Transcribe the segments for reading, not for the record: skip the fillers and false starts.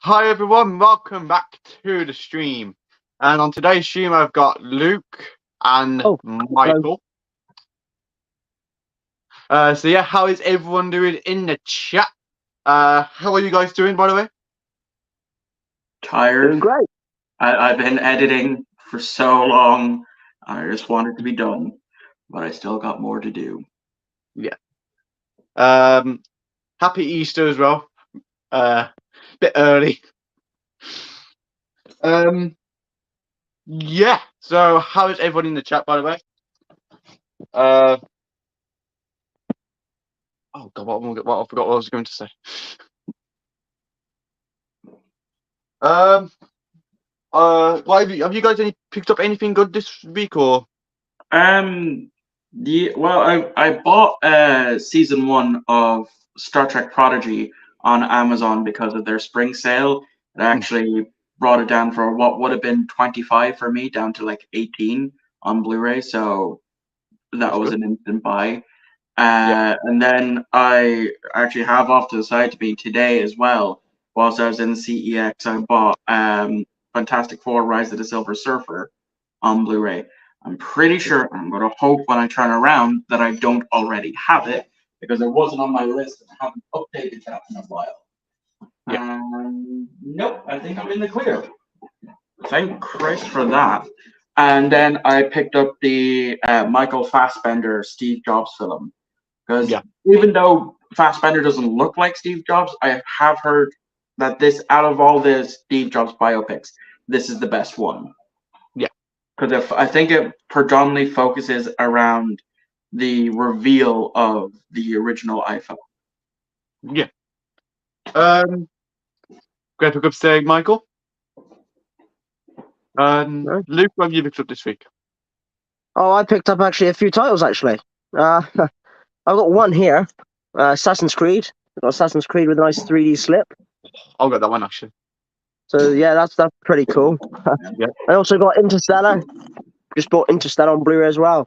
Hi everyone, welcome back to the stream. And on today's stream, I've got Luke and Oh, hello. Michael. So yeah, how is everyone doing in the chat? How are you guys doing, by the way? Doing Tired. great. I've been editing for so long. I just wanted to be done, but I still got more to do. Yeah. Happy Easter as well. Bit early. Yeah. So how is everyone in the chat, by the way? Oh God, what I forgot what I was going to say. Why have you guys picked up anything good this week or? I bought season 1 of Star Trek Prodigy on Amazon because of their spring sale. It actually brought it down for what would have been 25 for me down to like 18 on Blu-ray. So that was an instant buy. And then I actually have off to the side to be today as well. Whilst I was in CEX, I bought Fantastic Four: Rise of the Silver Surfer on Blu-ray. I'm pretty sure I'm going to hope when I turn around that I don't already have it because it wasn't on my list and I haven't updated that in a while. Nope, I think I'm in the clear. Thank Christ for that. And then I picked up the Michael Fassbender Steve Jobs film. Because even though Fassbender doesn't look like Steve Jobs, I have heard that out of all the Steve Jobs biopics, this is the best one. Yeah. Because I think it predominantly focuses around the reveal of the original iPhone. Yeah. Great pick up today, Michael. Luke, what have you picked up this week? Oh, I picked up actually a few titles actually. I've got one here, Assassin's Creed. I've got Assassin's Creed with a nice 3D slip. I've got that one actually. So yeah, that's pretty cool. Yeah. I also got Interstellar. Just bought Interstellar on Blu-ray as well.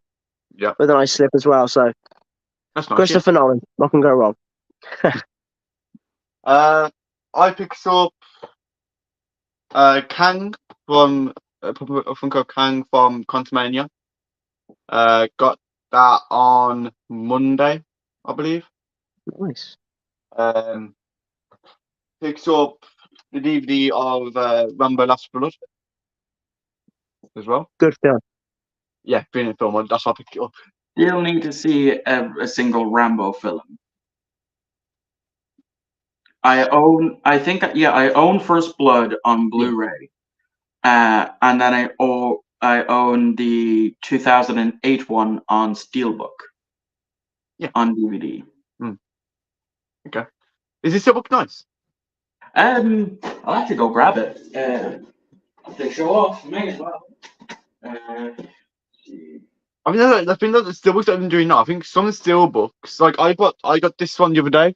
Yeah. With a nice slip as well. So That's nice. Christopher Nolan, what can go wrong? I picked up Kang from Funko Kang from Quantumania. Got that on Monday, I believe. Nice. Picked up the DVD of Rambo: Last Blood as well. Good film. Yeah, brilliant film. That's why I picked it up. You'll need to see a single Rambo film. I own First Blood on Blu-ray, and then I own the 2008 one on Steelbook. Yeah. On DVD. Okay. Is this Steelbook nice? I'll have to go grab it. To show off, may as well. I mean, I think that the Steelbooks that I've been doing now. I think some Steelbooks, like I got this one the other day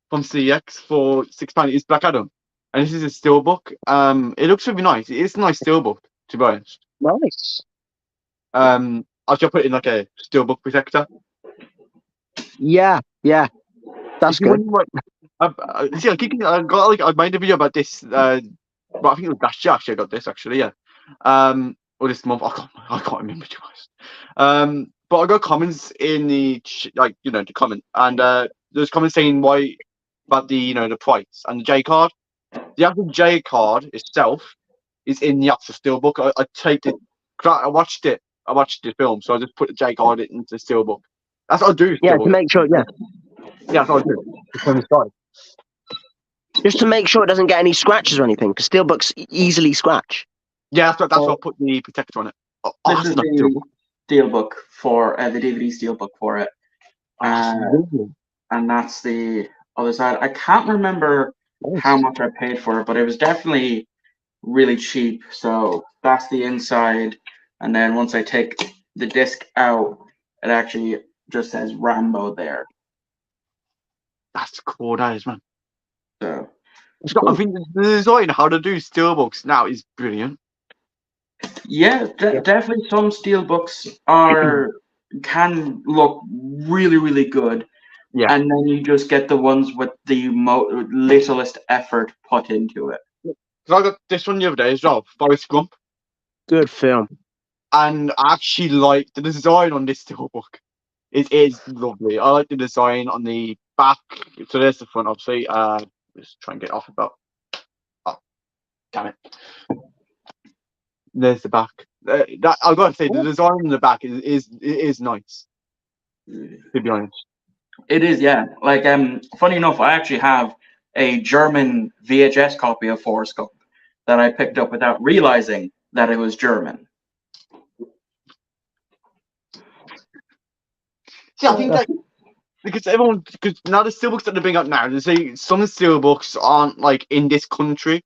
from CX for £6. It's Black Adam, and this is a Steelbook. It looks really nice. It's a nice Steelbook, to be honest. Nice. I should put it in like a Steelbook protector. Yeah. That's good. See, I made a video about this. But I think it was last year. Actually, I got this actually. Yeah. Or this month. I can't remember, to be honest. But I got comments in the the comment, and there's comments saying why about the price and the J card. The actual J card itself is in the actual Steelbook. I taped it. I watched it. I watched the film, so I just put the J card into the Steelbook. That's what I do. Yeah, to make sure. Yeah. Yeah, that's what I do. Just to make sure it doesn't get any scratches or anything, because Steelbooks easily scratch. Yeah, that's why I put the protector on it. This is the Steelbook for the DVD Steelbook for it, and that's the other side. I can't remember how much I paid for it, but it was definitely really cheap. So that's the inside, and then once I take the disc out, it actually just says Rambo there. That's cool, that is, man. So I think the design how to do Steelbooks now is brilliant. Yeah, definitely some Steelbooks can look really, really good. Yeah. And then you just get the ones with the littlest effort put into it. Because I got this one the other day as well, Forrest Gump, Good film. and I actually like the design on this steelbook. It is lovely. I like the design on the back. So there's the front, obviously. Just try and get off about. Oh, damn it! There's the back. That I've got to say, the design on the back is nice. To be honest. It is, yeah. Like, funny enough, I actually have a German VHS copy of Forrest Gump that I picked up without realizing that it was German. See, I think like because now the steelbooks that they bring out now, they say some steelbooks aren't like in this country,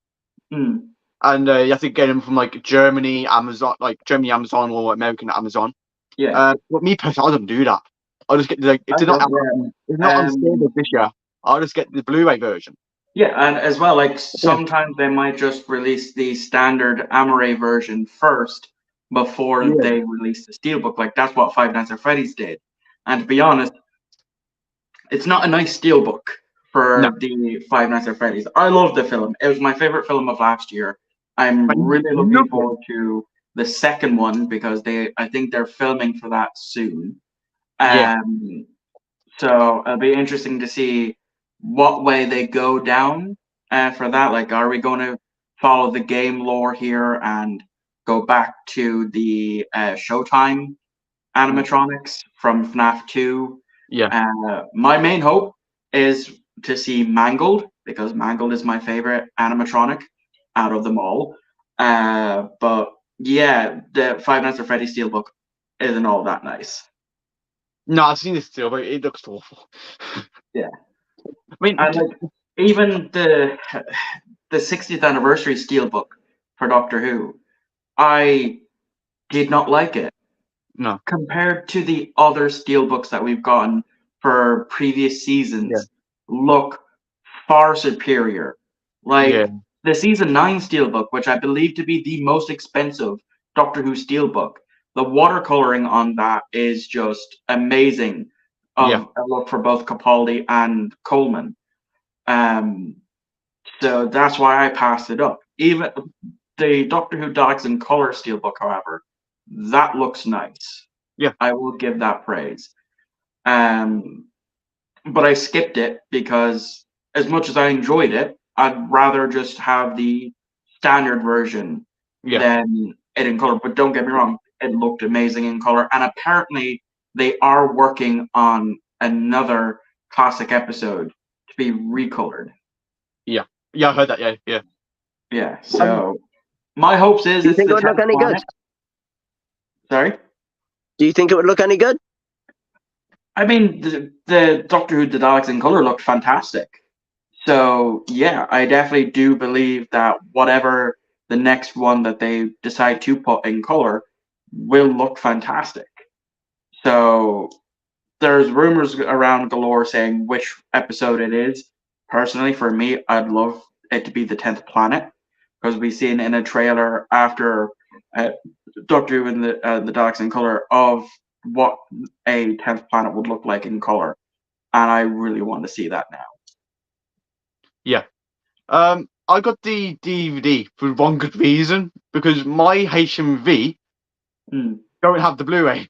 Mm. and you have to get them from like Germany, Amazon, or American Amazon. Yeah. But me personally, I don't do that. I just get like if they're not if they're not on steelbook this year, I'll just get the Blu-ray version. Yeah, and as well, like sometimes they might just release the standard Amaray version first before they release the steelbook. Like that's what Five Nights at Freddy's did. And to be honest, it's not a nice steelbook for the Five Nights at Freddy's. I love the film. It was my favorite film of last year. I'm really looking forward to the second one because I think they're filming for that soon. So it'll be interesting to see what way they go down for that. Like, are we going to follow the game lore here and go back to the Showtime animatronics from FNAF 2? My main hope is to see Mangled, because Mangled is my favorite animatronic out of them all. But yeah, the Five Nights at Freddy's Steelbook isn't all that nice. No, I've seen this steelbook. It looks awful. Yeah. I mean, and like even the 60th anniversary steelbook for Doctor Who, I did not like it. No. Compared to the other steelbooks that we've gotten for previous seasons, look far superior. Like the season 9 steelbook, which I believe to be the most expensive Doctor Who steelbook, the watercoloring on that is just amazing. A look for both Capaldi and Coleman. So that's why I passed it up. Even the Doctor Who Daleks in Color steelbook, however, that looks nice. Yeah, I will give that praise. But I skipped it because as much as I enjoyed it, I'd rather just have the standard version than it in color. But don't get me wrong, it looked amazing in color. And apparently they are working on another classic episode to be recolored. Yeah, I heard that. Yeah. So my hopes is do you think it would look any good? Sorry? Do you think it would look any good? I mean, the Doctor Who The Daleks in Color looked fantastic. So yeah, I definitely do believe that whatever the next one that they decide to put in color will look fantastic. So there's rumors around galore saying which episode it is. Personally, for me, I'd love it to be the 10th planet, because we've seen in a trailer after Doctor Who and the Daleks in Color of what a 10th planet would look like in color, and I really want to see that now. Yeah. I got the DVD for one good reason, because my HMV don't have the Blu-ray.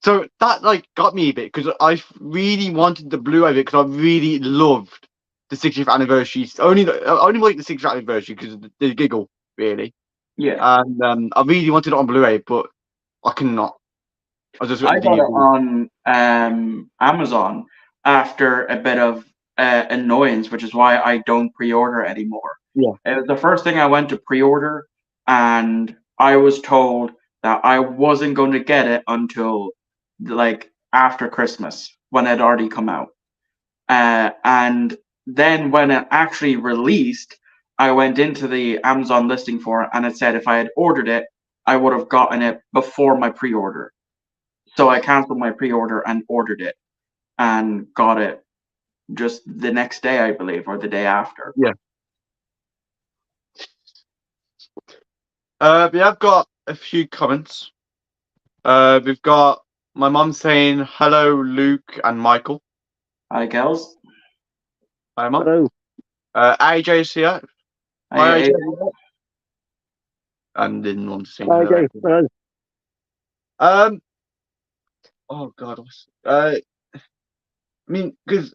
So that like got me a bit, because I really wanted the Blu-ray because I really loved the 60th anniversary. I only like the 60th anniversary because of the giggle, really. Yeah. And I really wanted it on Blu-ray, but I cannot. I got it on Amazon after a bit of annoyance, which is why I don't pre-order anymore. Yeah. It was the first thing I went to pre-order, and I was told that I wasn't going to get it until like after Christmas, when it had already come out. And then when it actually released, I went into the Amazon listing for it, and it said if I had ordered it, I would have gotten it before my pre-order. So I canceled my pre-order and ordered it, and got it just the next day, I believe, or the day after. Yeah. I've got a few comments. We've got my mum saying hello, Luke and Michael. Hi, Kels. Hi, Mum. Hello. AJ's here. Hi, AJ. And didn't want to say hello. Hello. Um. Oh God. I mean, because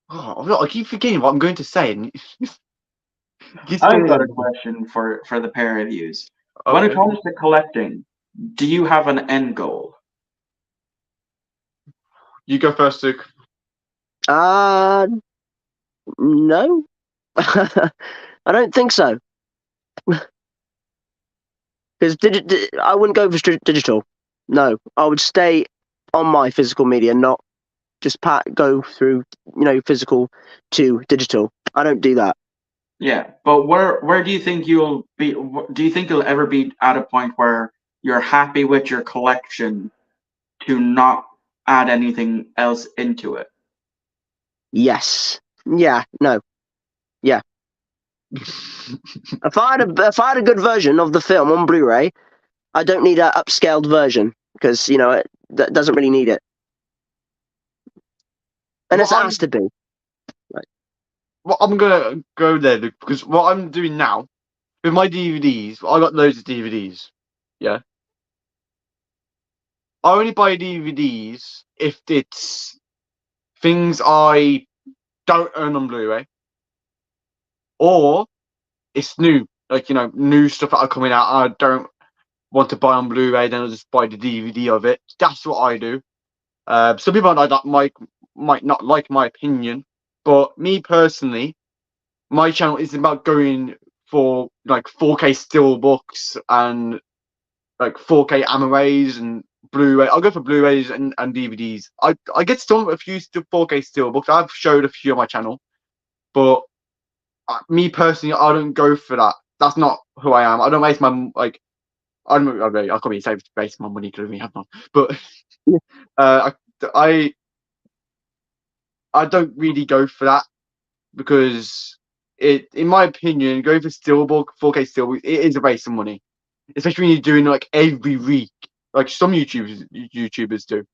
I keep forgetting what I'm going to say. And I've got a question for the pair of yous. When it Okay. comes to collecting, do you have an end goal? You go first, Luke. No. I don't think so. Because I wouldn't go for digital. No, I would stay on my physical media, not just go through physical to digital. I don't do that. Yeah, but where do you think you'll be? Do you think you'll ever be at a point where you're happy with your collection to not add anything else into it? Yes. Yeah. No. Yeah. If I had a good version of the film on Blu-ray, I don't need an upscaled version because that doesn't really need it, and it's asked to be. Well, I'm gonna go there, Luke, because what I'm doing now with my DVDs, I got loads of DVDs. Yeah. I only buy DVDs if it's things I don't own on Blu-ray, or it's new, like new stuff that are coming out. I don't want to buy on Blu-ray, then I'll just buy the DVD of it. That's what I do. Some people like that might not like my opinion, but me personally, my channel is about going for like 4K steelbooks and like 4K Amaways and Blu-ray. I'll go for Blu-rays and DVDs. I get a few 4K steelbooks. I've showed a few on my channel, but me personally, I don't go for that. That's not who I am. I don't waste my I can't be safe to waste my money because we have none. But uh, I I don't really go for that because in my opinion, going for steelbook 4K steelbook, it is a waste of money, especially when you're doing like every week, like some YouTubers do.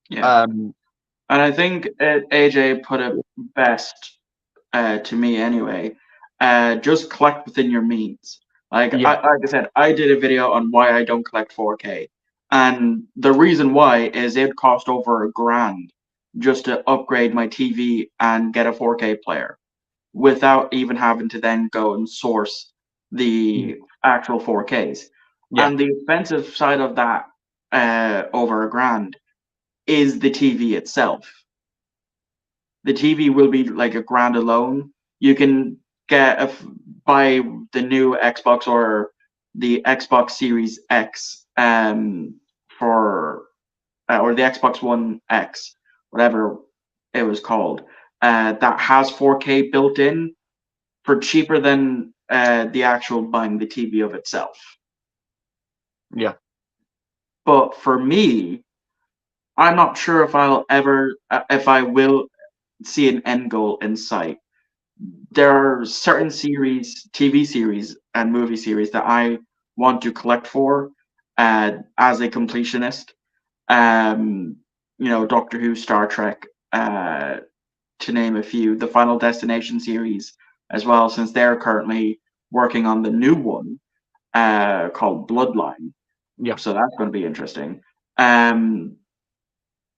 Yeah, and I think AJ put it best to me anyway. Just collect within your means. Like Yeah, like I said, I did a video on why I don't collect 4K, and the reason why is it cost over $1,000 just to upgrade my TV and get a 4K player, without even having to then go and source the actual 4Ks. yeah, And the expensive side of that, over $1,000, is the TV itself. The TV will be like $1,000 alone. You can buy the new Xbox or the Xbox Series X, for or the Xbox One X, whatever it was called, that has 4K built in for cheaper than the actual buying the TV of itself. yeah. But for me, I'm not sure if I will see an end goal in sight. There are certain TV series and movie series that I want to collect for, as a completionist. Doctor Who, Star Trek, to name a few. The Final Destination series as well, since they're currently working on the new one, called Bloodline. Yeah. So that's going to be interesting.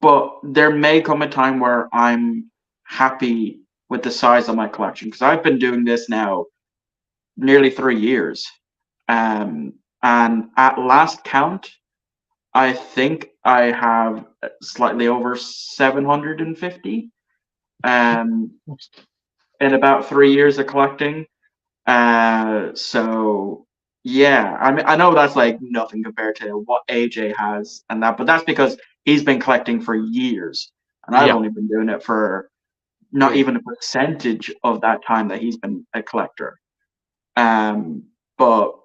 But there may come a time where I'm happy with the size of my collection, because I've been doing this now nearly 3 years. And at last count, I think I have slightly over 750, in about 3 years of collecting. So yeah, I mean, I know that's like nothing compared to what AJ has and that, but that's because he's been collecting for years, and I've Yeah. only been doing it for not even a percentage of that time that he's been a collector. But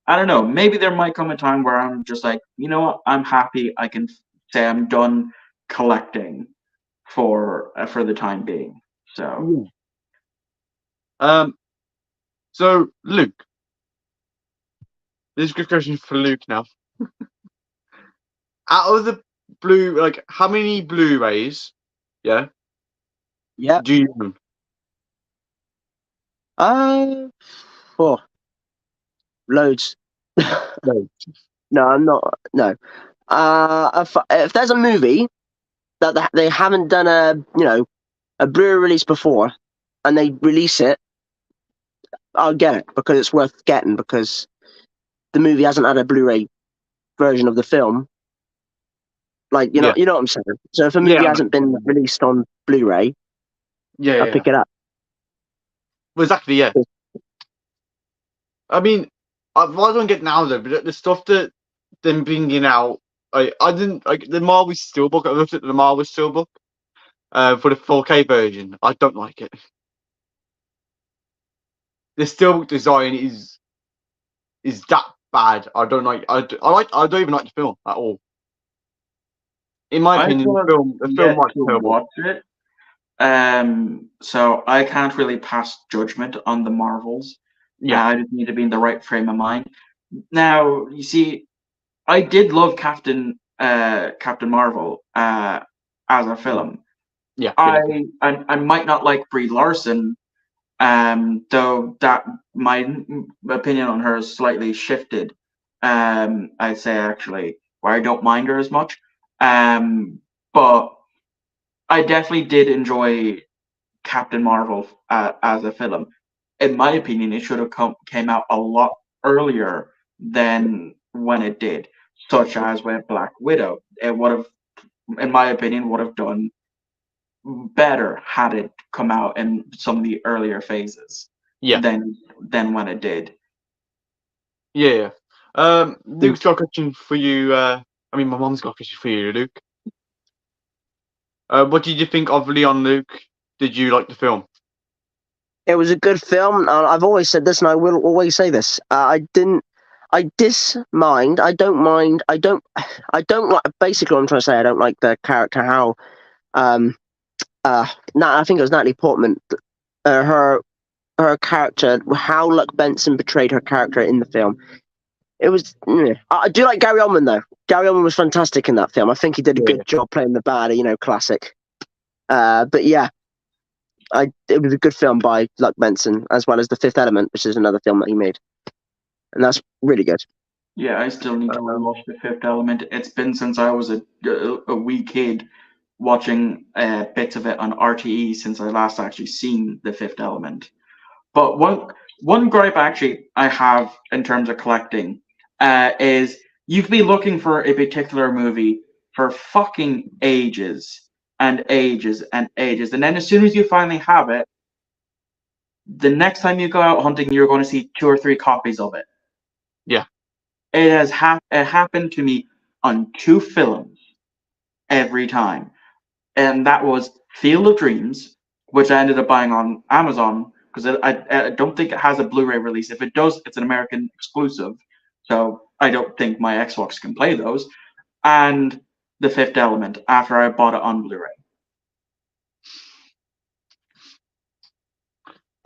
I don't know. Maybe there might come a time where I'm just like, you know what? I'm happy. I can say I'm done collecting for the time being. So So Luke, this is a good question for Luke now. Out of the how many Blu-rays, Yeah. do you own? Oh, loads. No. No, I'm not. No. If there's a movie that they haven't done a Blu-ray release before, and they release it, I'll get it because it's worth getting because the movie hasn't had a Blu-ray version of the film. Like Yeah. you know what I'm saying. So if a Yeah. movie hasn't been released on Blu-ray, Yeah. I'll Yeah. pick it up. Well, exactly. Yeah. I mean, I don't get now though, but the stuff that them bringing out, I didn't like the Marvel Steelbook. I looked at the Marvel Steelbook for the 4K version. I don't like it. The Steelbook design is that bad. I don't like. I don't even like the film at all. In my I opinion, still have the film yet was to terrible. watch it. So I can't really pass judgment on the Marvels. Yeah. I just need to be in the right frame of mind. Now, you see, I did love Captain Marvel as a film. Yeah. I might not like Brie Larson, though that my opinion on her is slightly shifted. I'd say actually, where I don't mind her as much. But I definitely did enjoy Captain Marvel as a film. In my opinion, it should have came out a lot earlier than when it did, such as with Black Widow. It would have, in my opinion, would have done better had it come out in some of the earlier phases Yeah. than when it did. Yeah. Luke's got a question for you. I mean, my mom's got a question for you, Luke. What did you think of Leon Luke? Did you like the film? It was a good film. I've always said this, and I will always say this. I didn't. I dismind. I don't mind. I don't. I don't like. Basically, what I'm trying to say, I don't like the character. How I think it was Natalie Portman. Her character. How Luck Benson portrayed her character in the film. It was. I do like Gary Oldman though. Gary Oldman was fantastic in that film. I think he did a Yeah. good job playing the bad. Classic. But yeah, it was a good film by Luck Benson, as well as The Fifth Element, which is another film that he made, and that's really good. Yeah, I still need to rewatch The Fifth Element. It's been since I was a wee kid watching bits of it on RTE since I last actually seen The Fifth Element. But one gripe actually I have in terms of collecting is you could be looking for a particular movie for fucking ages and ages and ages, and then as soon as you finally have it, the next time you go out hunting, you're going to see 2 or 3 copies of it. Yeah. It has it happened to me on 2 films every time, and that was Field of Dreams, which I ended up buying on Amazon because I don't think it has a Blu-ray release. If it does, it's an American exclusive, so I don't think my Xbox can play those. And The Fifth Element after I bought it on Blu-ray.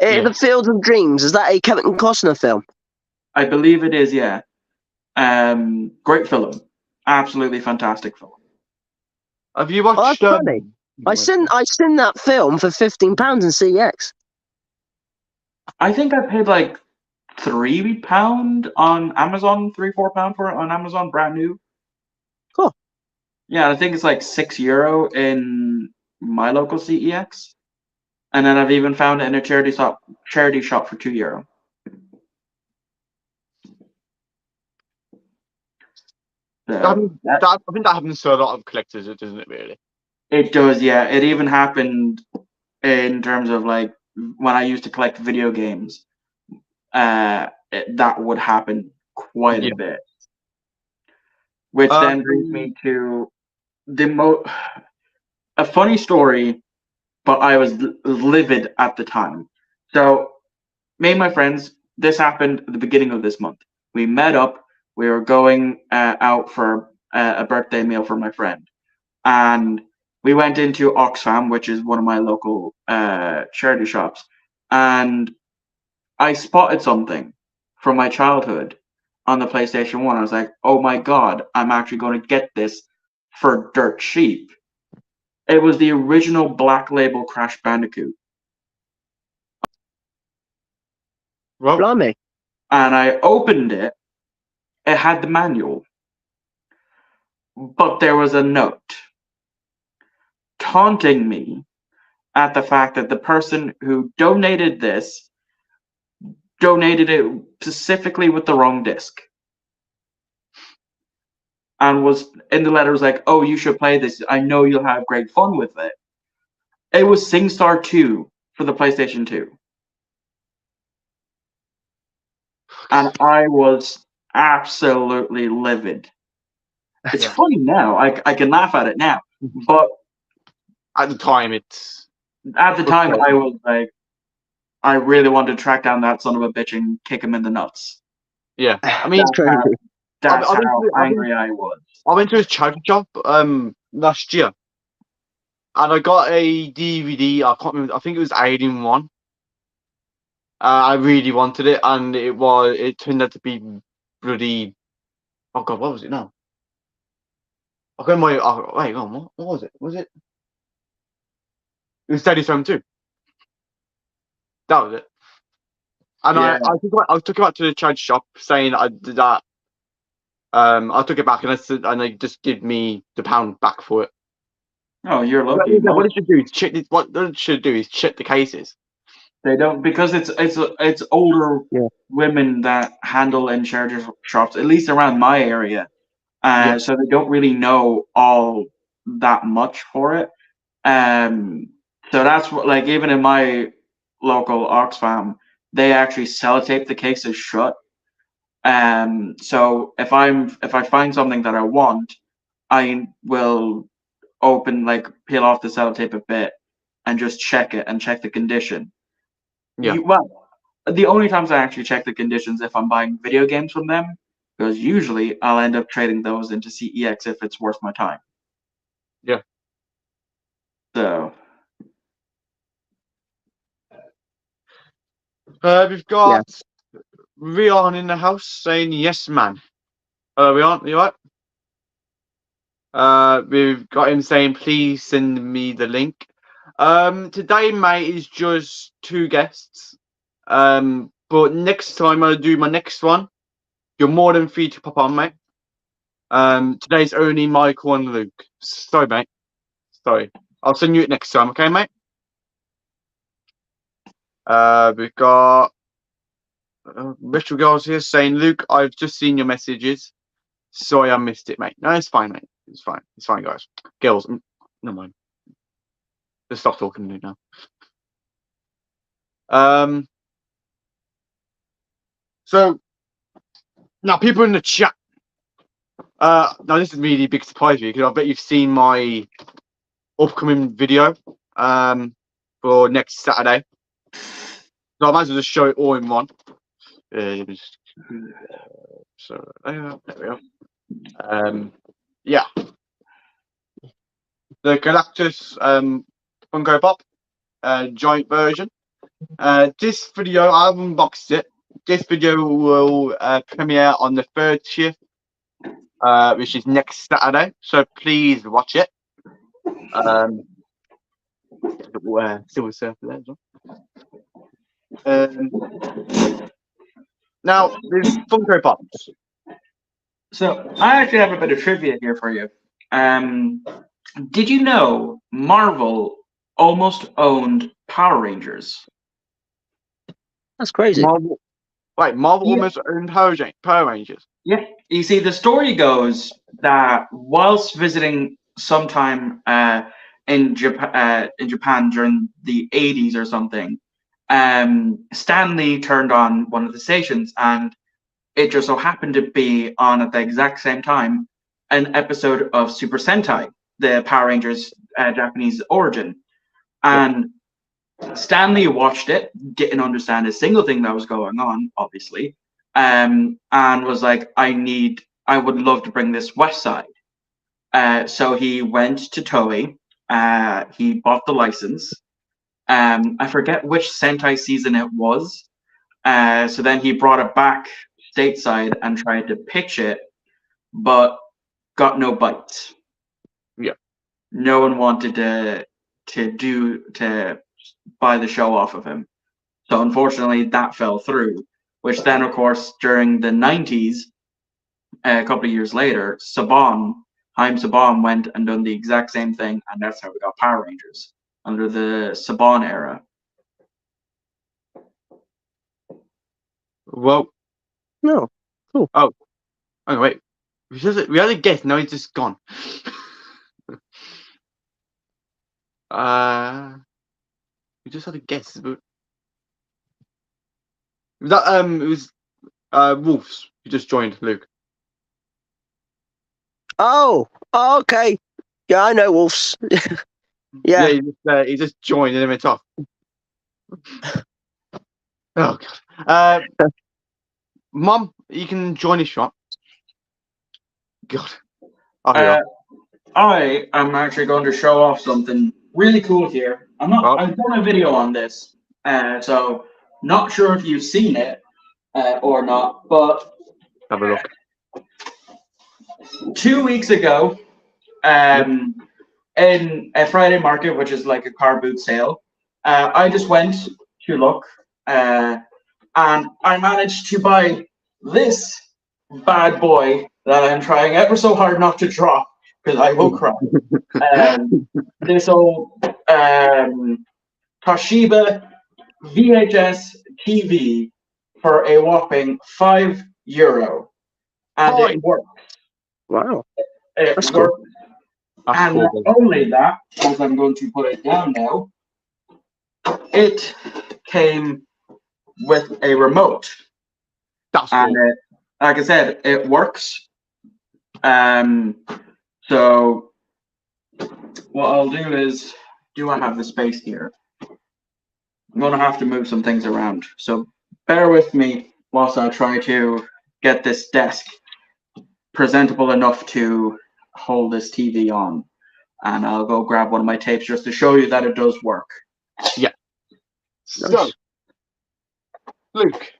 Yeah. The Field of Dreams, is that a Kevin Costner film? I believe it is, yeah. Great film, absolutely fantastic film. Have you Oh, watched? that's funny. I seen that film for £15 in CX. I think I paid like £3 on Amazon, £3-4 for it on Amazon, brand new. Cool. Yeah, I think it's like €6 in my local CEX, and then I've even found it in a charity shop for €2. I So think that happens to a lot of collectors, doesn't it? Really? it does, yeah. It even happened in terms of like when I used to collect video games. That would happen quite a Yeah. bit. Which then brings me to a funny story, but I was livid at the time. So, me and my friends, this happened at the beginning of this month. We met up. We were going out for a birthday meal for my friend, and we went into Oxfam, which is one of my local charity shops, and I spotted something from my childhood on the PlayStation 1. I was like, oh my god, I'm actually going to get this for dirt cheap. It was the original Black Label Crash Bandicoot. Well, Blimey. and I opened it. It had the manual, but there was a note taunting me at the fact that the person who donated this donated it specifically with the wrong disc. And was in the letter was like, "Oh, you should play this. I know you'll have great fun with it." It was SingStar 2 for the PlayStation 2. And I was absolutely livid. It's Yeah. funny now. I can laugh at it now. But At the time, it's at the time, Okay. I was like, I really wanted to track down that son of a bitch and kick him in the nuts. yeah. I mean, That's crazy. That's I went how to angry I was. I went to his charity shop last year, and I got a DVD. I can't remember. I think it was Alien One. I really wanted it, and it turned out to be bloody. Oh God, what was it now? I got my. Oh, wait, on, what was it? Was it? It was Daddy's Home 2. That was it. And Yeah. I took it back to the charity shop saying I did that. I took it back and they just give me the pound back for it. Oh, you're lucky. What it should do is check. What it should do is check the cases. They don't, because it's older Yeah. women that handle in charity shops, at least around my area. Yeah. So they don't really know all that much for it. So that's what, like, even in my local Oxfam, they actually sellotape the cases shut. So if I find something that I want, I will peel off the sellotape a bit and just check it and check the condition. Yeah. Well, the only times I actually check the conditions if I'm buying video games from them, because usually I'll end up trading those into CEX if it's worth my time. Yeah. So We've got Rion in the house saying yes, man. Hello, Rion. You right? We've got him saying please send me the link. Today, mate, is just 2 guests. But next time I'll do my next one, you're more than free to pop on, mate. Today's only Michael and Luke. Sorry, mate. Sorry. I'll send you it next time, okay, mate? We've got Retro Girls here saying, Luke, I've just seen your messages. Sorry I missed it, mate. No, it's fine, mate. It's fine. It's fine, guys. Girls, never mind. Just stop talking to me now. So now people in the chat. Now this is really a big surprise for you because I bet you've seen my upcoming video for next Saturday. So I might as well just show it all in one. So there we go. Yeah. The Galactus Funko Pop giant version. This video, I've unboxed it. This video will premiere on the 30th, which is next Saturday. So please watch it. Silver Surfer there as well. Now, there's Funko Pops. So I actually have a bit of trivia here for you. Did you know Marvel almost owned Power Rangers? That's crazy. Marvel almost owned Power Rangers. Yeah. You see, the story goes that whilst visiting sometime in Japan during the 80s or something, Stanley turned on one of the stations, and it just so happened to be on at the exact same time an episode of Super Sentai, the Power Rangers Japanese origin. And Stanley watched it, didn't understand a single thing that was going on, obviously, and was like, I would love to bring this west side. So he went to Toei, he bought the license. I forget which Sentai season it was. So then he brought it back stateside and tried to pitch it, but got no bites. Yeah. No one wanted to buy the show off of him. So unfortunately, that fell through. Which then, of course, during the 90s, a couple of years later, Haim Saban went and done the exact same thing, and that's how we got Power Rangers under the Saban era. Well, No. Cool. oh, wait. We had a guess. Now he's just gone. We just had a guess, but it was Wolves. You just joined, Luke. Oh, okay. Yeah, I know Wolves. Yeah. He just joined and then went off. Oh god. Mum, you can join us, shot. God. I am actually going to show off something really cool here. I've done a video on this, so not sure if you've seen it or not, but Have a look. 2 weeks ago, in a Friday market, which is like a car boot sale, I just went to look, and I managed to buy this bad boy that I'm trying ever so hard not to drop because I will cry. This old Toshiba VHS TV for a whopping €5, and it works. Wow. It cool. works. And not only that, as I'm going to put it down now, it came with a remote. That's and cool. Like I said, it works. So what I'll do is, do I have the space here? I'm going to have to move some things around. So bear with me whilst I try to get this desk presentable enough to hold this TV on. And I'll go grab one of my tapes just to show you that it does work. Yeah. Nice. So, Luke,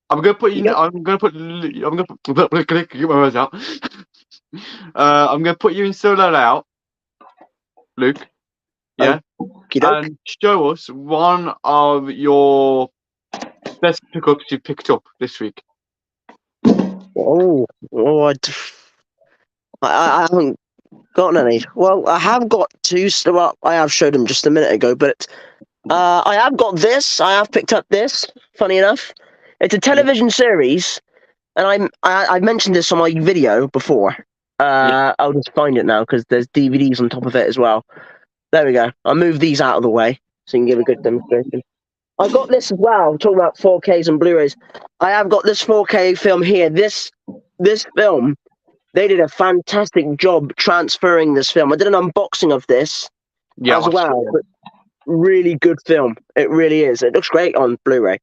I'm gonna put you. Yep. I'm gonna put get my words out. I'm gonna put you in solo layout, Luke. Yeah. Okey-doke. And show us one of your best pickups you picked up this week. Oh, I haven't gotten any. Well, I have got two. Well, I have showed them just a minute ago, but I have got this. I have picked up this. Funny enough, it's a television series, and I mentioned this on my video before. I'll just find it now because there's DVDs on top of it as well. There we go. I'll move these out of the way so you can give a good demonstration. I got this as well. Talking about 4Ks and Blu-rays, I have got this 4K film here. This film, they did a fantastic job transferring this film. I did an unboxing of this as well. But really good film. It really is. It looks great on Blu-ray.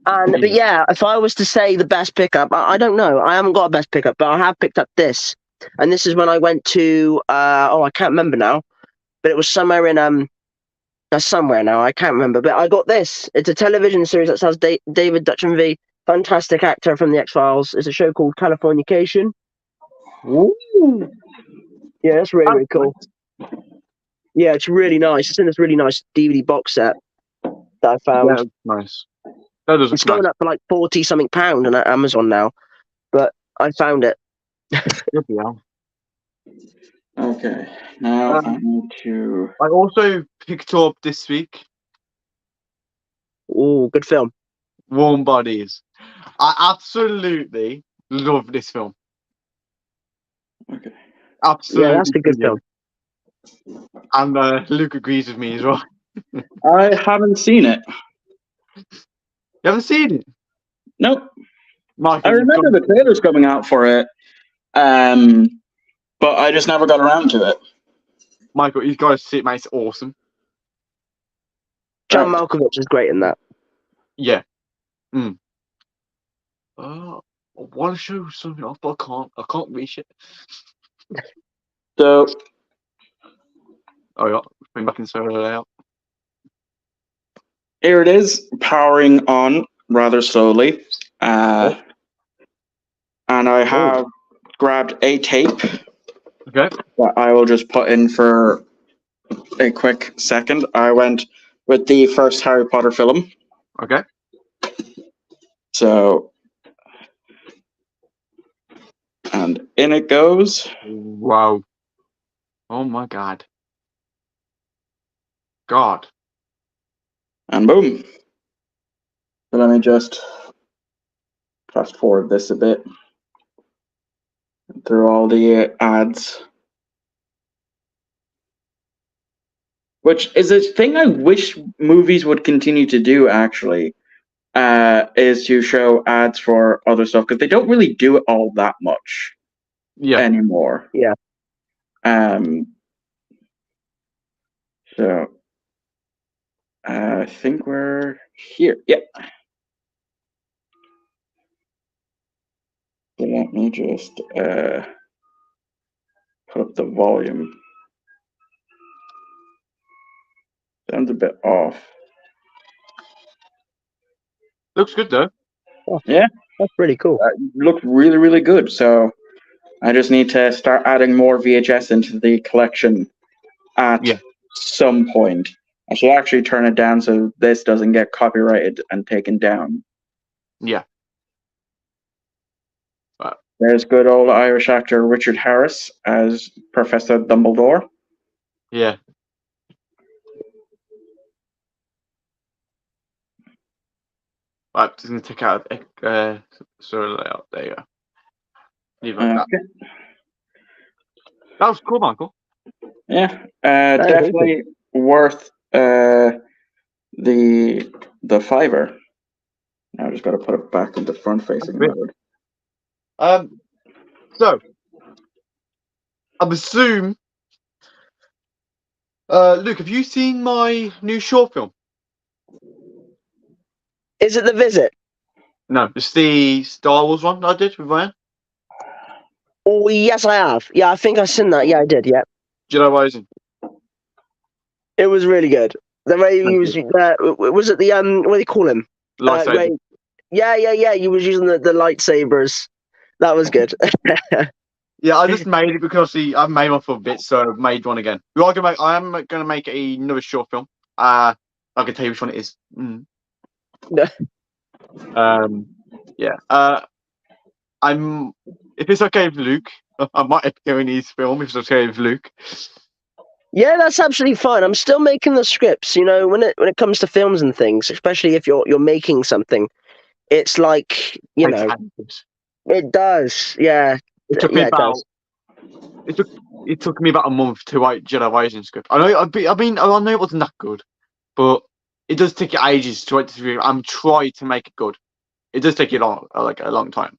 But yeah, if I was to say the best pickup, I don't know. I haven't got a best pickup, but I have picked up this. And this is when I went to I can't remember now, but it was somewhere in somewhere now. I can't remember, but I got this. It's a television series that stars David Duchovny, fantastic actor from the X-Files. It's a show called Californication. Ooh. Yeah, that's really, really cool. Yeah, it's really nice. It's in this really nice DVD box set that I found. Yeah, nice. That does. It's going up for like £40-something on Amazon now, but I found it. Okay, now I need to. I also picked up this week. Oh, good film. Warm Bodies. I absolutely love this film. Okay. Absolutely. Yeah, that's a good film. And Luke agrees with me as well. I haven't seen it. You haven't seen it? Nope. Michael, I remember the trailers coming out for it, but I just never got around to it. Michael, you've got to see it, mate. It's awesome. John Malkovich is great in that. Yeah. I want to show something off, but I can't reach it. So, oh yeah, bring back in solo layout. Here it is, powering on rather slowly. And I have grabbed a tape that I will just put in for a quick second. I went with the first Harry Potter film. Okay. So, and in it goes. Wow. Oh my god. God. And boom. So let me just fast forward this a bit through all the ads. Which is a thing I wish movies would continue to do, actually, is to show ads for other stuff, because they don't really do it all that much anymore. Yeah. So, I think we're here. Yeah. So let me just put up the volume. Sounds a bit off. Looks good though. Oh, yeah, that's really cool. Looked really, really good. So I just need to start adding more VHS into the collection at some point. I should actually turn it down so this doesn't get copyrighted and taken down. Yeah. There's good old Irish actor Richard Harris as Professor Dumbledore. Yeah. I'm just gonna take out sort of layout. There you go. Leave it like that. That was cool, Michael. Yeah, definitely worth the $5. Now I just got to put it back into front-facing mode. So I assume, Luke, have you seen my new short film? Is it The Visit? No, it's the Star Wars one I did with Ryan. Oh yes, I have. Yeah, I think I've seen that. Yeah, I did. Yeah. Jedi Rising. It was really good. The way he was, was it the what do you call him? Lightsaber. Yeah. He was using the lightsabers. That was good. Yeah, I just made it because I've made one for a bit, so I've made one again. I am gonna make another short film. I can tell you which one it is. Yeah. If it's okay with Luke, I might go in his film if it's okay with Luke. Yeah, that's absolutely fine. I'm still making the scripts. You know, when it comes to films and things, especially if you're making something, it's like it does. Yeah, it took me about a month to write Jedi Rising script. I know it wasn't that good, but it does take you ages to write this review. I'm trying to make it good. It does take you a long time.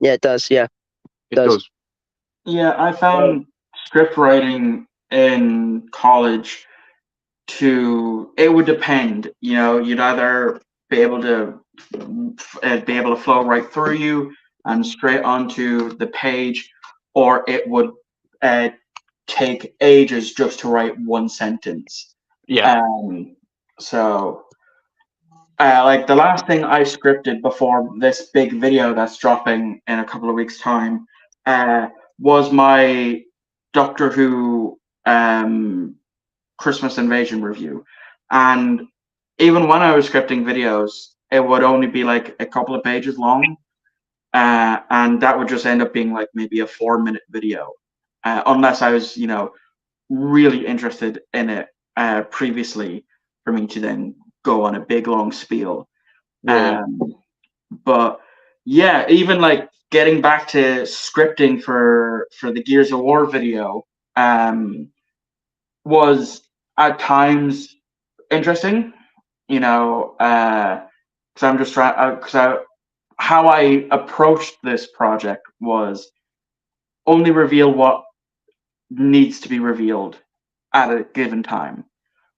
Yeah, it does. Yeah, it does. Yeah, I found script writing in college it would depend. You know, you'd either be able to flow right through you and straight onto the page, or it would take ages just to write one sentence. Yeah. So, like the last thing I scripted before this big video that's dropping in a couple of weeks' time was my Doctor Who Christmas Invasion review. And even when I was scripting videos, it would only be like a couple of pages long. And that would just end up being like maybe a 4-minute video. Unless I was, really interested in it previously for me to then go on a big long spiel. But yeah, even like getting back to scripting for the Gears of War video was at times interesting, because I'm just trying, how I approached this project was only reveal what needs to be revealed at a given time.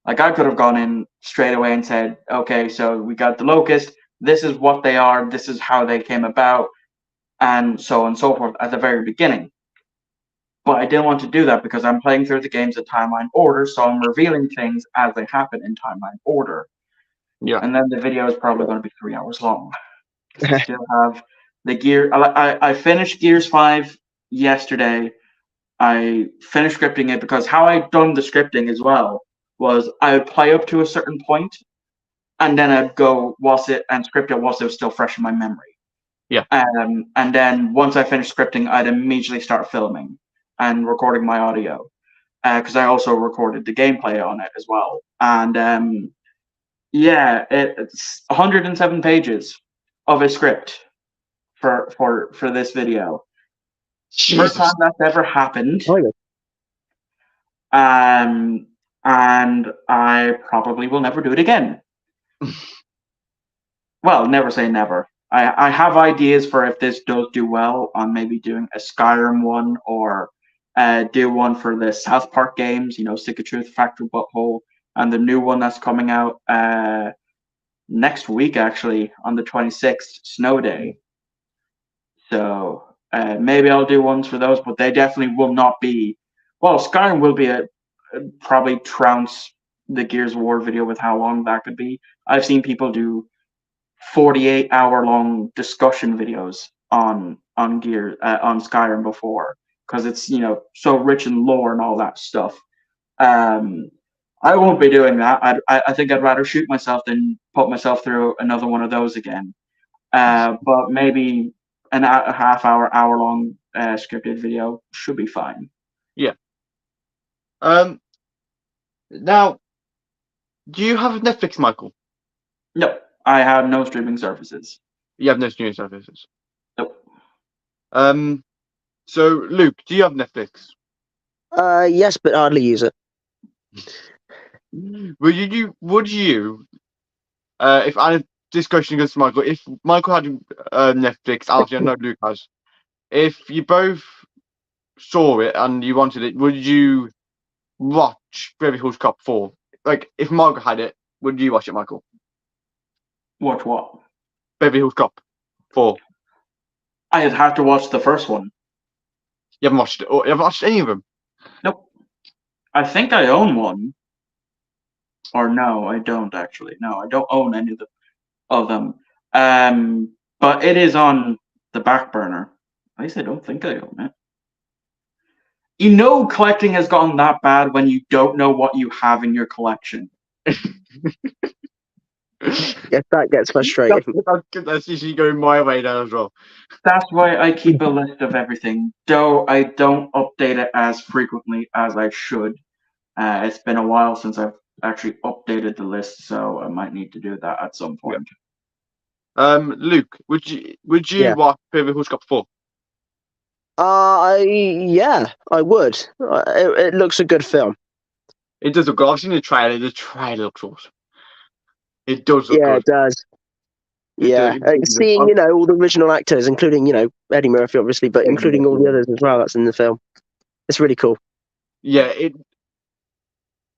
Like I could have gone in straight away and said, okay, so we got the Locust, this is what they are, this is how they came about, and so on and so forth at the very beginning. But I didn't want to do that because I'm playing through the games in timeline order, so I'm revealing things as they happen in timeline order. Yeah. And then the video is probably going to be 3 hours long. I still have the gear. I finished Gears 5 yesterday. I finished scripting it because how I've done the scripting as well was I would play up to a certain point, and then I'd go watch it and script it whilst it was still fresh in my memory. Yeah. And then once I finished scripting, I'd immediately start filming and recording my audio, because I also recorded the gameplay on it as well. And yeah, it's 107 pages of a script for this video. First Jesus. time that's ever happened. Oh, yeah. And I probably will never do it again. Well, never say never. I have ideas for if this does do well on maybe doing a Skyrim one, or do one for the South Park games, Stick of Truth, Factory Butthole, and the new one that's coming out next week, actually, on the 26th, Snow Day. So maybe I'll do ones for those, but they definitely will not be. Well, Skyrim will be probably trounce the Gears of War video with how long that could be. I've seen people do 48-hour-long discussion videos on Skyrim before, because it's so rich in lore and all that stuff. I won't be doing that. I think I'd rather shoot myself than put myself through another one of those again. But maybe a hour long scripted video should be fine. Yeah. Now, do you have Netflix, Michael? No, I have no streaming services. You have no streaming services. Nope. So Luke, do you have Netflix? Yes, but hardly use it. Would you if this question goes to Michael, if Michael had Netflix, obviously I know Luke has. If you both saw it and you wanted it, would you watch Beverly Hills Cop 4? Like, if Michael had it, would you watch it, Michael? Watch what? Beverly Hills Cop 4. I'd have to watch the first one. You haven't watched it, or you haven't watched any of them? Nope. I think I own one. Or no, I don't actually. No, I don't own any of them. But it is on the back burner. At least I don't think I own it. Collecting has gotten that bad when you don't know what you have in your collection. Yes, that gets frustrating. That's usually going my way now as well. That's why I keep a list of everything, though I don't update it as frequently as I should. It's been a while since I've actually updated the list, so I might need to do that at some point. Luke, would you Yeah. watch Beverly Hills Cop 4? Yeah, I would. It looks a good film. It does look good. I've seen the trailer. The trailer looks awesome. It does look Yeah, good. it does. It Yeah, does. seeing all the original actors, including Eddie Murphy, obviously, but including all the others as well. That's in the film. It's really cool. Yeah,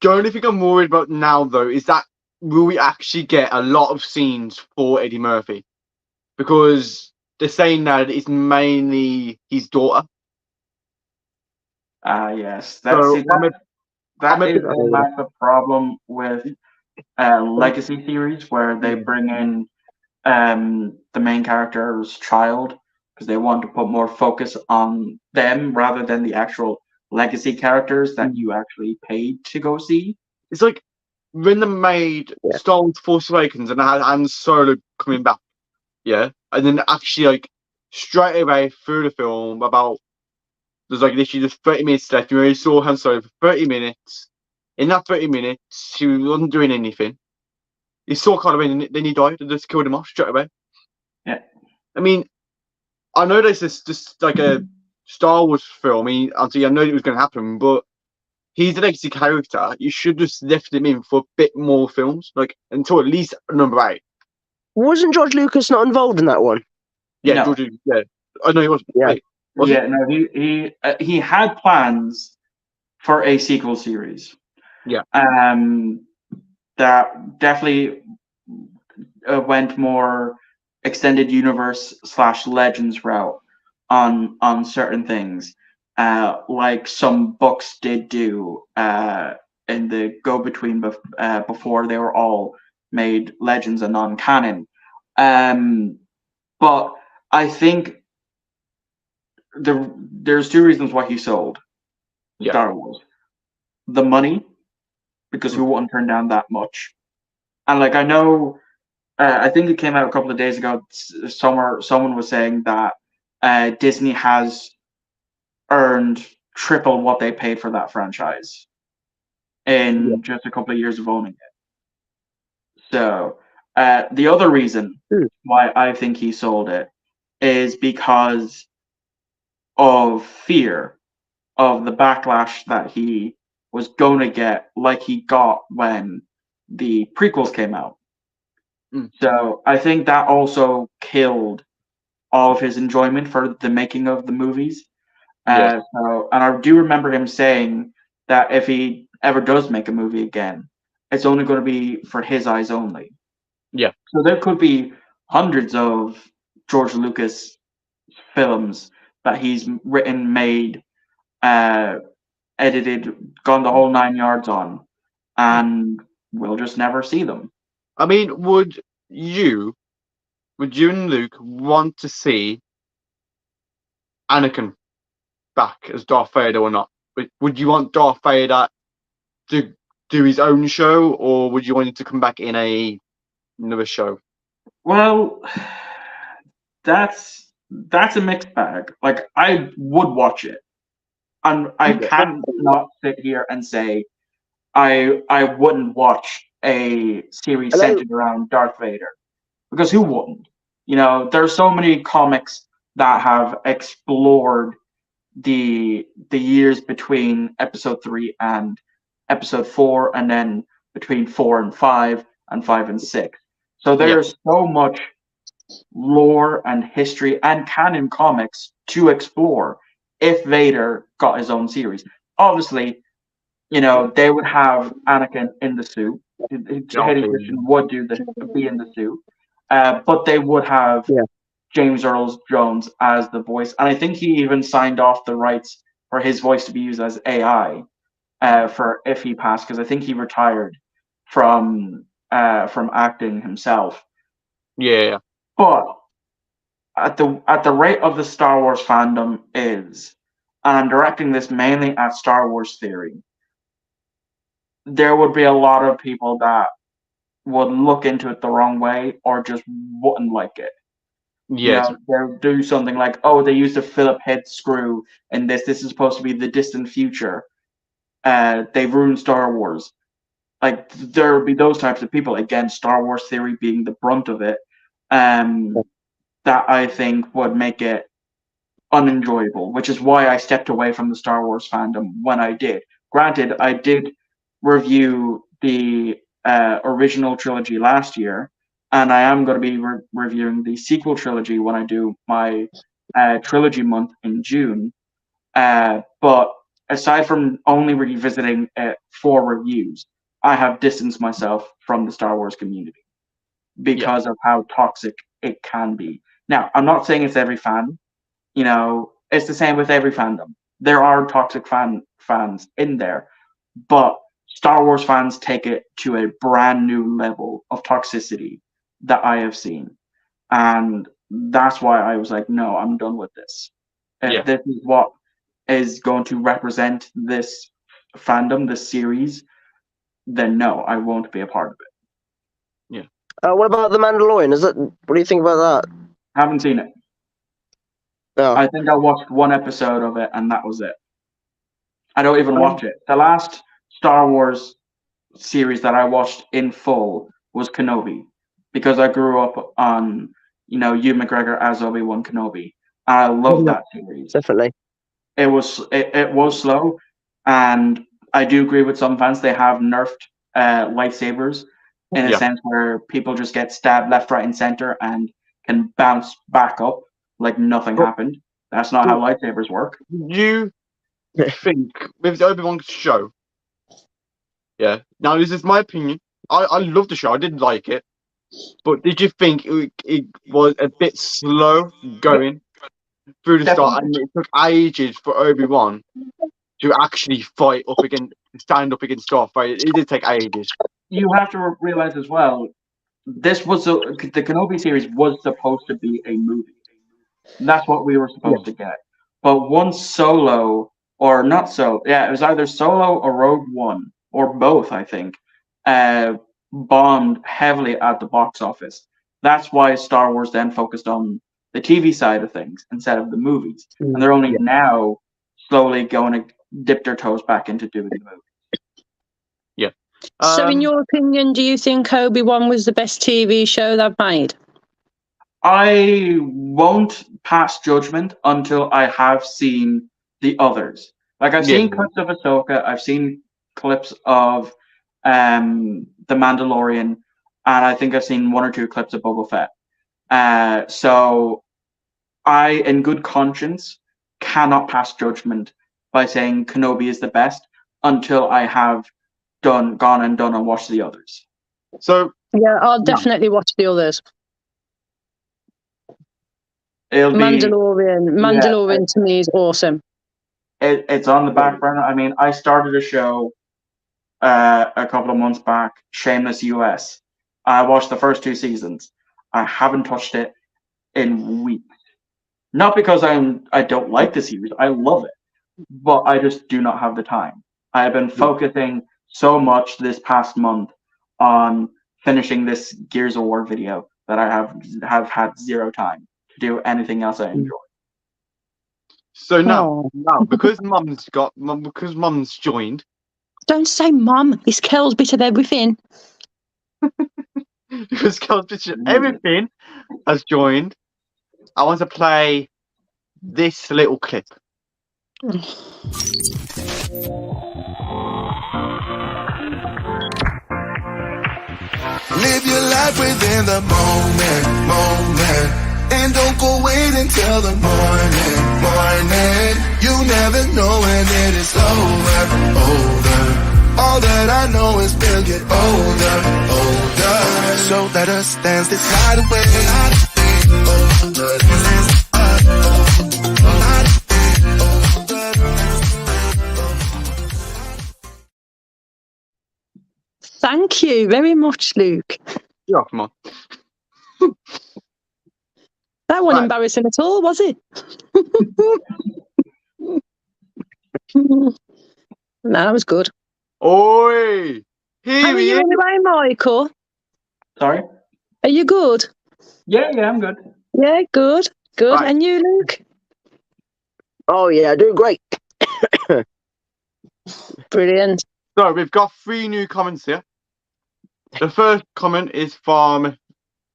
the only thing I'm worried about now, though, is that will we actually get a lot of scenes for Eddie Murphy? Because they're saying now that it's mainly his daughter. Yes. That Is a massive problem with legacy series where they bring in the main character's child, because they want to put more focus on them rather than the actual legacy characters that you actually paid to go see. It's like when they made Star Wars Force Awakens and I had Han Solo coming back, yeah, and then actually like straight away through the film there's like literally just 30 minutes left. You only saw Han Solo for 30 minutes. In that 30 minutes, he wasn't doing anything. He saw Kylo Ren, and then he died and just killed him off straight away. Yeah. I mean, I know this is just like a Star Wars film. I know it was going to happen, but he's a legacy character. You should just left him in for a bit more films, like until at least number 8. Wasn't George Lucas not involved in that one? Yeah, No. George. Yeah, I know he wasn't. Yeah. Wait, No, he had plans for a sequel series. Yeah. That definitely went more extended universe / legends route on certain things, like some books did do in the go between before they were all made legends and non-canon. But I think there's 2 reasons why he sold Star Wars: the money because who wouldn't turn down that much? And like I know, I think it came out a couple of days ago. Somewhere, someone was saying that Disney has earned triple what they paid for that franchise Yeah. in just a couple of years of owning it. So the other reason Hmm. why I think he sold it is because of fear of the backlash that he was going to get, like he got when the prequels came out. Mm. So I think that also killed all of his enjoyment for the making of the movies. Yeah. And I do remember him saying that if he ever does make a movie again, it's only going to be for his eyes only. Yeah. So there could be hundreds of George Lucas films that he's written, made, uh, edited, gone the whole 9 yards on, and we'll just never see them. I mean, would you and Luke want to see Anakin back as Darth Vader or not? Would you want Darth Vader to do his own show, or would you want him to come back in another show? Well, that's a mixed bag. Like I would watch it, and I Yeah. can't not sit here and say I wouldn't watch a series Hello. centered around Darth Vader because who wouldn't? You know, there's so many comics that have explored the years between episode 3 and episode 4, and then between 4 and 5 and 5 and 6. So Yeah. there's so much lore and history and canon comics to explore if Vader got his own series. Obviously, you know, they would have Anakin in the suit. Hayden Obviously. Christian would be in the suit, but they would have Yeah. James Earl Jones as the voice, and I think he even signed off the rights for his voice to be used as AI for if he passed, because I think he retired from acting himself. Yeah. But at the rate of the Star Wars fandom is, and I'm directing this mainly at Star Wars theory, there would be a lot of people that would look into it the wrong way or just wouldn't like it. You Yes. know, they'll do something like, oh, they used a Philip head screw in this. This is supposed to be the distant future. They've ruined Star Wars. Like there would be those types of people. Again, Star Wars theory being the brunt of it. That I think would make it unenjoyable, which is why I stepped away from the Star Wars fandom when I did. Granted, I did review the original trilogy last year, and I am going to be reviewing the sequel trilogy when I do my trilogy month in June. But aside from only revisiting it for reviews, I have distanced myself from the Star Wars community Yeah. because of how toxic it can be. Now, I'm not saying it's every fan. You know, it's the same with every fandom. There are toxic fans in there, but Star Wars fans take it to a brand new level of toxicity that I have seen, and that's why I was like, no, I'm done with this. If Yeah. this is what is going to represent this fandom, this series, then no, I won't be a part of it. Yeah. What about the Mandalorian? What do you think about that? Haven't seen it. No. I think I watched one episode of it, and that was it. I don't even Um, watch it. The last Star Wars series that I watched in full was Kenobi, because I grew up on, you know, Ewan McGregor as Obi-Wan Kenobi. I love that series. Definitely. It was slow, and I do agree with some fans. They have nerfed lightsabers in a Yeah. sense where people just get stabbed left, right, and center and can bounce back up like nothing But happened. That's not how lightsabers work. you think with the Obi-Wan show? Yeah. Now this is my opinion. I love the show. I did like it, but did you think it was a bit slow going through the start, Definitely. and it took ages for Obi-Wan to actually stand up against Darth Vader? It did take ages. You have to realize as well, the Kenobi series was supposed to be a movie. That's what we were Yeah. supposed to get. But once Solo, or not Solo, yeah, it was either Solo or Rogue One. or both, I think, bombed heavily at the box office. That's why Star Wars then focused on the TV side of things instead of the movies, and they're only now slowly going to dip their toes back into doing the movies. Yeah. So, in your opinion, do you think Obi-Wan was the best TV show they've made? I won't pass judgment until I have seen the others. Like I've seen clips of Ahsoka, I've seen clips of The Mandalorian, and I think I've seen 1 or 2 clips of Boba Fett. So I, in good conscience, cannot pass judgment by saying Kenobi is the best until I have gone and watched the others. So yeah, I'll definitely watch the others. It'll Mandalorian to me is awesome. It's on the back burner. I mean, I started a show a couple of months back, Shameless US. I watched the first 2 seasons. I haven't touched it in weeks. Not because I don't like the series. I love it, but I just do not have the time. I have been focusing so much this past month on finishing this Gears of War video that I have had zero time to do anything else I enjoy. So now because Mum's joined. Don't say Mum. It's Kel's bit of everything. Because Kels bit of everything has joined. I want to play this little clip. Live your life within the moment. And don't go wait until the morning. You never know when it is over. All that I know is we'll get older. So let us dance this night away. Thank you very much, Luke. Yeah, come on. That wasn't embarrassing at all, was it? No, that was good. Oi! How are you anyway, Michael? Sorry? Are you good? Yeah, I'm good. Yeah, good. Right. And you, Luke? Oh yeah, doing great. Brilliant. So we've got 3 new comments here. The first comment is from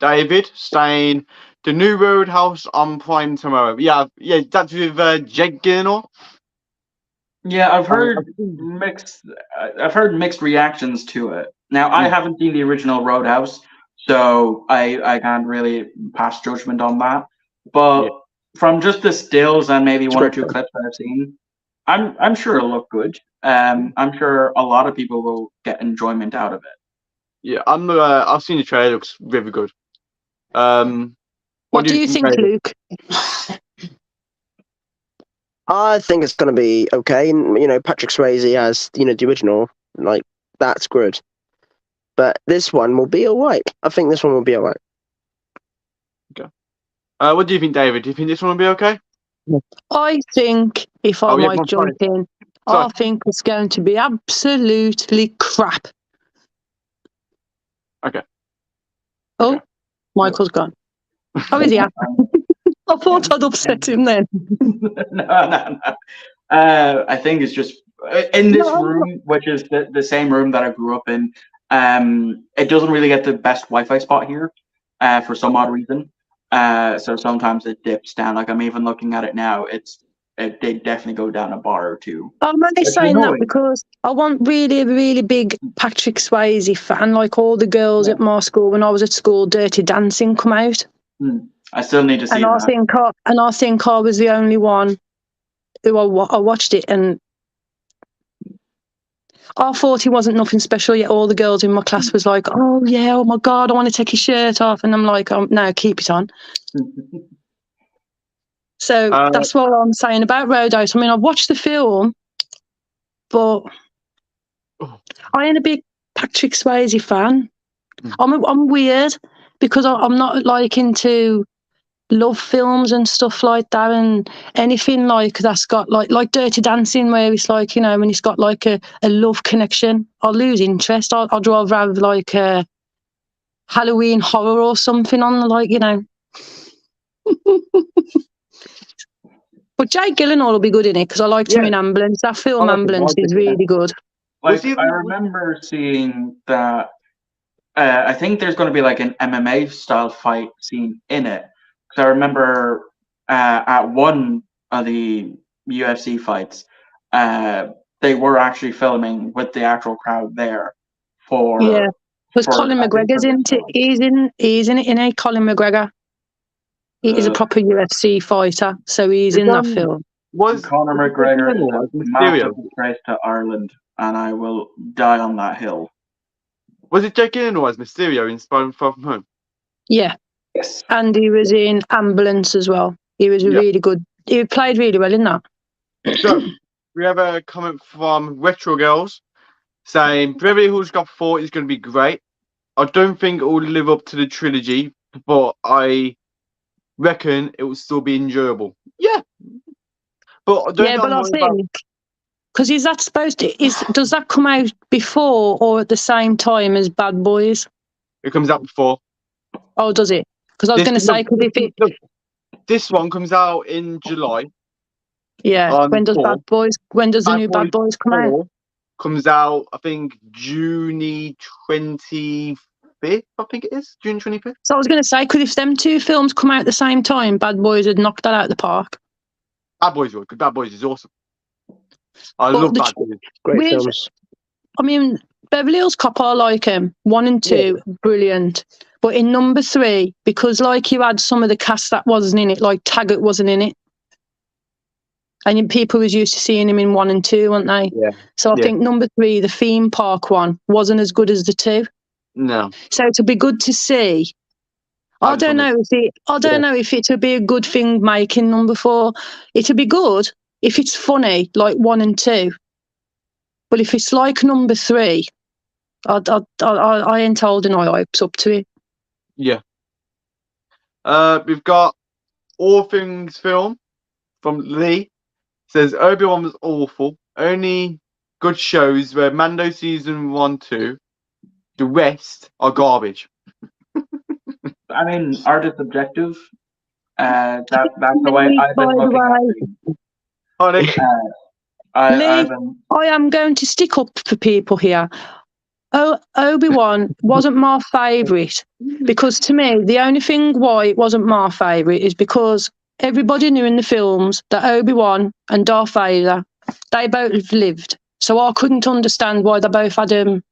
David saying the new Roadhouse on Prime tomorrow. Yeah, that's with Jake Gyllenhaal. Yeah, I've heard mixed reactions to it. Now, I haven't seen the original Roadhouse, so I can't really pass judgment on that. But from just the stills and maybe 1 or 2 clips that I've seen, I'm sure it'll look good. I'm sure a lot of people will get enjoyment out of it. Yeah, I've seen the trailer. It looks really good. What do you think, Luke? I think it's going to be okay. And, Patrick Swayze as, the original, like, that's good. But this one will be all right. I think this one will be all right. Okay. What do you think, David? Do you think this one will be okay? I think, if I might jump in, I think it's going to be absolutely crap. Okay. Oh, Michael's gone. Oh, is he? I thought I'd upset him then. No. I think it's just in this room, which is the same room that I grew up in. It doesn't really get the best Wi-Fi spot here for some odd reason. So sometimes it dips down. Like I'm even looking at it now. They definitely go down a bar or 2. I'm only saying that because I want really a really big Patrick Swayze fan, like all the girls at my school when I was at school. Dirty Dancing come out. I still need to see that. I think I was the only one who I watched it, and I thought he wasn't nothing special. Yet all the girls in my class was like, "Oh yeah, oh my god, I want to take his shirt off," and I'm like, "No, keep it on." So that's what I'm saying about Roadhouse. I mean, I've watched the film, but I ain't a big Patrick Swayze fan. I'm weird because I'm not like into love films and stuff like that, and anything like that's got like Dirty Dancing, where it's like, you know, when it's got like a love connection, I'll lose interest. I'd rather have like a Halloween horror or something on, like, you know. But Jake Gyllenhaal will be good in it because I liked him in Ambulance. That film Ambulance is really good. Like, I remember seeing that. I think there's going to be like an MMA style fight scene in it. Because I remember at one of the UFC fights, they were actually filming with the actual crowd there. Because Colin McGregor's in it. He's in it, innit? Colin McGregor. He is a proper UFC fighter, so he's in that film. Conor McGregor is a massive disgrace to Ireland, and I will die on that hill. Was it Jake Gyllenhaal as Mysterio in Spider-Man Far From Home? Yeah. Yes. And he was in Ambulance as well. He was really good. He played really well in that. So, we have a comment from Retro Girls saying Beverly Hills Cop 4 is going to be great. I don't think it will live up to the trilogy, but I reckon it will still be enjoyable. Yeah. But I think, because is that supposed to, does that come out before or at the same time as Bad Boys? It comes out before. Oh, does it? Because I was going to say, this one comes out in July. Yeah. When does Bad Boys? When does the new Bad Boys come out? Comes out, I think, June 25th. I think it is June 25th. So I was going to say, because if them two films come out at the same time, Bad Boys would knock that out of the park. Bad Boys would, because Bad Boys is awesome. I love Bad Boys. Great films. I mean, Beverly Hills Cop, I like him. 1 and 2, brilliant. But in number 3, because like you had some of the cast that wasn't in it, like Taggart wasn't in it. And people was used to seeing him in 1 and 2, weren't they? Yeah. So I think number 3, the theme park one, wasn't as good as the 2. No. So it'd be good to see. I don't know if it would be a good thing making number 4. It'd be good if it's funny, like 1 and 2. But if it's like number 3, I ain't holding my hopes up to it. Yeah. We've got All Things Film from Lee. Says Obi-Wan was awful. Only good shows were Mando season 1, 2. The rest are garbage. I mean, art is subjective. That's the way I've been looking at it. I am going to stick up for people here. Obi-Wan wasn't my favourite because to me, the only thing why it wasn't my favourite is because everybody knew in the films that Obi-Wan and Darth Vader, they both lived. So I couldn't understand why they both had him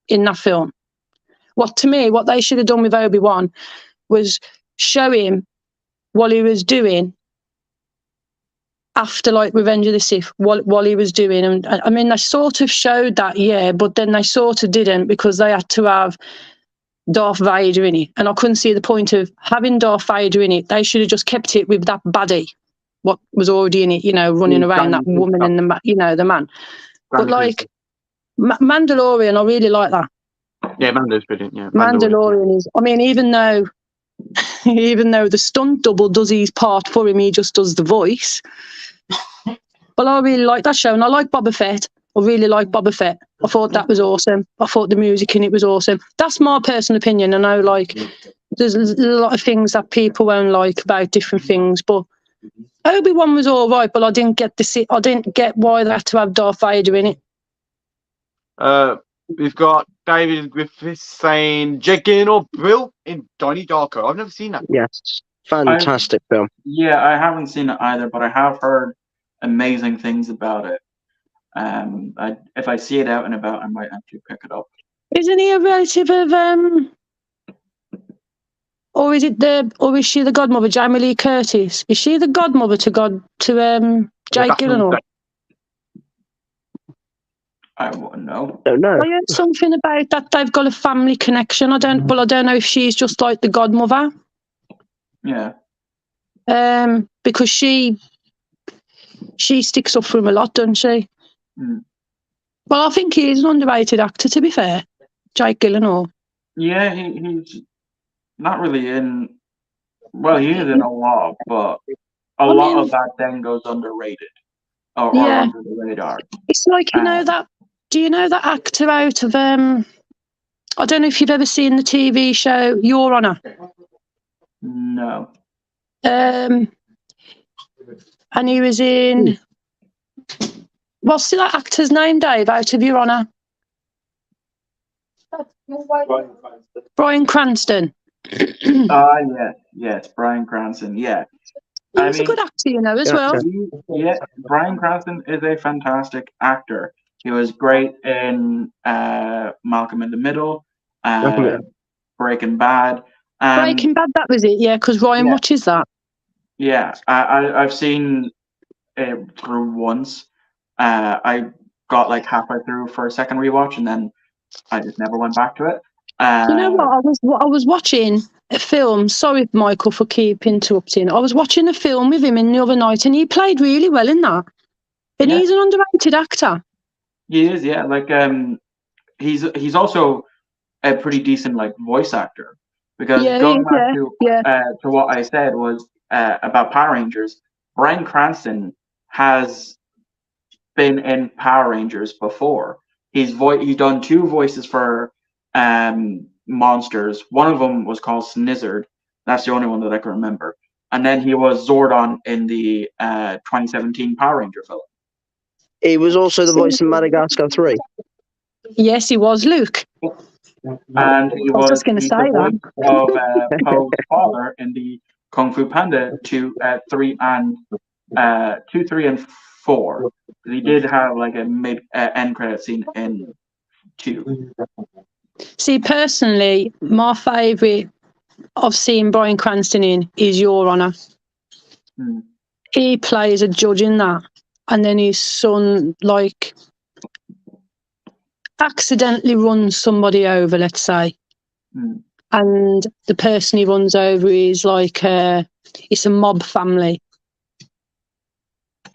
in that film. What they should have done with Obi-Wan was show him what he was doing after, like, Revenge of the Sith, while he was doing. And I mean, they sort of showed that, but then they sort of didn't because they had to have Darth Vader in it. And I couldn't see the point of having Darth Vader in it. They should have just kept it with that baddie, what was already in it, running around, that woman and the man. But like Mandalorian, I really like that. Yeah, Mando's brilliant. Yeah, Mandalorian is. I mean, even though the stunt double does his part for him, he just does the voice. But I really like that show, and I like Boba Fett. I really like Boba Fett. I thought that was awesome. I thought the music in it was awesome. That's my personal opinion. I know, like, there's a lot of things that people won't like about different things, but Obi-Wan was all right. But I didn't get why they had to have Darth Vader in it. We've got David Griffiths saying Jake Gyllenhaal Brill in Donnie Darko. I've never seen that. Yes, fantastic film. Yeah, I haven't seen it either, but I have heard amazing things about it. If I see it out and about, I might actually pick it up. Isn't he a relative of or is she the godmother, Jamie Lee Curtis? Is she the godmother to Jake Gyllenhaal? I wouldn't know. Don't know. I heard something about that they've got a family connection. I don't know if she's just like the godmother. Yeah. Because she sticks up for him a lot, doesn't she? Mm. Well, I think he is an underrated actor, to be fair, Jake Gyllenhaal. Yeah, he's not really in Well, he is in a lot, but a I lot mean, of that then goes underrated or yeah, under the radar. it's like Uh, that. Do you know that actor out of I don't know if you've ever seen the TV show Your Honor. no. And he was in. What's that actor's name, Dave? Out of Your Honor. Bryan Cranston. Yes, Bryan Cranston. Yeah, He I was a mean, good actor, as Yeah. well. Bryan Cranston is a fantastic actor. He was great in Malcolm in the Middle, Breaking Bad. Breaking Bad, that was it, yeah, because Ryan Yeah. watches that. Yeah, I've seen it through once. I got like halfway through for a second rewatch, and then I just never went back to it. You know what? I was watching a film. Sorry, Michael, for keep interrupting. I was watching a film with him in the other night, and he played really well in that. And Yeah. he's an underrated actor. He is, yeah. Like he's also a pretty decent like voice actor, because Yeah, going back to yeah. what I said was about Power Rangers. Bryan Cranston has been in Power Rangers before. He's done 2 voices for monsters. One of them was called Snizzard. That's the only one that I can remember. And then he was Zordon in the 2017 Power Ranger film. He was also the voice in Madagascar 3. Yes, he was Luke. And he I was just was going to he's say the voice that. of Poe's father in the Kung Fu Panda 2, 3, and 2, 3, and 4. He did have like a mid end credit scene in 2. See, personally, my favourite I've seen Bryan Cranston in is Your Honor. Hmm. He plays a judge in that, and then his son, like, accidentally runs somebody over, let's say. Hmm. And the person he runs over is like it's a mob family,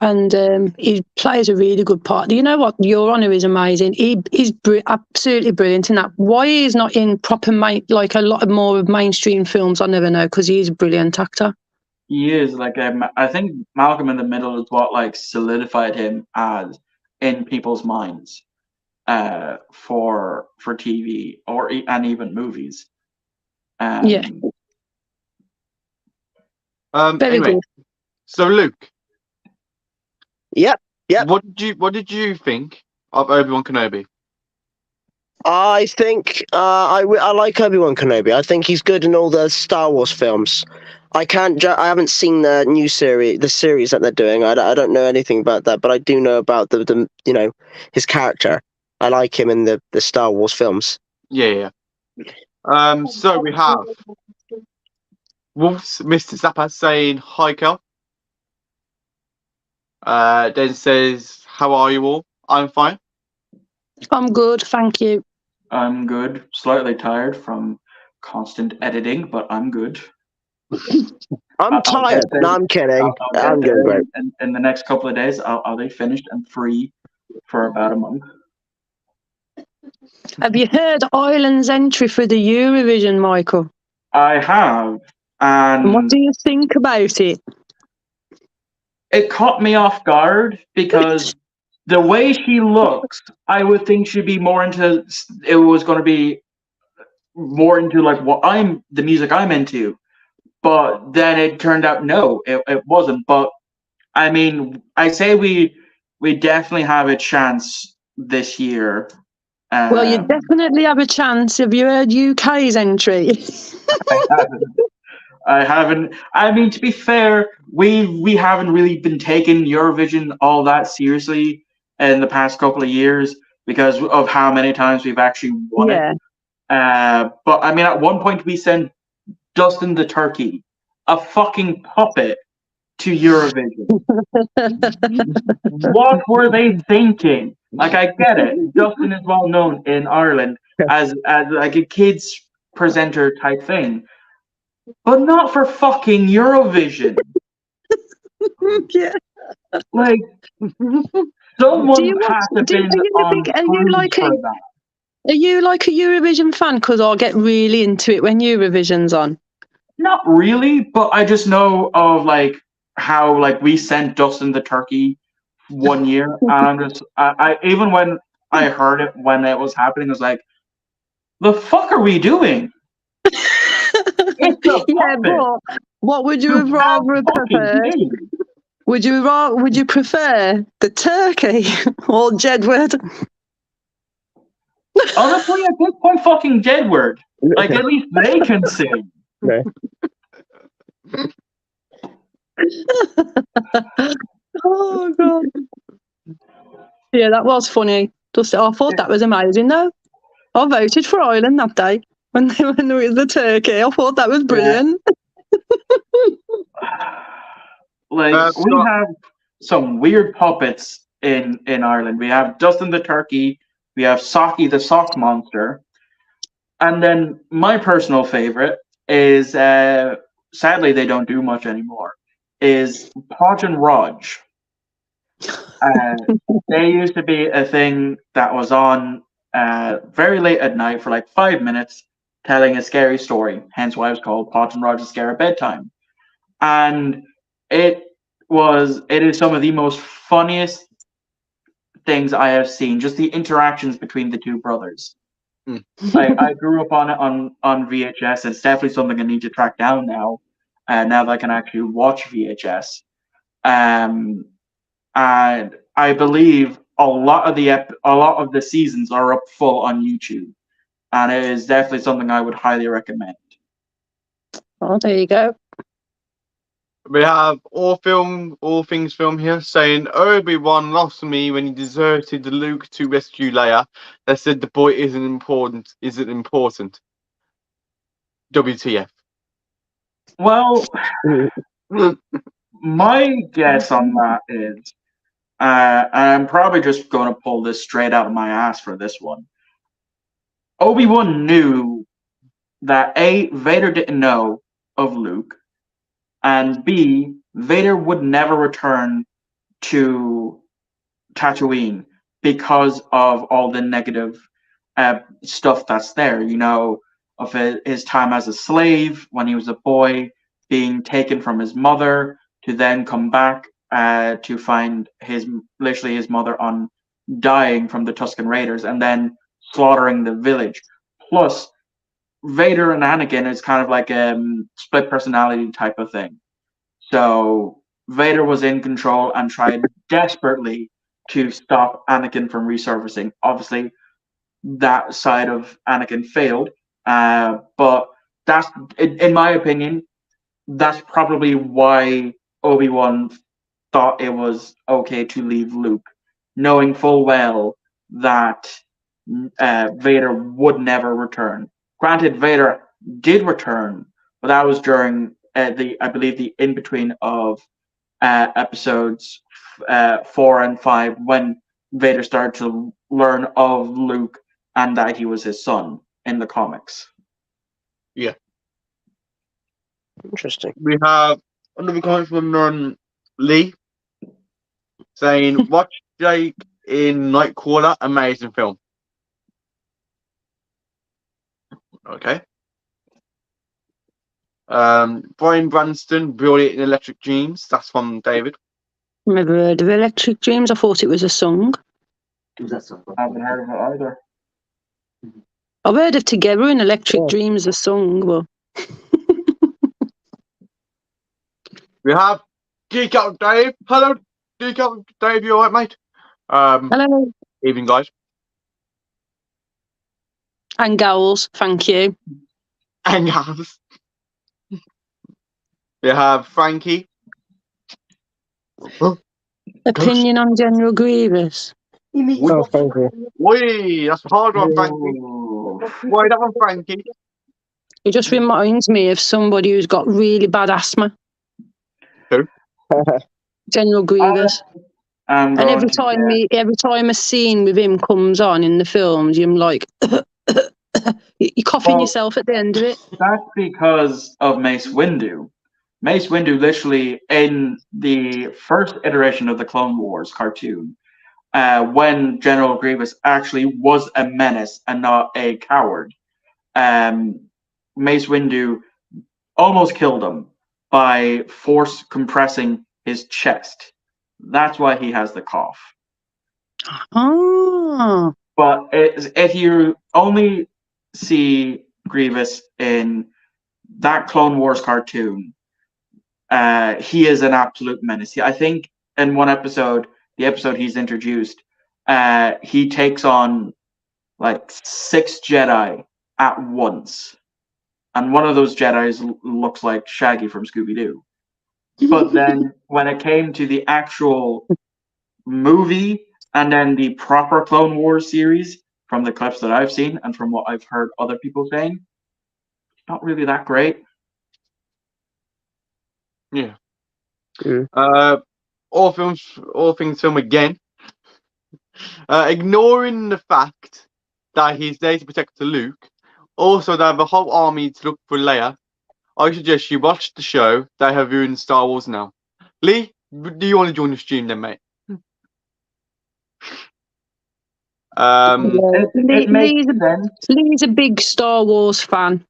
and he plays a really good part. You know what? Your Honor is amazing. He's absolutely brilliant in that. Why he's not in proper like a lot of more of mainstream films, I never know, because he's a brilliant actor. He is like I think Malcolm in the Middle is what like solidified him as in people's minds for TV and even movies. Yeah. Very Anyway, good. so Luke, Yep. what did you think of Obi-Wan Kenobi? I think I like Obi-Wan Kenobi. I think he's good in all the Star Wars films. I haven't seen the new series, the series that they're doing. I don't know anything about that, but I do know about the his character. I like him in the Star Wars films. Yeah. So we have Wolf's Mr. Zappa saying hi, Kel. Then says, "How are you all? I'm fine." I'm good, thank you. I'm good. Slightly tired from constant editing, but I'm good. I'm tired. No, I'm kidding. I'm doing great. In the next couple of days, I'll be finished and free for about a month. Have you heard Ireland's entry for the Eurovision, Michael? I have, And what and do you think about it? it caught me off guard because the way she looks, I would think she'd be more into. It was going to be more into like the music I'm into, but then it turned out no, it wasn't. But I mean, I say we definitely have a chance this year. Well, you definitely have a chance. Have you heard UK's entry? I haven't. I mean, to be fair, we haven't really been taking Eurovision all that seriously in the past couple of years because of how many times we've actually won it. But I mean, at one point we sent Dustin the Turkey, a fucking puppet, to Eurovision. What were they thinking? Like, I get it. Dustin is well known in Ireland as like a kids presenter type thing, but not for fucking Eurovision. Yeah. Like, someone has to been on for that. Are you like a Eurovision fan? Because I get really into it when Eurovision's on. Not really, but I just know of like how like we sent Dustin the turkey one year, and I'm just I even when I heard it when it was happening, I was like, the fuck are we doing? It's a Yeah, puppet. but what would you You have have rather fucking preferred? game. Would you prefer the turkey or Jedward? Honestly, at this point, fucking Jedward. Like at least they can sing. No. Oh god. Yeah, that was funny. Just I thought that was amazing though. I voted for Ireland that day when they went with the turkey. I thought that was brilliant. Like we Scott, have some weird puppets in Ireland. We have Dustin the turkey. We have Saki the sock monster. And then my personal favorite is sadly they don't do much anymore. Is Podge and Raj. Uh, they used to be a thing that was on very late at night for like 5 minutes, telling a scary story. Hence why it was called Podge and Raj's Scare at Bedtime. And it it is some of the most funniest things I have seen. Just the interactions between the two brothers. Mm. I grew up on it on VHS. It's definitely something I need to track down now. Now that I can actually watch VHS. And I believe a lot of the seasons are up full on YouTube, and it is definitely something I would highly recommend. Oh, there you go. we have All Things Film here saying Obi-Wan lost me when he deserted Luke to rescue Leia. They said the boy isn't important. WTF? Well, my guess on that is, I'm probably just going to pull this straight out of my ass for this one. Obi-Wan knew that A, Vader didn't know of Luke, and B, Vader would never return to Tatooine because of all the negative stuff that's there. You know, of his time as a slave when he was a boy, being taken from his mother to then come back to find literally his mother on dying from the Tusken Raiders and then slaughtering the village. Plus, Vader and Anakin is kind of like a split personality type of thing. So Vader was in control and tried desperately to stop Anakin from resurfacing. Obviously, that side of Anakin failed, but that's, in my opinion, that's probably why Obi-Wan thought it was okay to leave Luke, knowing full well that Vader would never return. Granted, Vader did return, but that was during I believe the in between of episodes 4 and 5 when Vader started to learn of Luke and that he was his son in the comics. Interesting. We have another comment from Lee saying, "Watch Jake in Nightcrawler, amazing film." Okay. Brian Branston, brilliant in Electric Dreams. That's from David. Never heard of Electric Dreams. I thought it was a song. I haven't heard of it either. I've heard of Together in Electric Oh. Dreams, a song, but We have Geek Out Dave. Hello, Geek Out Dave. You alright, mate? hello. Evening, guys. And Gowls, thank you. And guys. We have Frankie. Opinion on General Grievous. Oh, thank you. Whee! That's a hard one, Frankie. Why that one, Frankie? It just reminds me of somebody who's got really bad asthma. Who? General Grievous. I'm And going to every time a scene with him comes on in the films, you're like, you're coughing Well, yourself at the end of it. That's because of Mace Windu. Mace Windu, literally in the first iteration of the Clone Wars cartoon, when General Grievous actually was a menace and not a coward, Mace Windu almost killed him by force compressing his chest. That's why he has the cough. Oh. But if you only see Grievous in that Clone Wars cartoon, he is an absolute menace. I think in one episode, the episode he's introduced, he takes on like 6 Jedi at once. And one of those Jedis looks like Shaggy from Scooby-Doo. But then when it came to the actual movie and then the proper Clone Wars series, from the clips that I've seen and from what I've heard other people saying, not really that great. Yeah. Mm. All things film again. Ignoring the fact that he's there to protect Luke, also that the whole army to look for Leia, I suggest you watch the show. They have ruined Star Wars now. Lee, do you want to join the stream then, mate? It makes sense. Lee's a big Star Wars fan.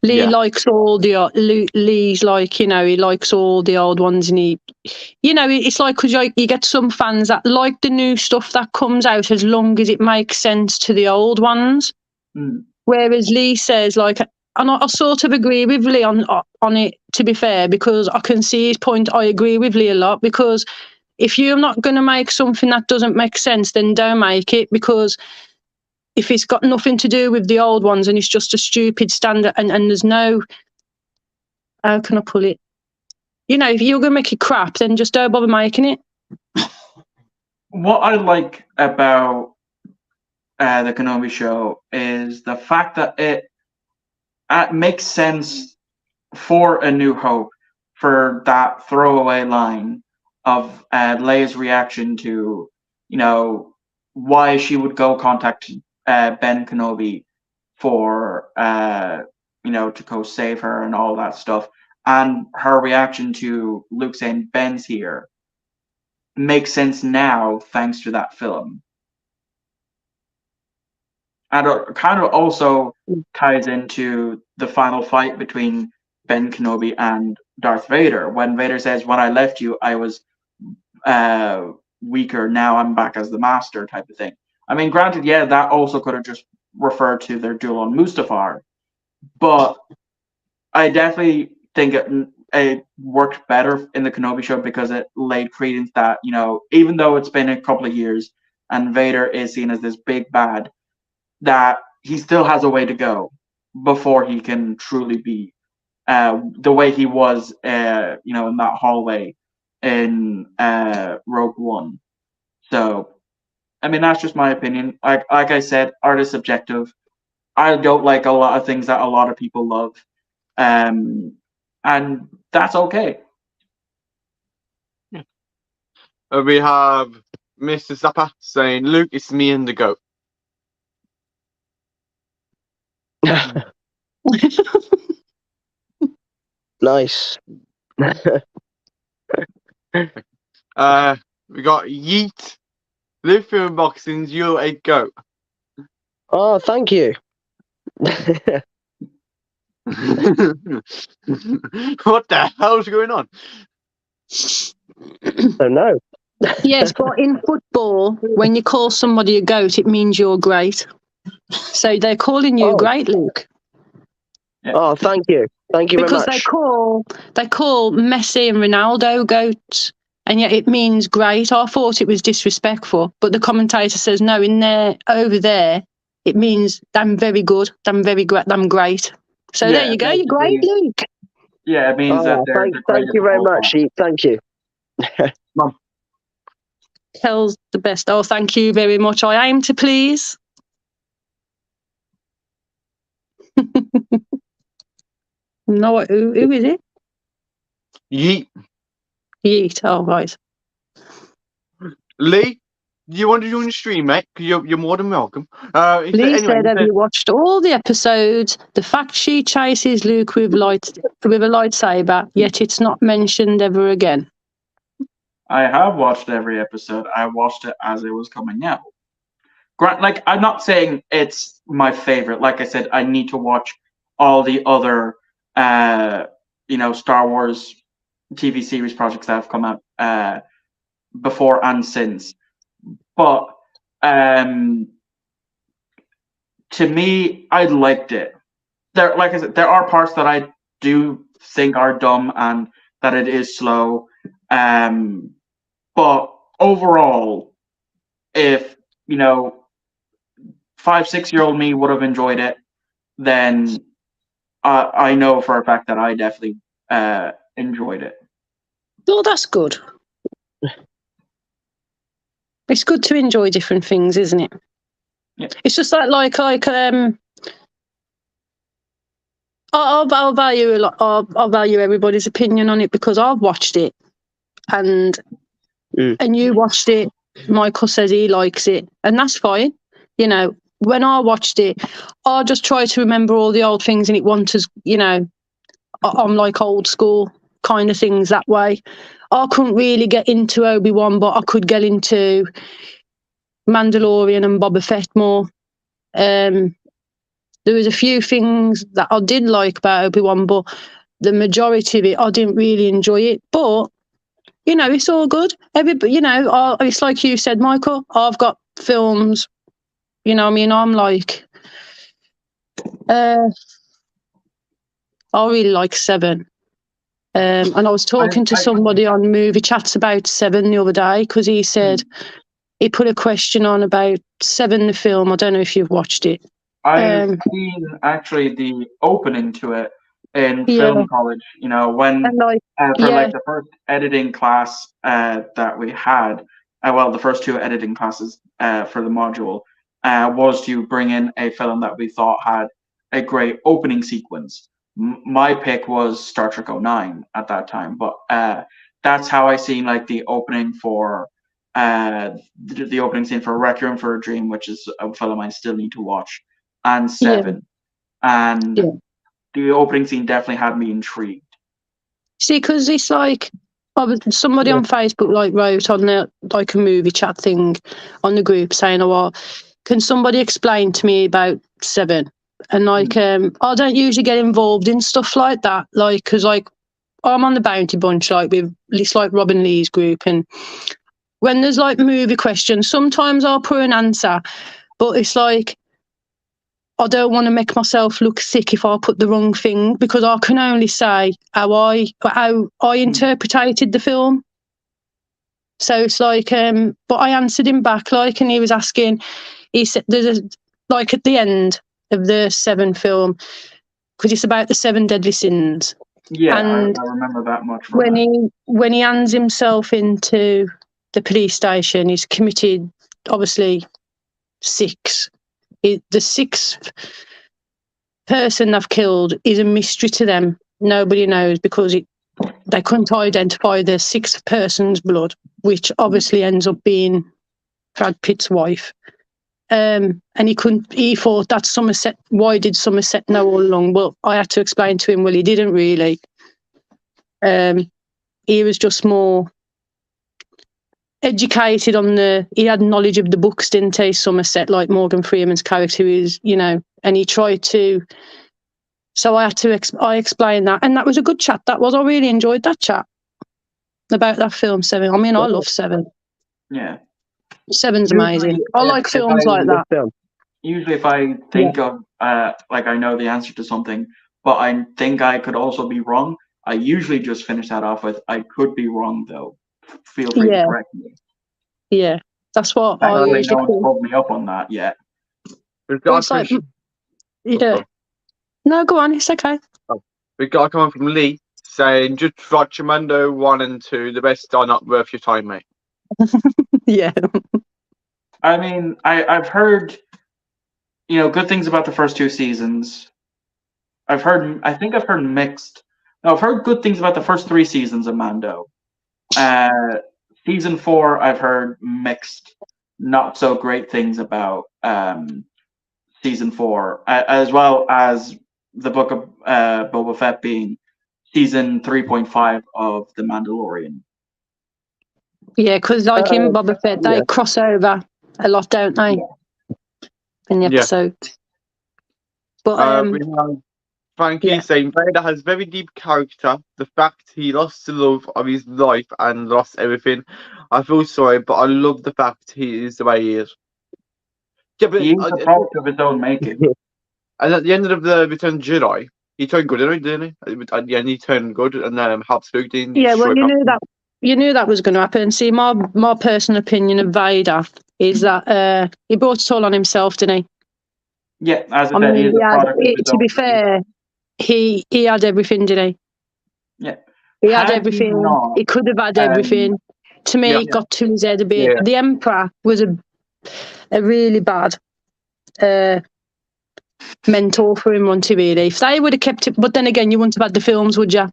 Lee Yeah. likes all the Lee's like, he likes all the old ones, and it's like, because you get some fans that like the new stuff that comes out as long as it makes sense to the old ones. Whereas Lee says, like, and I sort of agree with Lee on it, to be fair, because I can see his point. I agree with Lee a lot, because if you're not going to make something that doesn't make sense, then don't make it, because if it's got nothing to do with the old ones and it's just a stupid standard, and there's no, how can I put it? If you're going to make it crap, then just don't bother making it. What I like about the Kenobi show is the fact that it makes sense for A New Hope, for that throwaway line of Leia's reaction to, why she would go contact Ben Kenobi for, to go save her and all that stuff. And her reaction to Luke saying, Ben's here, makes sense now thanks to that film. And it kind of also ties into the final fight between Ben Kenobi and Darth Vader. When Vader says, when I left you, I was weaker. Now I'm back as the master, type of thing. I mean, granted, yeah, that also could have just referred to their duel on Mustafar. But I definitely think it worked better in the Kenobi show because it laid credence that, even though it's been a couple of years and Vader is seen as this big bad, that he still has a way to go before he can truly be the way he was, in that hallway in Rogue One. So, I mean, that's just my opinion. Like I said, art is subjective. I don't like a lot of things that a lot of people love, and that's okay. We have Mr. Zappa saying, Luke, it's me and the goat. Nice. We got Yeet. Live through unboxings, you're a goat. Oh, thank you. What the hell's going on? Oh no. Yes, but in football, when you call somebody a goat, it means you're great. So they're calling you great, Luke. Oh, thank you. Thank you because very much. they call Messi and Ronaldo goats, and yet it means great. I thought it was disrespectful, but the commentator says no. In there, over there, it means I'm very good. I'm very great. I'm great. So there you go. You're great, Luke. Yeah, it means that they're thank you very much. Thank you. Mum. Kels the best. Oh, thank you very much. I aim to please. No, who is it? Yeet. Yeet. Oh, right. Lee, do you want to join the stream, mate? Because you're more than welcome. Lee said, have you watched all the episodes? The fact she chases Luke with a lightsaber, yet it's not mentioned ever again. I have watched every episode. I watched it as it was coming out. Like, I'm not saying it's my favorite. Like I said, I need to watch all the other Star Wars TV series projects that have come out before and since. But to me, I liked it. Like I said, there are parts that I do think are dumb and that it is slow. But overall, if 5-6-year-old me would have enjoyed it, then I know for a fact that I definitely enjoyed it. Oh, that's good. It's good to enjoy different things, isn't it? Yeah. It's just I'll value a lot. I'll value everybody's opinion on it because I've watched it, and you watched it. Michael says he likes it, and that's fine. When I watched it, I just try to remember all the old things, and it wants I'm like old school kind of things that way. I couldn't really get into Obi-Wan, but I could get into Mandalorian and Boba Fett more. There was a few things that I did like about Obi-Wan, but the majority of it, I didn't really enjoy it. But, it's all good. It's like you said, Michael, I've got films, I'm like, I really like 7. And I was talking to somebody on Movie Chats about 7 the other day because he said he put a question on about 7 the film. I don't know if you've watched it. I've seen actually the opening to it in film college. When the first editing class that we had, the first 2 editing classes for the module was to bring in a film that we thought had a great opening sequence. My pick was Star Trek 09 at that time, but that's how I seen like the opening for the opening scene for Requiem for a Dream, which is a film I still need to watch, and 7, and the opening scene definitely had me intrigued. See, because it's like somebody on Facebook wrote on a movie chat thing on the group saying, "Oh, well, can somebody explain to me about 7?" And I don't usually get involved in stuff like that, because I'm on the Bounty Bunch, it's like Robin Lee's group, and when there's movie questions, sometimes I'll put an answer, but it's like I don't want to make myself look sick if I put the wrong thing, because I can only say how I interpreted the film. So it's but I answered him back, and he was asking. He said there's at the end of the 7 film, because it's about the 7 deadly sins. Yeah, and I remember that much. When he hands himself into the police station, he's committed obviously 6. The 6th person they've killed is a mystery to them. Nobody knows because they couldn't identify the 6th person's blood, which obviously ends up being Brad Pitt's wife. And he thought that's Somerset. Why did Somerset know all along? Well, I had to explain to him, well, he didn't really. He was just more educated he had knowledge of the books, didn't he, Somerset, like Morgan Freeman's character is, and he tried to. So I had to, I explained that, and that was a good chat. I really enjoyed that chat about that film 7. I mean, I love 7. Yeah. 7's amazing. I like films like that. Usually if I think of, I know the answer to something, but I think I could also be wrong, I usually just finish that off with, I could be wrong, though. Feel free to correct me. Yeah, that's what I usually do. No one's pulled me up on that yet. No, go on, it's okay. We've got a comment from Lee saying, just watch Mando 1 and 2, the best are not worth your time, mate. Yeah. I mean, I've heard, good things about the first 2 seasons. I've heard mixed. No, I've heard good things about the first 3 seasons of Mando. Season 4, I've heard mixed, not so great things about season 4, as well as the book of Boba Fett being season 3.5 of The Mandalorian. Yeah, because in Boba Fett, they cross over a lot, don't they? In the episode. But Frankie Yeah. saying Vader has very deep character. The fact he lost the love of his life and lost everything, I feel sorry, but I love the fact he is the way he is. Yeah, but He is a product of his own making. and at the end of the Return of the Jedi, he turned good, didn't he? At the end, he turned good, and helped Luke. Yeah, well, you knew that was going to happen. See, my personal opinion of Vader is that he brought it all on himself, didn't he? Yeah, as I I said, he mean, is a product of his to own be making. fair, he had everything, didn't he? Yeah. He had Had he everything. not, He could have had everything. To me, Yeah. it got to his head a bit. Yeah. The Emperor was a really bad mentor for him, wasn't he, really? If they would have kept it, but then again, you wouldn't have had the films, would you?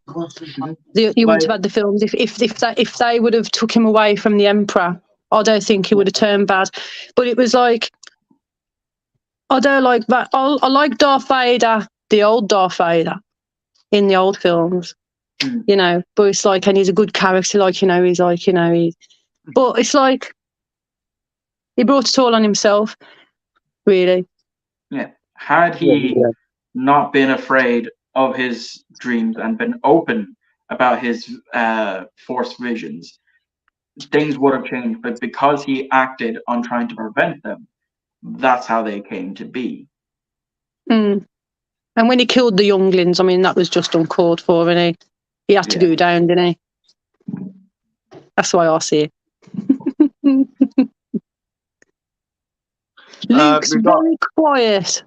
You wouldn't have had the films. If they would have took him away from the Emperor, I don't think he would have turned bad. But it was like, I don't like that. I like Darth Vader, the old Darth Vader, in the old films. You know, but it's like, and he's a good character, like, you know, he's like, you know, but it's like, he brought it all on himself, really. Yeah. Had he not been afraid of his dreams and been open about his Force visions, things would have changed. But because he acted on trying to prevent them, that's how they came to be. Mm. And when he killed the younglings, I mean, that was just uncalled for, and he had to go down, didn't he? That's why I see it. Luke's very quiet.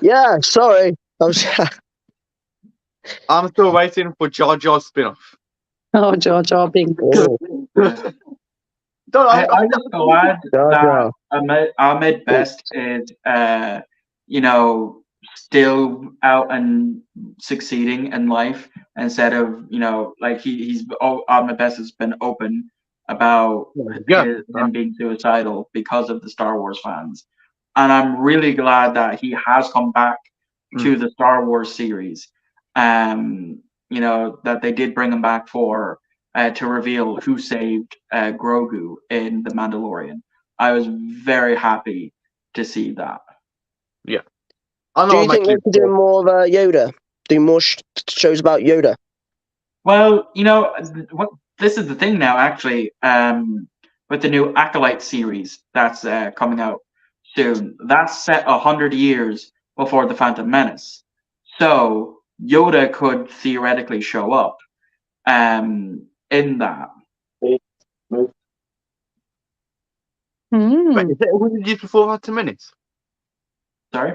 Yeah, sorry. I'm still waiting for Jar Jar spin-off. Oh, Jar Jar Binks. I'm just glad that Ahmed Best is, you know, still out and succeeding in life instead of, you know, like Ahmed Best has been open about him being suicidal because of the Star Wars fans. And I'm really glad that he has come back to the Star Wars series. You know, that they did bring him back for to reveal who saved Grogu in The Mandalorian. I was very happy to see that. Yeah. Do you think they could do more of Yoda? Do more shows about Yoda? Well, you know, this is the thing now, actually, with the new Acolyte series that's coming out soon. That's set 100 years before The Phantom Menace. So Yoda could theoretically show up in that. Wait, is it 100 years before Phantom Menace? Sorry?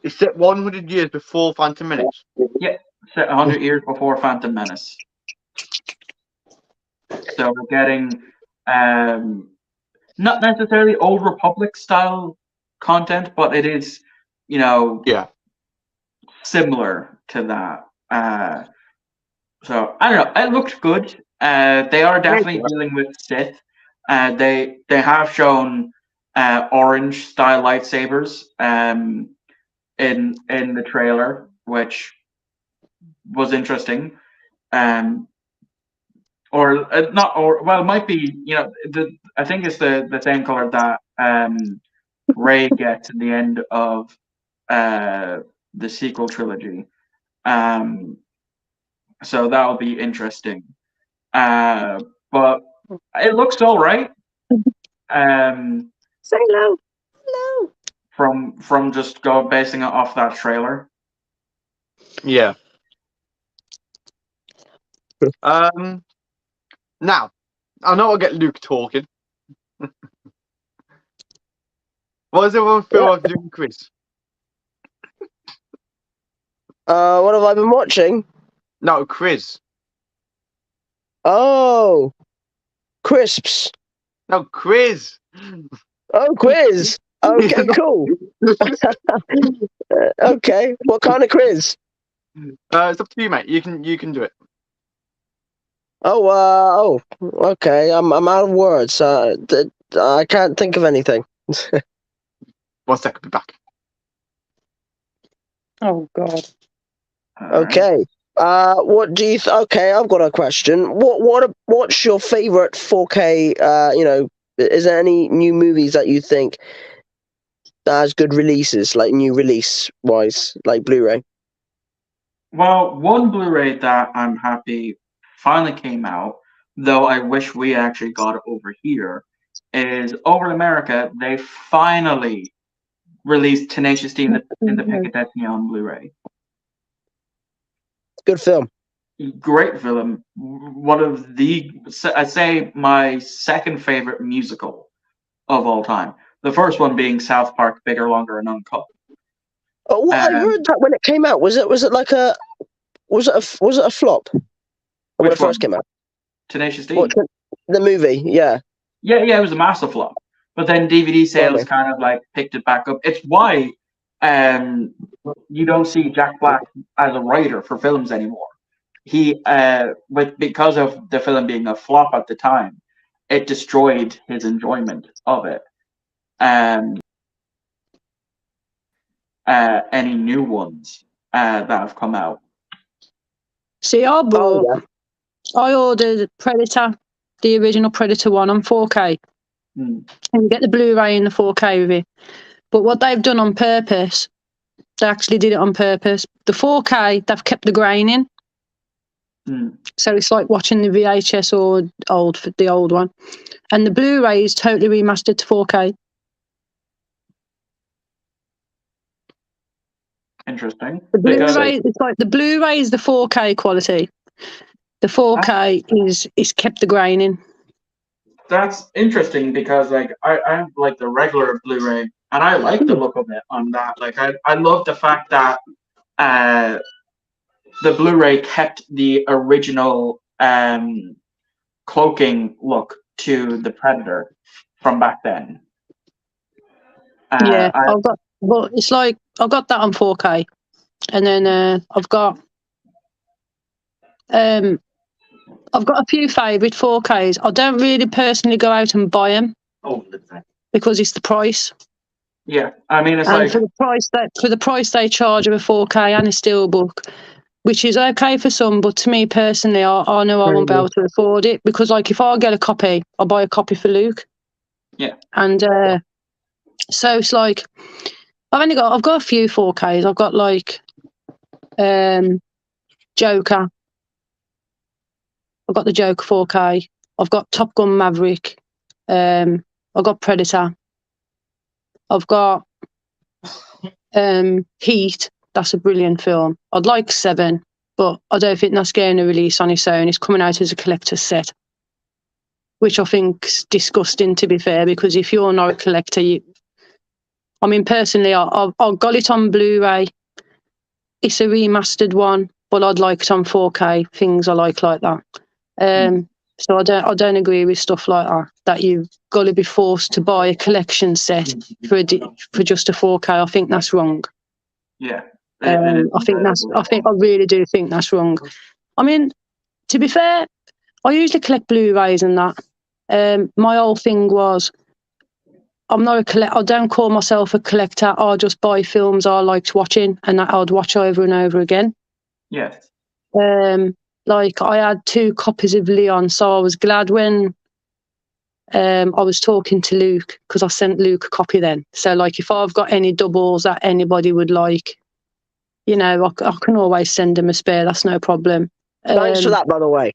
It's set 100 years before Phantom Menace. Yeah, set 100 years before Phantom Menace. So we're getting not necessarily Old Republic style content, but it is, you know, similar to that. So I don't know. It looked good. They are definitely dealing with Sith. They have shown orange style lightsabers in the trailer, which was interesting. Or not, or well, it might be. You know, I think it's the same color that Rey gets in the end of the sequel trilogy. So that'll be interesting. But it looks all right. Say hello. Hello. From just basing it off that trailer. Yeah. Now, I know I'll get Luke talking. What does everyone feel like doing, Chris? What have I been watching? No, Chris. Oh, crisps. No, Chris. Oh, quiz. Okay, cool. Okay, what kind of quiz? It's up to you, mate. You can do it. Oh, okay. I'm out of words. I can't think of anything. 1 second, be back. Oh God. Okay. What do you? Okay, I've got a question. What's your favorite 4K? You know, is there any new movies that you think that has good releases, like new release wise, like Blu-ray? Well, one Blu-ray that I'm happy finally came out, though I wish we actually got it over here, is over in America. They finally released Tenacious D in the Pick of Destiny on Blu-ray. Good film. Great film. One of the, I say, my second favorite musical of all time. The first one being South Park, Bigger, Longer, and Uncut. Oh, well, I heard that when it came out. Was it like a was it a flop when Which it first one? came out? Tenacious D. What, the movie, yeah. Yeah, it was a massive flop. But then DVD sales Really? kind of like picked it back up. It's why you don't see Jack Black as a writer for films anymore. He because of the film being a flop at the time, it destroyed his enjoyment of it. Any new ones that have come out. See, I ordered Predator, the original Predator one on 4K. And you get the Blu-ray in the 4K with it. But what they've done on purpose, they actually did it on purpose. The 4K, they've kept the grain in. So it's like watching the VHS or the old one. And the Blu-ray is totally remastered to 4K. Interesting. The Blu-ray, it's like the Blu-ray is the 4K quality. The 4K is kept the grain in. That's interesting because like I have like the regular Blu-ray and I like the look of it on that. Like I love the fact that the Blu-ray kept the original cloaking look to the Predator from back then. Yeah, it's like I've got that on 4K, and then I've got a few favourite 4Ks. I don't really personally go out and buy them because it's the price. Yeah, I mean it's and like for the price they charge of a 4K and a steelbook, which is okay for some, but to me personally, I know I won't be able to afford it because, like, if I get a copy, I'll buy a copy for Luke. Yeah, and so it's like I've got a few 4Ks. I've got like Joker. I've got the Joker 4K. I've got Top Gun Maverick. I've got Predator. I've got Heat. That's a brilliant film. I'd like Seven, but I don't think that's going to release on its own. It's coming out as a collector's set, which I think's disgusting, to be fair, because if you're not a collector, personally, I've got it on Blu-ray. It's a remastered one, but I'd like it on 4K. Things I like that. So I don't agree with stuff like that you've got to be forced to buy a collection set for just a 4K. I think that's wrong. Yeah. I really do think that's wrong. I mean, to be fair, I usually collect Blu-rays and that. My whole thing was, I'm not a collector. I don't call myself a collector. I just buy films I liked watching and that I'd watch over and over again. Yes. Like I had 2 copies of Leon, so I was glad when I was talking to Luke, because I sent Luke a copy then. So like if I've got any doubles that anybody would like, I can always send them a spare. That's no problem. Thanks for that, by the way.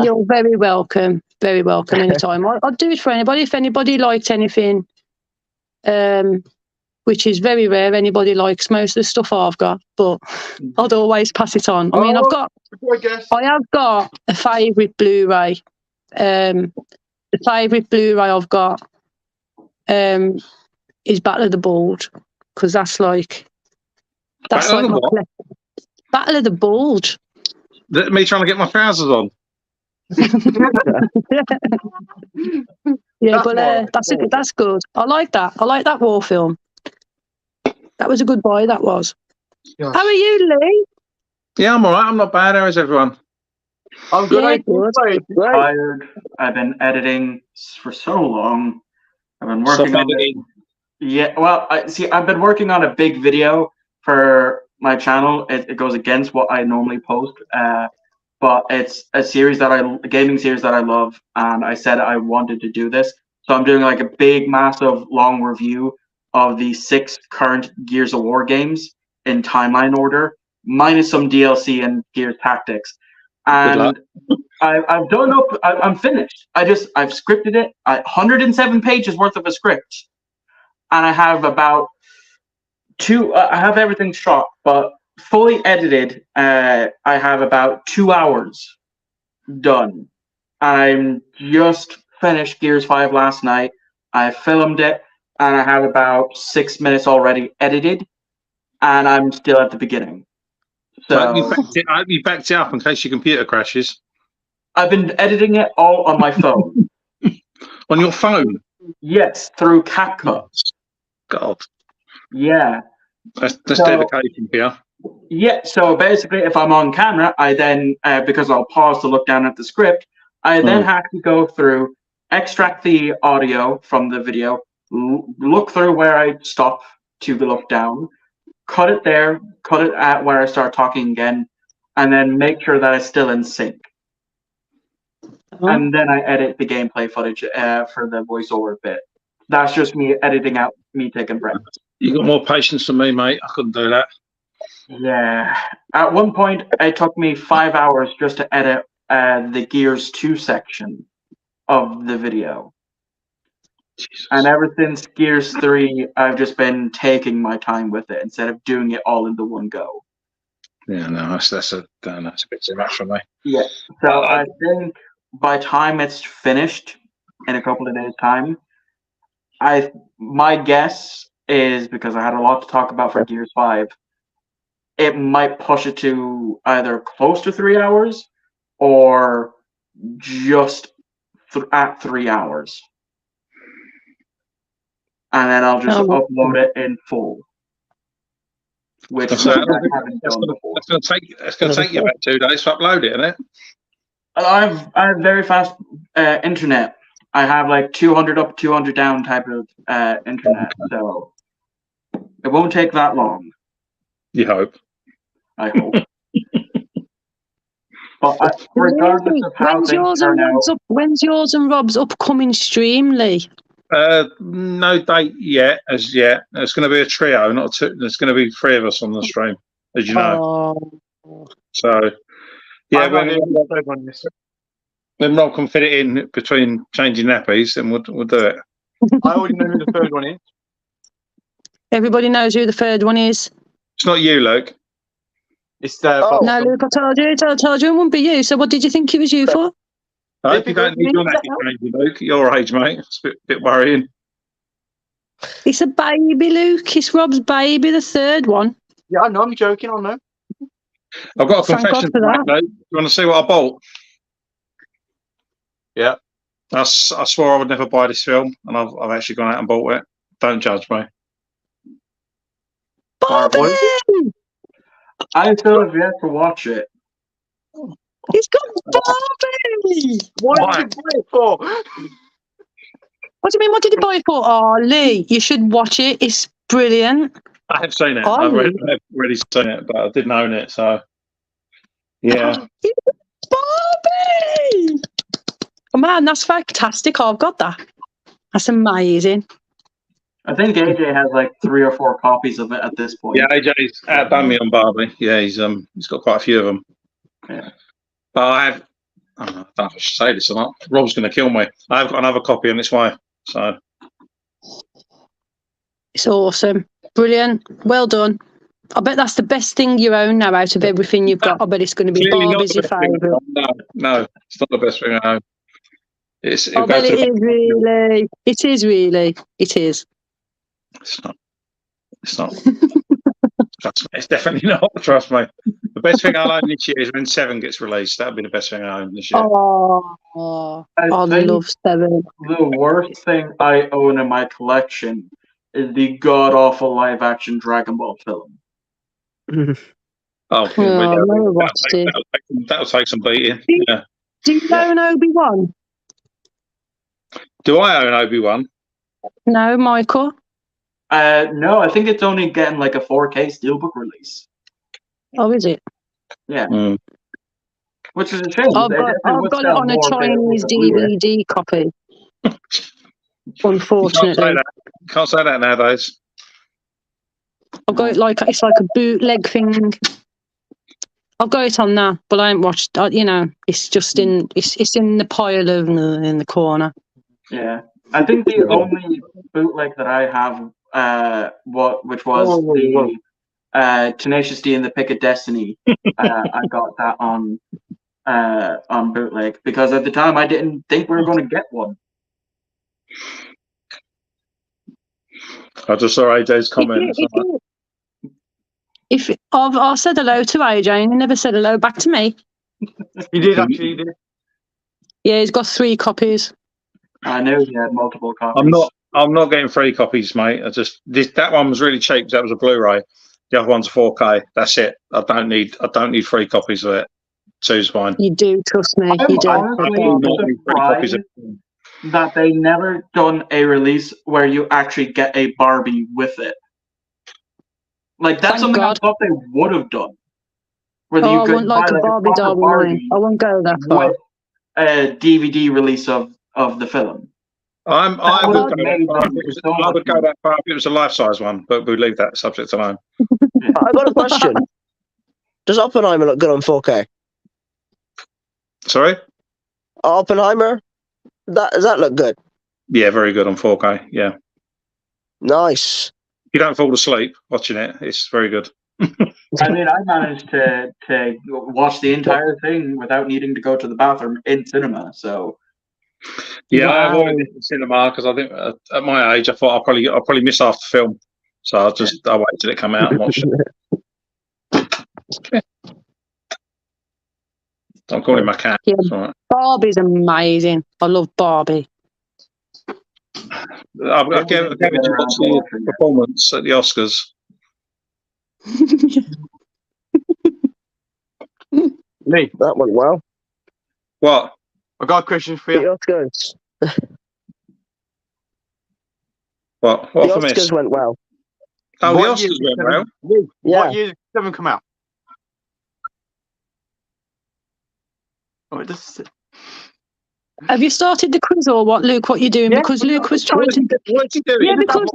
You're very welcome. Very welcome anytime. I'd do it for anybody. If anybody liked anything, which is very rare, anybody likes most of the stuff I've got, but I'd always pass it on. I have got a favourite Blu-ray. The favourite Blu-ray I've got is Battle of the Bulge, because that's like my collection. Battle of the Bulge. Me trying to get my trousers on. Yeah, but that's good. I like that. I like that war film. That was a good buy, that was. Gosh. How are you, Lee? Yeah, I'm all right. I'm not bad. How is everyone? I'm good. Yeah, tired. I've been editing for so long. I've been working on editing. Yeah, well, I've been working on a big video for my channel. It goes against what I normally post, but it's a gaming series that I love, and I said I wanted to do this. So I'm doing like a big, massive, long review of the 6 current Gears of War games in timeline order, minus some DLC and Gears Tactics. And I've done up. I'm finished. I've scripted it. 107 pages worth of a script, and I have about I have everything shot, but fully edited. I have about 2 hours done. I'm just finished Gears 5 last night. I filmed it, and I have about 6 minutes already edited, and I'm still at the beginning. So you backed it up in case your computer crashes. I've been editing it all on my phone. On your phone? Yes, through CapCut. God. Yeah. That's dedication here. Yeah, so basically if I'm on camera, I then, because I'll pause to look down at the script, I then have to go through, extract the audio from the video, look through where I stop to look down, cut it there, cut it at where I start talking again, and then make sure that it's still in sync. And then I edit the gameplay footage for the voiceover bit. That's just me editing out me taking breaths. You got more patience than me, mate. I couldn't do that. Yeah. At one point, it took me 5 hours just to edit the Gears 2 section of the video. Jesus. And ever since Gears 3, I've just been taking my time with it instead of doing it all into one go. Yeah, no, that's a bit too much for me. Yeah. So I think by time it's finished in a couple of days' time, my guess is, because I had a lot to talk about for Gears 5, it might push it to either close to 3 hours or just at 3 hours. And then I'll just upload it in full. Which I haven't done before. It's going to take you about 2 days to upload it, isn't it? I have very fast internet. I have like 200 up, 200 down type of internet, so it won't take that long. You hope. I hope. But regardless of how things turn out, when's yours and Rob's upcoming stream, Lee? No date yet, as yet. It's going to be a trio, not two. There's going to be 3 of us on the stream, as you know. So, yeah, when Rob can fit it in between changing nappies, then we'll do it. I already know who the third one is. Everybody knows who the third one is. It's not you, Luke. It's no, Luke, I told you it wouldn't be you. So what did you think it was you for? I hope you don't need your nappy changing, Luke. Your age, mate. It's a bit worrying. It's a baby, Luke. It's Rob's baby, the third one. Yeah, I know. I'm joking. I know. I've got a confession to make, Luke. You want to see what I bought? Yeah. I swore I would never buy this film, and I've actually gone out and bought it. Don't judge me. Bobby! I still have yet to watch it. He's got Barbie! What did you buy it for? What do you mean, what did you buy it for? Oh, Lee, you should watch it. It's brilliant. I have seen it. I've already seen it, but I didn't own it, so... Yeah. Barbie! Oh, man, that's fantastic. I've got that. That's amazing. I think AJ has like 3 or 4 copies of it at this point. Yeah, AJ's outdone me on Barbie. Yeah, he's got quite a few of them. Yeah. But I don't know if I should say this or not. Rob's going to kill me. I've got another copy on its way. So it's awesome. Brilliant. Well done. I bet that's the best thing you own now out of everything you've got. I bet it's going to be Barbie's your favourite. No, it's not the best thing I own. I bet it is really. It is really. It is. It's not. Trust me, it's definitely not. Trust me. The best thing I'll own this year is when 7 gets released. That'll be the best thing I own this year. I love 7. The worst thing I own in my collection is the god-awful live-action Dragon Ball film. That'll take some beating. Do you own Obi-Wan? Do I own Obi-Wan? No, Michael. No, I think it's only getting like a 4K steelbook release. Oh, is it? Yeah. Which is a shame. I've got it on a Chinese DVD copy. Unfortunately. Can't say that nowadays. I've got it like it's like a bootleg thing. I've got it on now, but I ain't watched. It's just in it's in the pile of in the corner. Yeah, I think the only bootleg that I have, which was the Tenacious D and the Pick of Destiny. I got that on bootleg because at the time I didn't think we were going to get one. I just saw AJ's comments. If I said hello to AJ and he never said hello back to me. He did actually. He did. Yeah, he's got 3 copies. I know he had multiple copies. I'm not getting 3 copies, mate. That one was really cheap. That was a Blu-ray. The other one's 4K. That's it. I don't need 3 copies of it. 2's fine. You do, trust me. I'm You do. honestly surprised that they never done a release where you actually get a Barbie with it. Like that's Thank something God. I thought they would have done. Where I wouldn't like a Barbie doll with mine. I won't go that far. with a DVD release of the film. I would go would that far if it was a life-size one, but we'll leave that subject alone. I got a question. Does Oppenheimer look good on 4K? Sorry? Oppenheimer? Does that look good? Yeah, very good on 4K. Yeah. Nice. You don't fall asleep watching it. It's very good. I mean, I managed to watch the entire thing without needing to go to the bathroom in cinema. So, yeah, Wow. I avoided it in cinema because I think at my age I thought I'll probably miss half the film, so I waited till it come out and watched it. I'm calling my cat. Yeah. That's all right. Barbie's amazing. I love Barbie. I gave it to watch the performance at the Oscars. Lee, That went well. What? I got a question for you. The Oscars. What The for miss? Oscars went well. Oh, What the year Oscars did went well. Lee, Yeah. What year did 7 come out? Oh, it does. Have you started the quiz or what, Luke? What you doing? Yeah, Because Luke was trying to. What's he doing? Yeah, because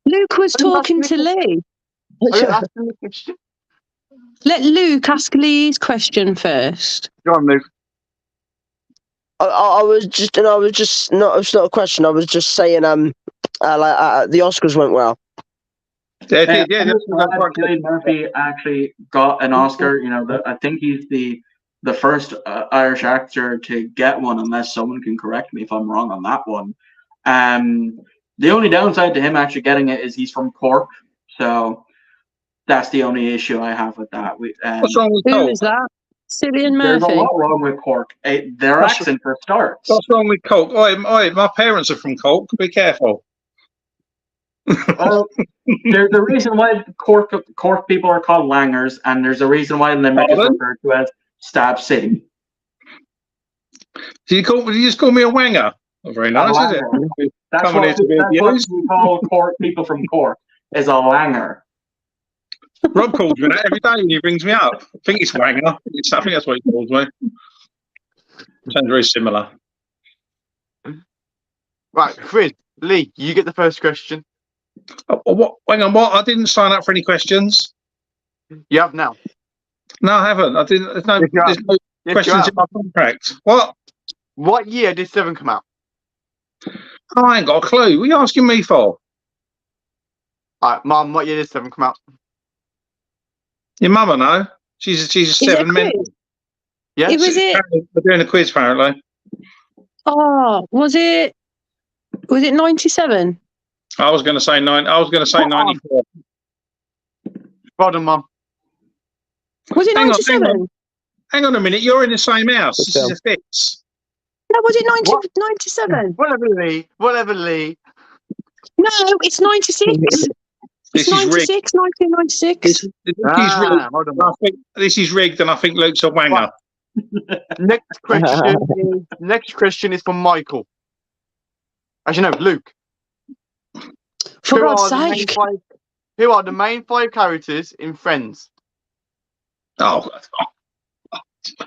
Luke was talking to Lee. I was asking the question. Let Luke ask Lee's question first. Go on, Luke. I was just not. It's not a question. I was just saying. The Oscars went well. Yeah, I'm that's glad quite good. Cillian Murphy actually got an Oscar. You know, I think he's the first Irish actor to get one, unless someone can correct me if I'm wrong on that one. The only downside to him actually getting it is he's from Cork, so that's the only issue I have with that. What's wrong with Who Colt? is that? Cillian There's a Murphy. lot wrong with Cork. Their accent for starts. What's wrong with Colt? Oi, my parents are from Colt. Be careful. Well, there's a reason why Cork people are called Langers, and there's a reason why Limerick is Pardon? referred to as Stab City. Did you just call me a wanger? Not very nice, is it? That's Coming here to be what abused. we call Cork people from Cork is a Langer. Rob calls me that every day when he rings me up. I think it's wanger. I think that's what he calls me. Sounds very similar. Right, Chris, Lee, you get the first question. What? Hang on, what? I didn't sign up for any questions. You have now. No, I haven't. I didn't. There's no Yes, you have. Yes, you questions have. in my contract. What? What year did 7 come out? Oh, I ain't got a clue. What are you asking me for? Alright, Mum, what year did 7 come out? Your mother know. She's a Is it a 7 minute. quiz? Yeah? It was it. We're doing a quiz apparently. Oh, was it 97? I was going to say 94. Well done, Mum. Was it Hang on, 97? Hang on a minute. You're in the same house. This is a fix. No, was it What? 97? Whatever, Lee. Whatever, Lee. No, it's 96. This It's is rigged. 96, 1996. This is rigged. Hold on, I Mum. think this is rigged, and I think Luke's a wanger. Next question is from Michael. Actually, no, Luke. For Who God's are the main sake. Who are the main 5 characters in Friends? Oh,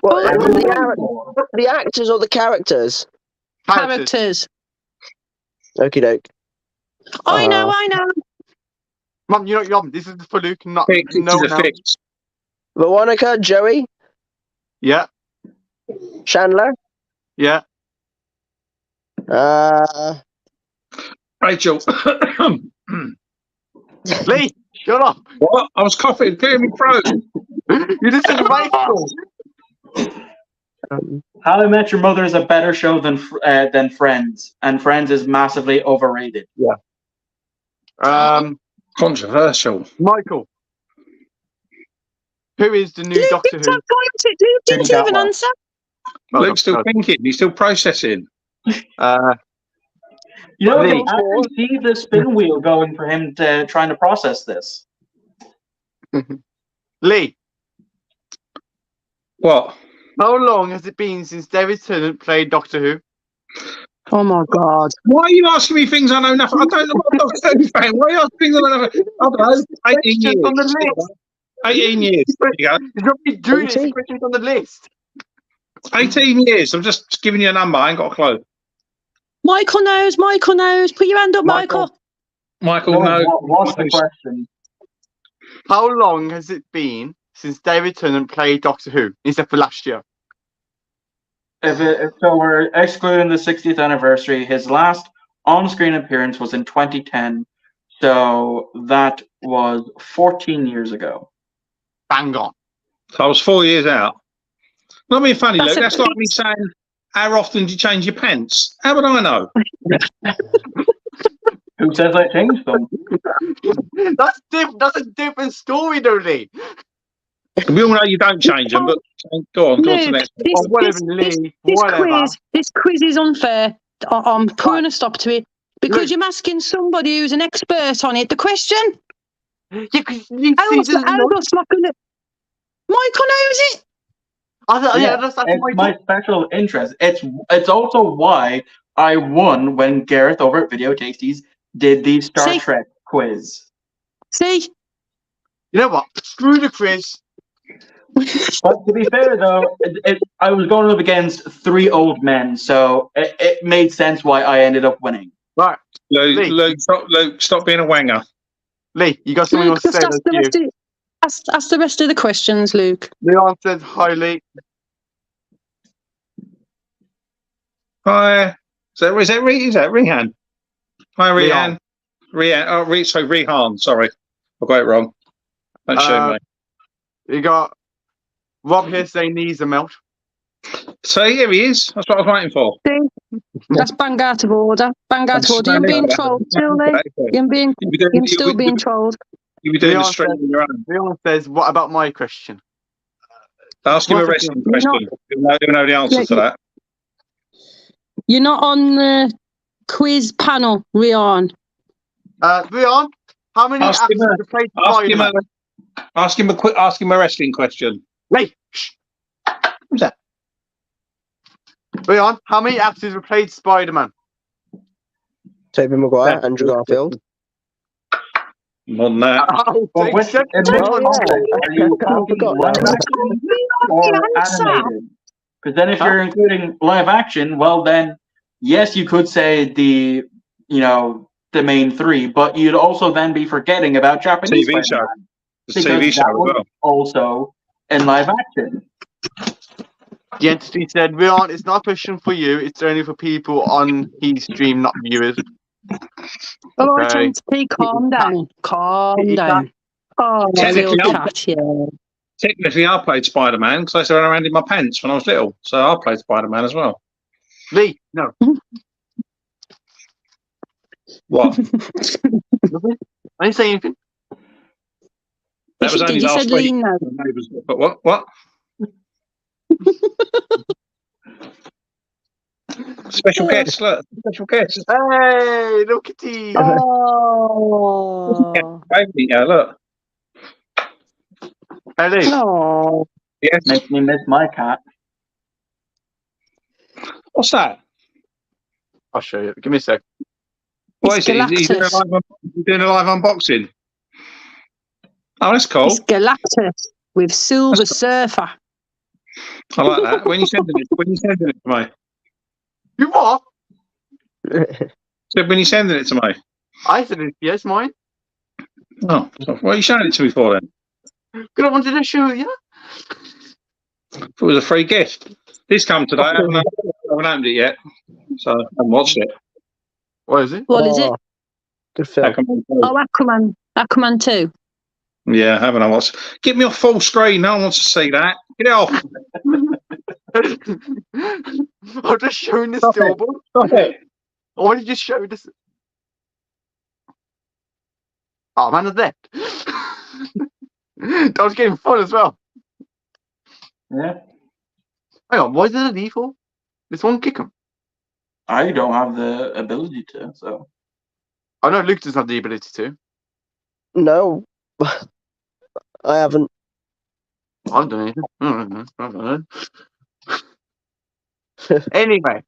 Well, the actors or the characters? Characters. Okie doke. I know. Mum, you're not Yum. This is for Luke, not Fix, no this is one a else. fix. Veronica, Joey, Yeah, Chandler, yeah. Rachel. Lee, shut up. What? I was coughing, clearing my throat. You just said Rachel. How I Met Your Mother is a better show than Friends, and Friends is massively overrated. Controversial. Michael. Who is the new Luke Doctor didn't Who? have time to. Luke didn't Didn't even get one. answer. Oh, Luke's still God. thinking. He's still processing. You know, I Lee. can actually see the spin wheel going for him to trying to process this. Lee, What? how long has it been since David Tennant played Doctor Who? Oh my God. Why are you asking me things I know nothing? I don't know what Doctor Who fan. Why are you asking things I know nothing? I don't know. 18 years. Questions on the list. 18 years. There you go. You're not doing it. It's 18? the questions on the list. 18 years. I'm just giving you a number. I ain't got a clue. Michael knows. Michael knows. Put your hand up, Michael. Michael, no. What's the question? How long has it been since David Tennant played Doctor Who, except for last year? If so we're excluding the 60th anniversary, his last on-screen appearance was in 2010, so that was 14 years ago. Bang on. So I was 4 years out. Not being funny, That's Luke. a That's like fix. me saying, how often do you change your pants? How would I know? Who says I changed them? That's a different story, though, Lee. We all know you don't change them, but go on to the Luke, next one. Oh, whatever, Lee. this Whatever. quiz is unfair. I'm putting a stop to it because Luke. you're asking somebody who's an expert on it the question. Yeah, because you How see, else not gonna? Michael knows it. yeah, that's It's my my special interest. It's also why I won when Gareth over at Video Tasties did the Star See? Trek quiz. See, You know what? Screw the quiz. But to be fair, though, I was going up against three old men, so it made sense why I ended up winning. Right, Lee. Luke, stop being a wanger. Lee, you got something you Luke, want to just say? ask That's the, you. rest of, ask the rest of the questions, Luke. Leon says hi, Lee. Hi. Is that Rehan? Hi, Leon. Rehan. Oh, Rehan. Sorry. I got it wrong. Don't shoot me. You got Rob here saying knees are melt. So here he is. That's what I was waiting for. See? That's bang out of order. Bang out of order. You're being trolled still, Lee. You're still being trolled. You'll be doing the Leon stream says- on your own. Leon says, what about my question? Ask him a What's wrestling You're question. He'll know the answer Yeah, to that. You're not on the quiz panel, Rian. Leon, how many Ask actors him a- have played Ask him a wrestling question. Lee, shh. Who's that? Leon, how many actors have played Spider-Man? Tobey Maguire, Andrew Garfield. More than that. Oh, But which, in which Oh, yeah. context are you talking forgot live that. action or animated? Because then if you're including live action, well then, yes, you could say the main three, but you'd also then be forgetting about Japanese TV show. Spider-Man, It's a TV show that as was well. also in live action. The entity said, Leon, it's not a question for you. It's only for people on his stream, not viewers. All right, Okay. entity, calm down. Calm Is that- down. Oh, Technically, little I'm- cat, yeah. Technically, I played Spider-Man because I used to run around in my pants when I was little. So I played Spider-Man as well. Lee, no. What? I didn't say anything. That was only You last said week. lean no. But what? Special guest, look. Special guest. Hey, look at you. Oh. Baby, yeah, look. Hey, Lee. Oh. Yes. Makes me miss my cat. What's that? I'll show you. Give me a sec. What It's is it? He's doing a live unboxing. Oh, that's cool. It's Galactus with Silver Surfer. I like that. When you sending it to me? You what? So when you sending it to me? I said, yes, mine. Oh, why are you showing it to me for then? Because I wanted to show you. It was a free gift. This come today. I haven't opened it yet, so I haven't watched it. What is it? What is it? Good film. Oh, Aquaman 2. Yeah, I haven't watched. Get me off full screen. No one wants to see that. Get it off. I'm just showing this Stop still, it. boy. Stop it. I wanted to just show this. Oh, man, is left. That was getting fun as well. Yeah. Hang on, why is there a default? This one kick him. I don't have the ability to, so. I know Luke doesn't have the ability to. No, I haven't. I haven't done anything. I don't know. Anyway,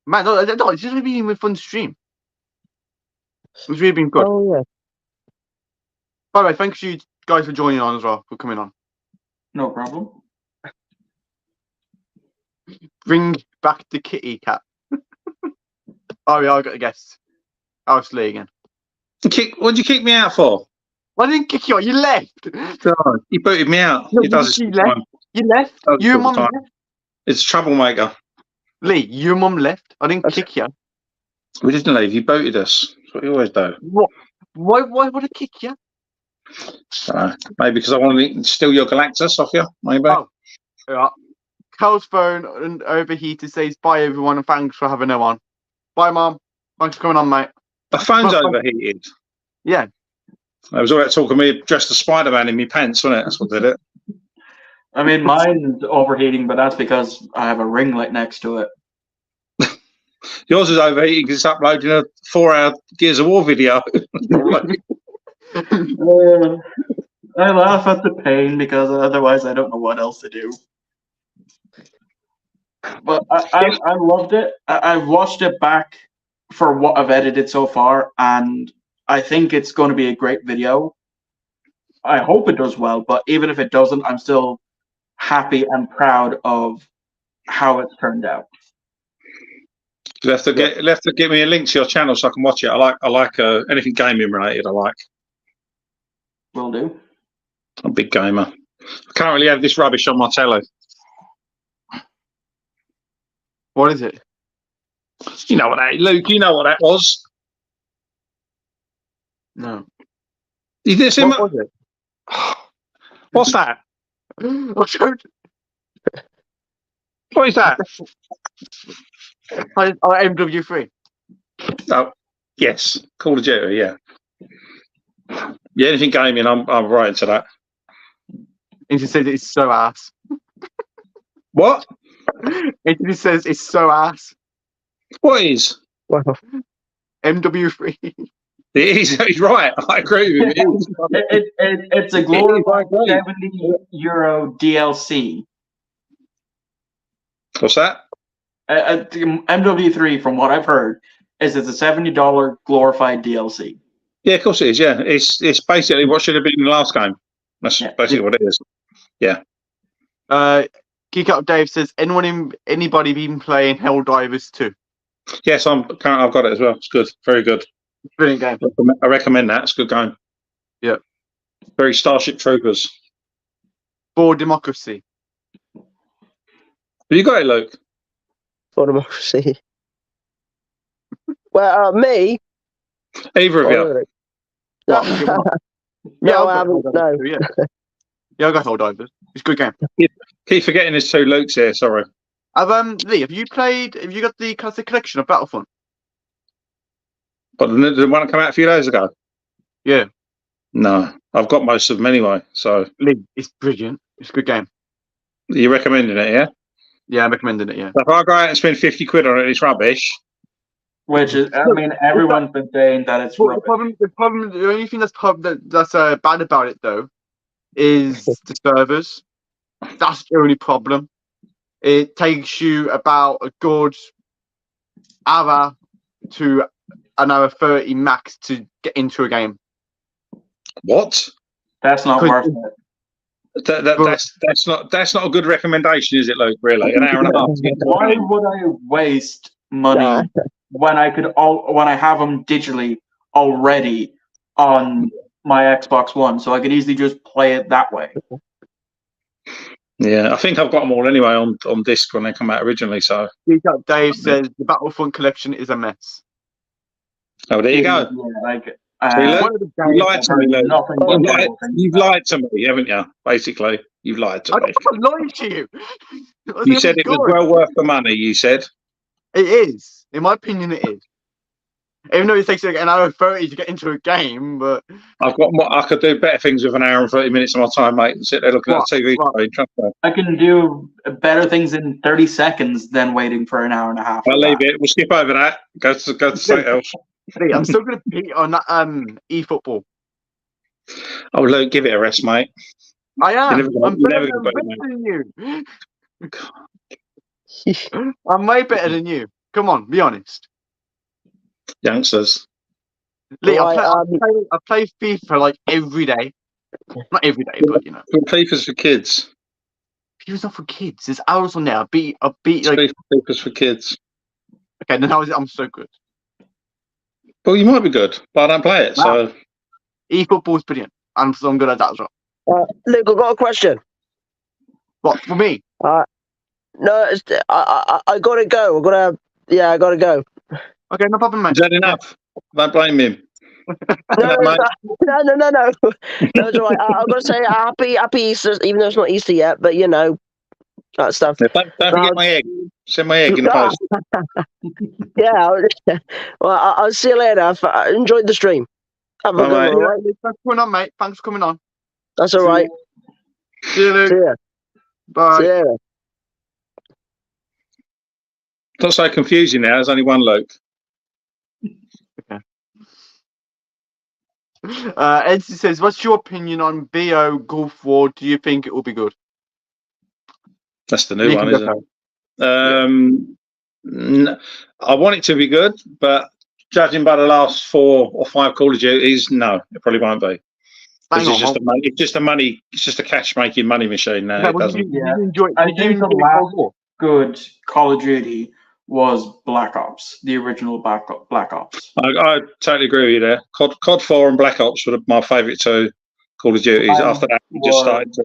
man, no, it's just been a fun stream. It's really been good. Oh yeah. By the way, thanks you guys for joining on as well, for coming on. No problem. Bring back the kitty cat. Oh yeah, I got a guess. Alice Lee again. What'd you kick me out for? I didn't kick you out. You left. God, you booted me out. No, He does this you all the left. time. You left. Does this You all and the mum time. left. It's a troublemaker. Lee, your mum left. I didn't kick you. We didn't leave. You booted us. That's what you always do. What? Why would I kick you? Maybe because I want to steal your Galactus off you. Maybe. Oh. Yeah. Kels' phone and overheated says bye everyone and thanks for having her on. Bye, mum. Thanks for coming on, mate. The phone's Well, overheated. Yeah. I was all right talking me dressed as Spider-Man in my pants, wasn't it? That's what did it. I mean, mine's overheating, but that's because I have a ring light next to it. Yours is overheating because it's uploading a 4-hour Gears of War video. I laugh at the pain because otherwise I don't know what else to do. But I loved it. I've watched it back for what I've edited so far, and I think it's going to be a great video. I hope it does well, but even if it doesn't, I'm still happy and proud of how it's turned out. You have to get me a link to your channel so I can watch it. I like anything gaming related. I like. Will do. I'm a big gamer. I currently have this rubbish on my telly. What is it? You know what that, Luke? You know what that was? No. You didn't see What was it? What's that? I showed. What is that? MW3. Oh, yes, Call of Duty. Yeah. Yeah, anything gaming, I'm right into that. It just says it's so ass. What? It just says it's so ass. What is? Wow. MW3. It is. He's right. I agree with you. It's a glorified €70 DLC. What's that? MW3, from what I've heard, it's a $70 glorified DLC. Yeah, of course it is. Yeah, it's basically what should have been in the last game. That's basically what it is. Yeah. Geek Up Dave says, anybody been playing Helldivers 2? Yes, I've got it as well. It's good. Very good. Brilliant game. I recommend that. It's a good game. Yeah. Very Starship Troopers. For Democracy. Have you got it, Luke? For democracy. Well, me. Either of you? No. No, I I've got haven't. No. Helldivers 2, yeah, I got Helldivers. It's a good game. Keep forgetting there's two Lukes here. Sorry. Lee, have you got the classic collection of Battlefront? But the one that came out a few days ago? Yeah. No, I've got most of them anyway. So Lee, it's brilliant. It's a good game. you're recommending it, yeah? Yeah, I'm recommending it, yeah. So if I go out and spend 50 quid on it, it's rubbish. Which is, I mean, everyone's been saying that it's Well, rubbish. the only thing that's bad about it though is the servers. That's the only problem. It takes you about a good hour to an hour 30 max to get into a game. What? That's not worth it. That's not a good recommendation, is it, Luke? Really, an hour and a half. To get Why would I waste money when I have them digitally already on my Xbox One, so I could easily just play it that way. Yeah, I think I've got them all anyway on disc when they come out originally. So, Dave says the Battlefront collection is a mess. oh, there you go. Yeah, like, See, Luke, One of the you games lied to me, I've heard Luke. nothing but terrible things You've about it. lied to me, haven't you? Basically, you've lied to I me. don't lie to you. You said it was well worth the money. You said. It is. In my opinion, it is. Even though it takes like an hour and 30 to get into a game, but I could do better things with an hour and 30 minutes of my time, mate, and sit there looking at the TV screen. Trust me. I can do better things in 30 seconds than waiting for an hour and a half. I'll leave it. We'll skip over that. Go to something else. hey, I'm still going to beat on that eFootball. Oh, Luke, give it a rest, mate. I am. I'm you're never better gonna beat than you. I'm way better than you. Come on, be honest. Youngsters. Lee, Right, I play FIFA like every day. Not every day, but you know. FIFA's for kids. FIFA's not for kids. There's hours on there. I beat like. FIFA's for kids. Okay, then how is it? I'm so good. Well, you might be good, but I don't play it. Wow. So eFootball's brilliant. I'm good at that as well. Luke, I've got a question. What for me? No, I gotta go. I gotta go. Okay, no problem, mate. is that enough? Don't blame him. No, mate. no. No, it's all right. I've got to say happy Easter, even though it's not Easter yet. But you know, that stuff. Yeah, don't forget my egg. Send my egg in the post. Yeah. Well, I'll see you later. I enjoyed the stream. Have a Bye, good mate. one. All right? Thanks for coming on, mate. Thanks for coming on. That's all right. See you, Luke. See ya. Bye. See you later. Not so confusing now. There's only one Luke. Edson says, "What's your opinion on BO Gulf War? Do you think it will be good?" That's the new You one, can isn't it? I want it to be good, but judging by the last 4 or 5 Call of Duties, no, it probably won't be. Because it's just a cash-making money machine now. Yeah, It doesn't. did you enjoy? I Did you think the enjoy last Cold War? good Call of Duty was Black Ops, the original Black Ops. I totally agree with you there. COD 4 and Black Ops were my favourite 2 Call of Duties. After that, we just started to.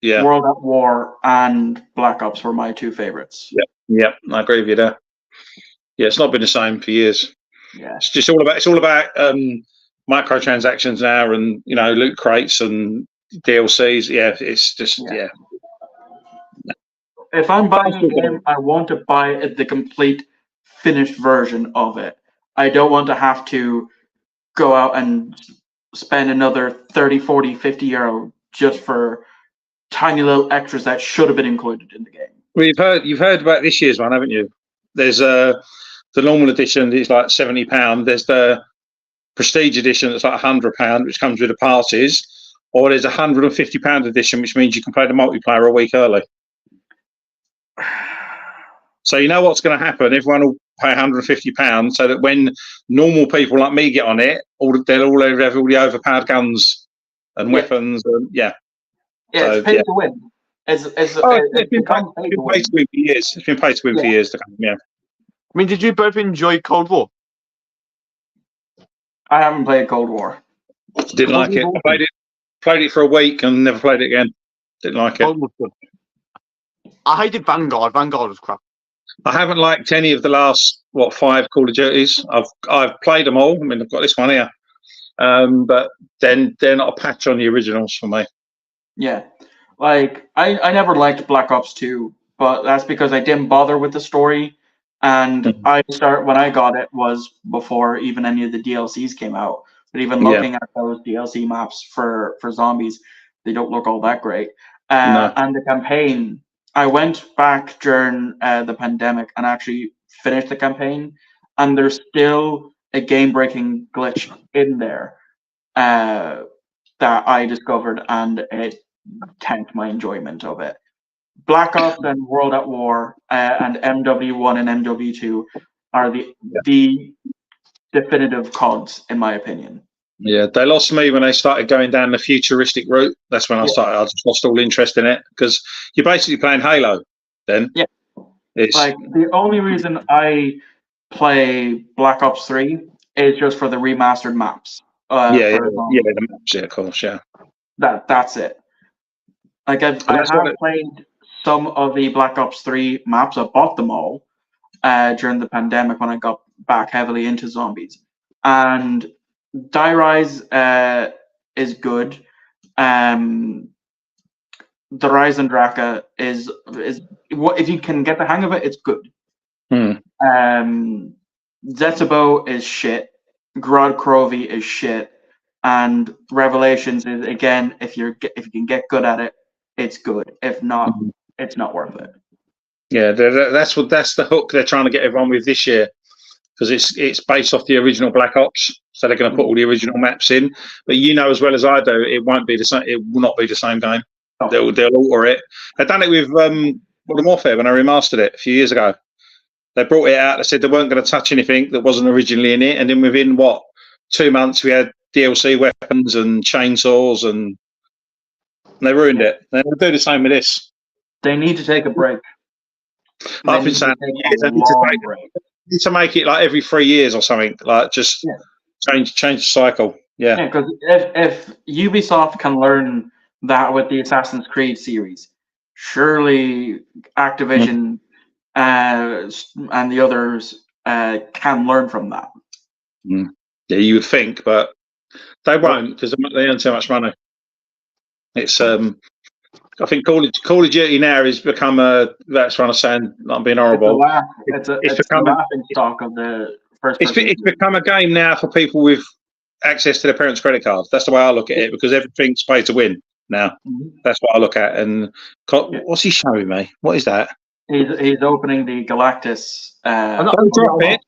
Yeah. World at War and Black Ops were my 2 favorites. Yeah, I agree with you there. Yeah, it's not been the same for years. Yeah. It's all about microtransactions now, and loot crates and DLCs. Yeah, it's just yeah. If I'm buying a game, I want to buy the complete finished version of it. I don't want to have to go out and spend another 30, 40, 50 euro just for tiny little extras that should have been included in the game. Well, you've heard about this year's one, haven't you? There's the normal edition is like £70. There's the prestige edition that's like £100, which comes with the passes, or there's a £150 edition, which means you can play the multiplayer a week early. So you know what's going to happen? Everyone will pay £150, so that when normal people like me get on it, they'll all have all the overpowered guns and weapons. And, Yeah, it's pay to win. It's been paid to win for years. It's been paid to win for years to come. Yeah. I mean, did you both enjoy Cold War? I haven't played Cold War. Didn't like it. I played it for a week and never played it again. Didn't like it. Cold War's good. I hated Vanguard. Vanguard was crap. I haven't liked any of the last 5 Call of Duties. I've played them all. I mean, I've got this one here, but then they're not a patch on the originals for me. Yeah, like I never liked Black Ops 2, but that's because I didn't bother with the story, and when I got it was before even any of the DLCs came out. But even looking at those DLC maps for zombies, they don't look all that great. And the campaign, I went back during the pandemic and actually finished the campaign, and there's still a game-breaking glitch in there that I discovered, and it tanked my enjoyment of it. Black Ops and World at War and MW1 and MW2 are the definitive CODs, in my opinion. Yeah, they lost me when they started going down the futuristic route. That's when I just lost all interest in it, because you're basically playing Halo then. Yeah. Like, the only reason I play Black Ops 3 is just for the remastered maps. Yeah, for yeah, the maps, yeah, of course, yeah. That's it. Like I that's have what it- played some of the Black Ops 3 maps. I bought them all during the pandemic when I got back heavily into zombies. And Die Rise is good. The Rise and Draka is what if you can get the hang of it, it's good. Zetsubo is shit. Grod Krovi is shit. And Revelations is again, if you can get good at it, it's good. If not, it's not worth it. Yeah, that's the hook they're trying to get everyone with this year, because it's based off the original Black Ops, so they're going to put all the original maps in. But you know as well as I do, it won't be the same. It will not be the same game. Oh. They'll alter it. They've done it with Modern Warfare when I remastered it a few years ago. They brought it out. They said they weren't going to touch anything that wasn't originally in it, and then within 2 months we had DLC weapons and chainsaws, and they ruined it. They'll do the same with this. They need to take a break. I've been saying they need to make it like every 3 years or something. Like just change the cycle. Yeah. Because if Ubisoft can learn that with the Assassin's Creed series, surely Activision and the others can learn from that. Yeah, you would think, but they won't because they earn so much money. It's I think Call of Duty now has become that's what I'm saying. I'm being horrible. It's become a laughing stock of the first. It's become a game now for people with access to their parents' credit cards. That's the way I look at it, because everything's pay to win now. That's what I look at. And what's he showing me? What is that? He's opening the Galactus. Don't drop it.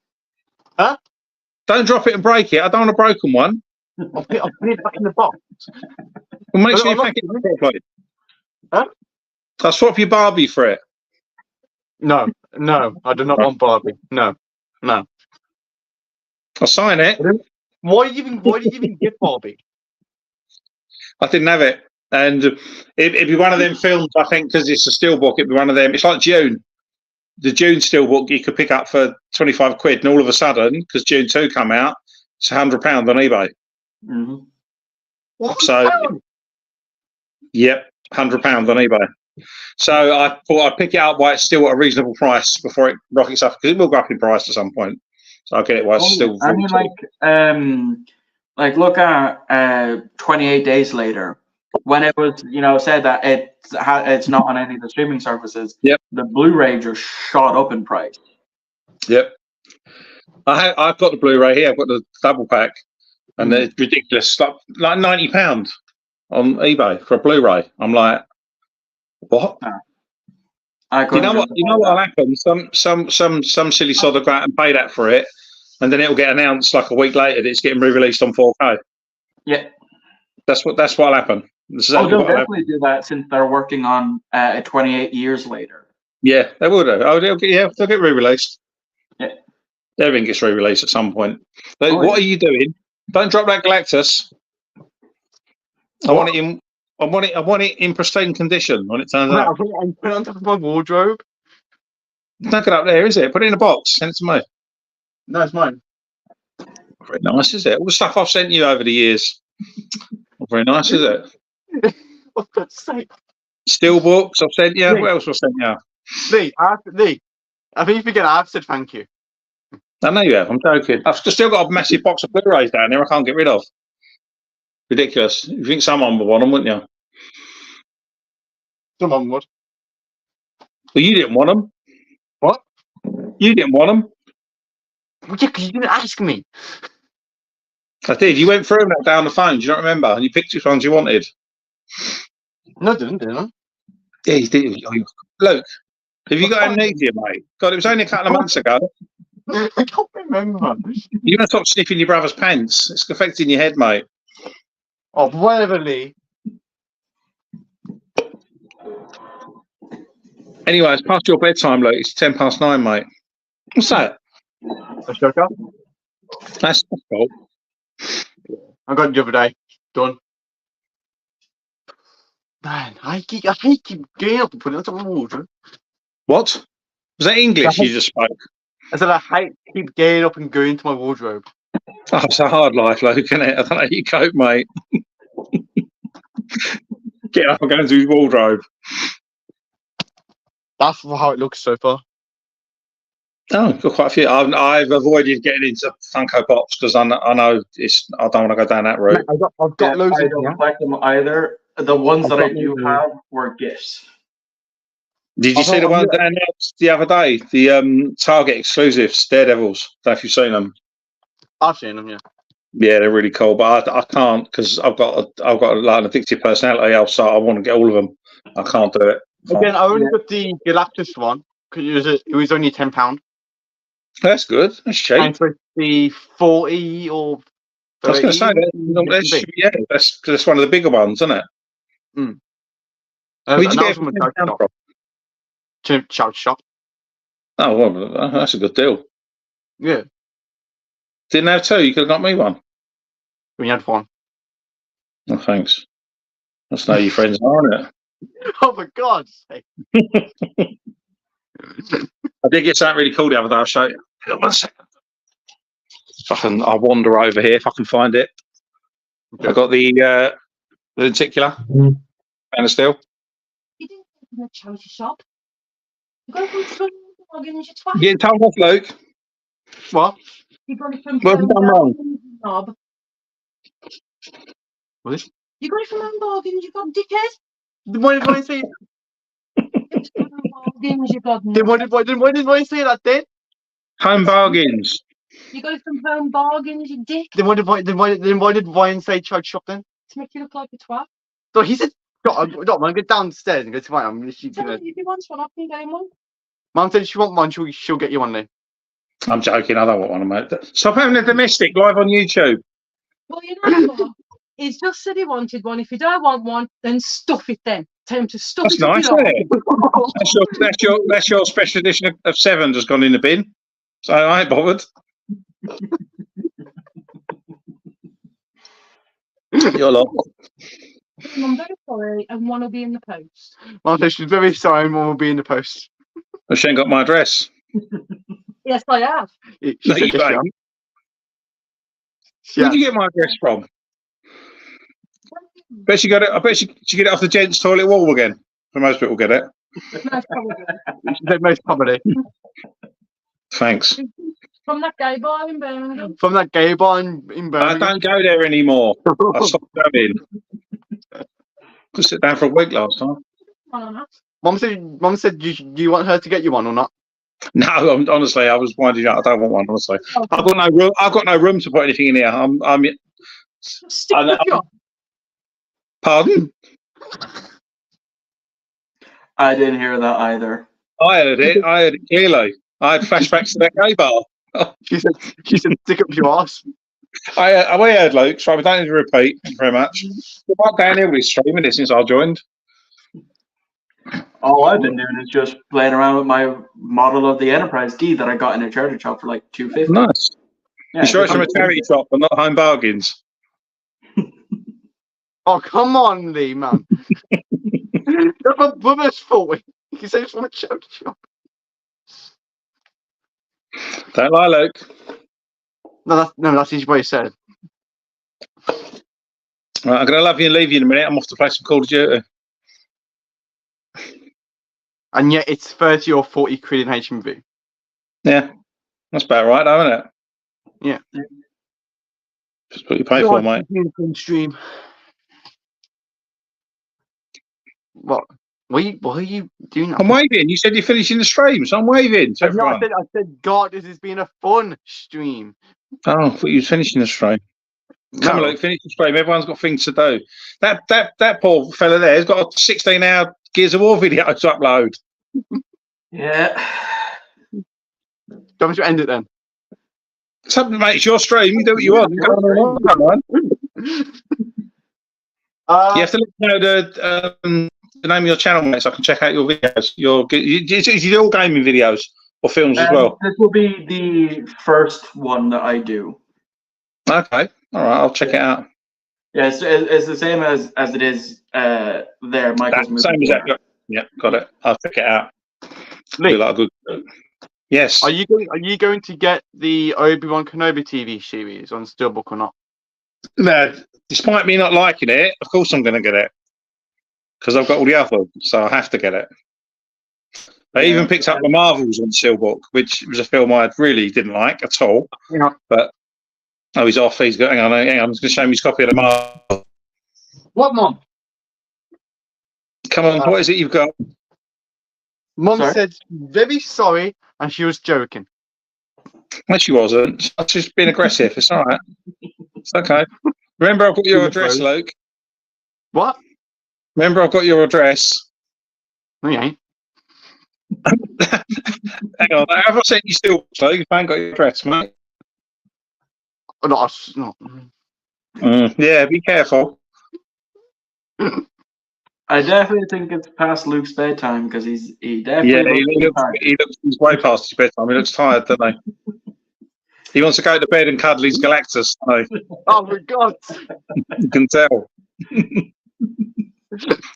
Huh? Don't drop it and break it. I don't want a broken one. I'll put it back in the box. Well, make sure you pack it properly. Huh? I'll swap your Barbie for it. No, I do not want Barbie. No. I'll sign it. Why did you even get Barbie? I didn't have it. And it'd be one of them films, I think, because it's a steelbook, it'd be one of them. It's like Dune. The Dune steelbook you could pick up for 25 quid, and all of a sudden, because Dune 2 come out, it's £100 on eBay. So, yep, £100 on eBay. So I thought I'd pick it up while it's still at a reasonable price before it rockets up, because it will go up in price at some point. So I'll get it while it's still. I mean, like look at 28 Days Later, when it was said that it's not on any of the streaming services. Yep. The Blu-ray just shot up in price. Yep. I've got the Blu-ray here. I've got the double pack, and it's ridiculous, like £90 on eBay for a Blu-ray. I'm like, what? You know what will happen? Some silly sod will go out and pay that for it, and then it'll get announced like a week later that it's getting re-released on 4K. Yeah, that's what'll happen. They'll definitely do that since they're working on 28 years later. Yeah, they will do. They'll get re-released. Yeah, everything gets re-released at some point. But what are you doing? Don't drop that Galactus. I want it in pristine condition when it turns up. I'll put it on top of my wardrobe. It's not good up there, is it? Put it in a box. Send it to me. No, it's mine. Very nice, is it? All the stuff I've sent you over the years. Not very nice, is it? For God's sake. Steel books I've sent you. What else have I sent you? Lee, I think you forget I've said thank you. I know you have. I'm joking. I've still got a massive box of Blu-rays down there I can't get rid of. Ridiculous. You think someone would want them, wouldn't you? Someone would. Well, you didn't want them. What? You didn't want them. Well, yeah, because you didn't ask me. I did. You went through them down the phone. Do you not remember? And you picked which ones you wanted. No, I didn't I? Yeah, you did. Luke, have you got amnesia, mate? God, it was only a couple of months ago. I can't remember. You're going to stop sniffing your brother's pants. It's affecting your head, mate. Oh, whatever, Lee. Anyway, it's past your bedtime, Luke. It's 9:10, mate. What's that? A sugar? That's cool. I got it the other day. Done. Man, I hate keep getting up and putting it on my wardrobe. What? Was that English you just spoke? I said I hate keep getting up and going to my wardrobe. Oh, it's a hard life, Luke, isn't it? I don't know how you cope, mate. Get up and go into his wardrobe. That's how it looks so far. Oh, got quite a few. I've avoided getting into Funko Pops because I know I don't want to go down that route. I've got loads I of don't collect them either. The ones that I do have were gifts. Did you see the one they announced the other day? The Target exclusives, Daredevils. Don't know if you've seen them. I've seen them, yeah. Yeah, they're really cool, but I can't because I've got like an addictive personality. So I want to get all of them. I can't do it. Again, I only got the Galactus one because it was only £10. That's good. That's cheap. And for the 40 or 30, I was going to say that's one of the bigger ones, isn't it? Where'd you get it from? Charity shop. Oh, well, that's a good deal. Yeah. Didn't have two. You could have got me one. We had one. Oh, thanks. That's how your friends are, isn't it? Oh, for God's sake. I did get something really cool the other day. I'll show you. Hang on 1 second. I'll wander over here if I can find it. Okay. I got the lenticular and steel. You didn't go from the charity shop. You got it from Bargains, you twat. You getting told off, Luke? What? You got it from What have you done wrong? Knob. What is? You got it from Home Bargains, you got dickhead. Why did I say? It was from Home Bargains, you got. Then why did I say that then? Home Bargains. You got it from Home Bargains, you dick. Then why did Ryan say charity shop then? To make you look like a twat. So he said, I'm gonna go downstairs and go to mine. Tell me if he wants one, I can get him one. Mum said if she want one, she'll get you one then. I'm joking. I don't want one, mate. Stop having a domestic live on YouTube. Well, you know what? He's just said he wanted one. If you don't want one, then stuff it then. Tell him to stuff That's it up nice, your isn't it? That's your special edition of 7 has gone in the bin. So I ain't bothered. You're lot. I'm very sorry, and one will be in the post. Mum said she's very sorry and one will be in the post. Well, she ain't got my address. Yes, I have. She No, said you yes, don't. yeah. Where'd you get my address from? Bet she got it. I bet she get it off the gents' toilet wall again. For most people get it. Most probably. She said most probably. Thanks. From that gay bar in Birmingham. From that gay bar in I Birmingham. don't go there anymore. I stopped going. Just sit down for a week last time. Mum said, do you want her to get you one or not? No, honestly, I was winding up. I don't want one. Honestly, I've got no room. I've got no room to put anything in here. Stick with you. Pardon? I didn't hear that either. I heard it clearly. I had flashbacks to that gay bar. She said stick up your ass. I heard Luke, so I don't need to repeat. Thank you very much. We're not down here with streaming it since I joined. All I've been doing is just playing around with my model of the Enterprise D that I got in a charity shop for like $250. Nice. Yeah, You sure it's from a charity shop and not Home Bargains? Oh, come on, Lee, man. That's my brother's fault. You say it's from a charity shop. Don't lie, Luke. No, that's easy what he said. Right, I'm going to love you and leave you in a minute. I'm off to play some Call of Duty. And yet it's 30 or 40 quid in HMV. Yeah, that's about right, though, isn't it? Yeah. Just what you pay for, mate. Stream. What? Why are you doing that? I'm waving. You said you're finishing the stream, so I'm waving to everyone. I said, God, this has been a fun stream. Oh, I thought you was finishing the stream. Come on, Luke, finish the stream. Everyone's got things to do. That poor fella there has got a 16-hour Gears of War video to upload. Yeah. Don't you end it then? Something, mate. It's your stream. You do what you want. You have to let me know the name of your channel, mate, so I can check out your videos. You do all gaming videos or films as well. This will be the first one that I do. Okay. All right. I'll check it out. Yeah, it's the same as it is there. Michael's movie. Same as that. Yeah, got it. I'll check it out. Lee, Like a good. Yes. Are you going to get the Obi-Wan Kenobi TV series on Steelbook or not? No, despite me not liking it, of course I'm going to get it because I've got all the other, so I have to get it. I even picked up the Marvels on Steelbook, which was a film I really didn't like at all. Yeah. But he's off. He's got. Hang on. I'm just going to show him his copy of the Marvel. What, Mum? Come on, what is it you've got? Mum Sorry? said very sorry, and she was joking. No, she wasn't. She's just being aggressive. It's all right. It's okay. Remember, I've got your address, Luke. What? Remember, I've got your address. No, you ain't. Hang on. Have I sent you still, Luke? I ain't got your address, mate. Oh, no, no. Yeah, be careful. I definitely think it's past Luke's bedtime because he definitely Yeah, looks tired. he looks he's way past his bedtime. He looks tired, doesn't he? He wants to go to bed and cuddle his Galactus. So Oh my God! you can tell.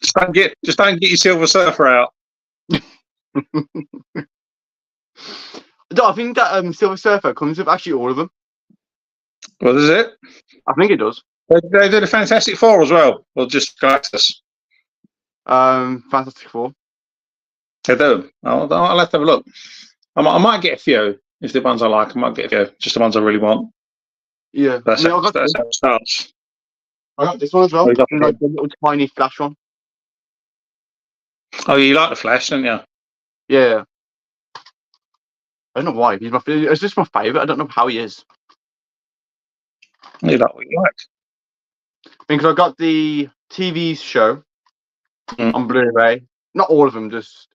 just don't get your Silver Surfer out. No, I think that Silver Surfer comes with actually all of them. What is it? I think it does. They did a Fantastic Four as well, or just Galactus? Fantastic Four. They do. I'll have to have a look. I might get a few if the ones I like. I might get a few, just the ones I really want. Yeah, That's I mean, how it starts. I got this one as well. Oh, you got Like the little tiny Flash one. Oh, you like the Flash, don't you? Yeah. I don't know why. It's just my favourite. I don't know how he is. You like what you like. Because I got the TV show on Blu-ray. Not all of them, just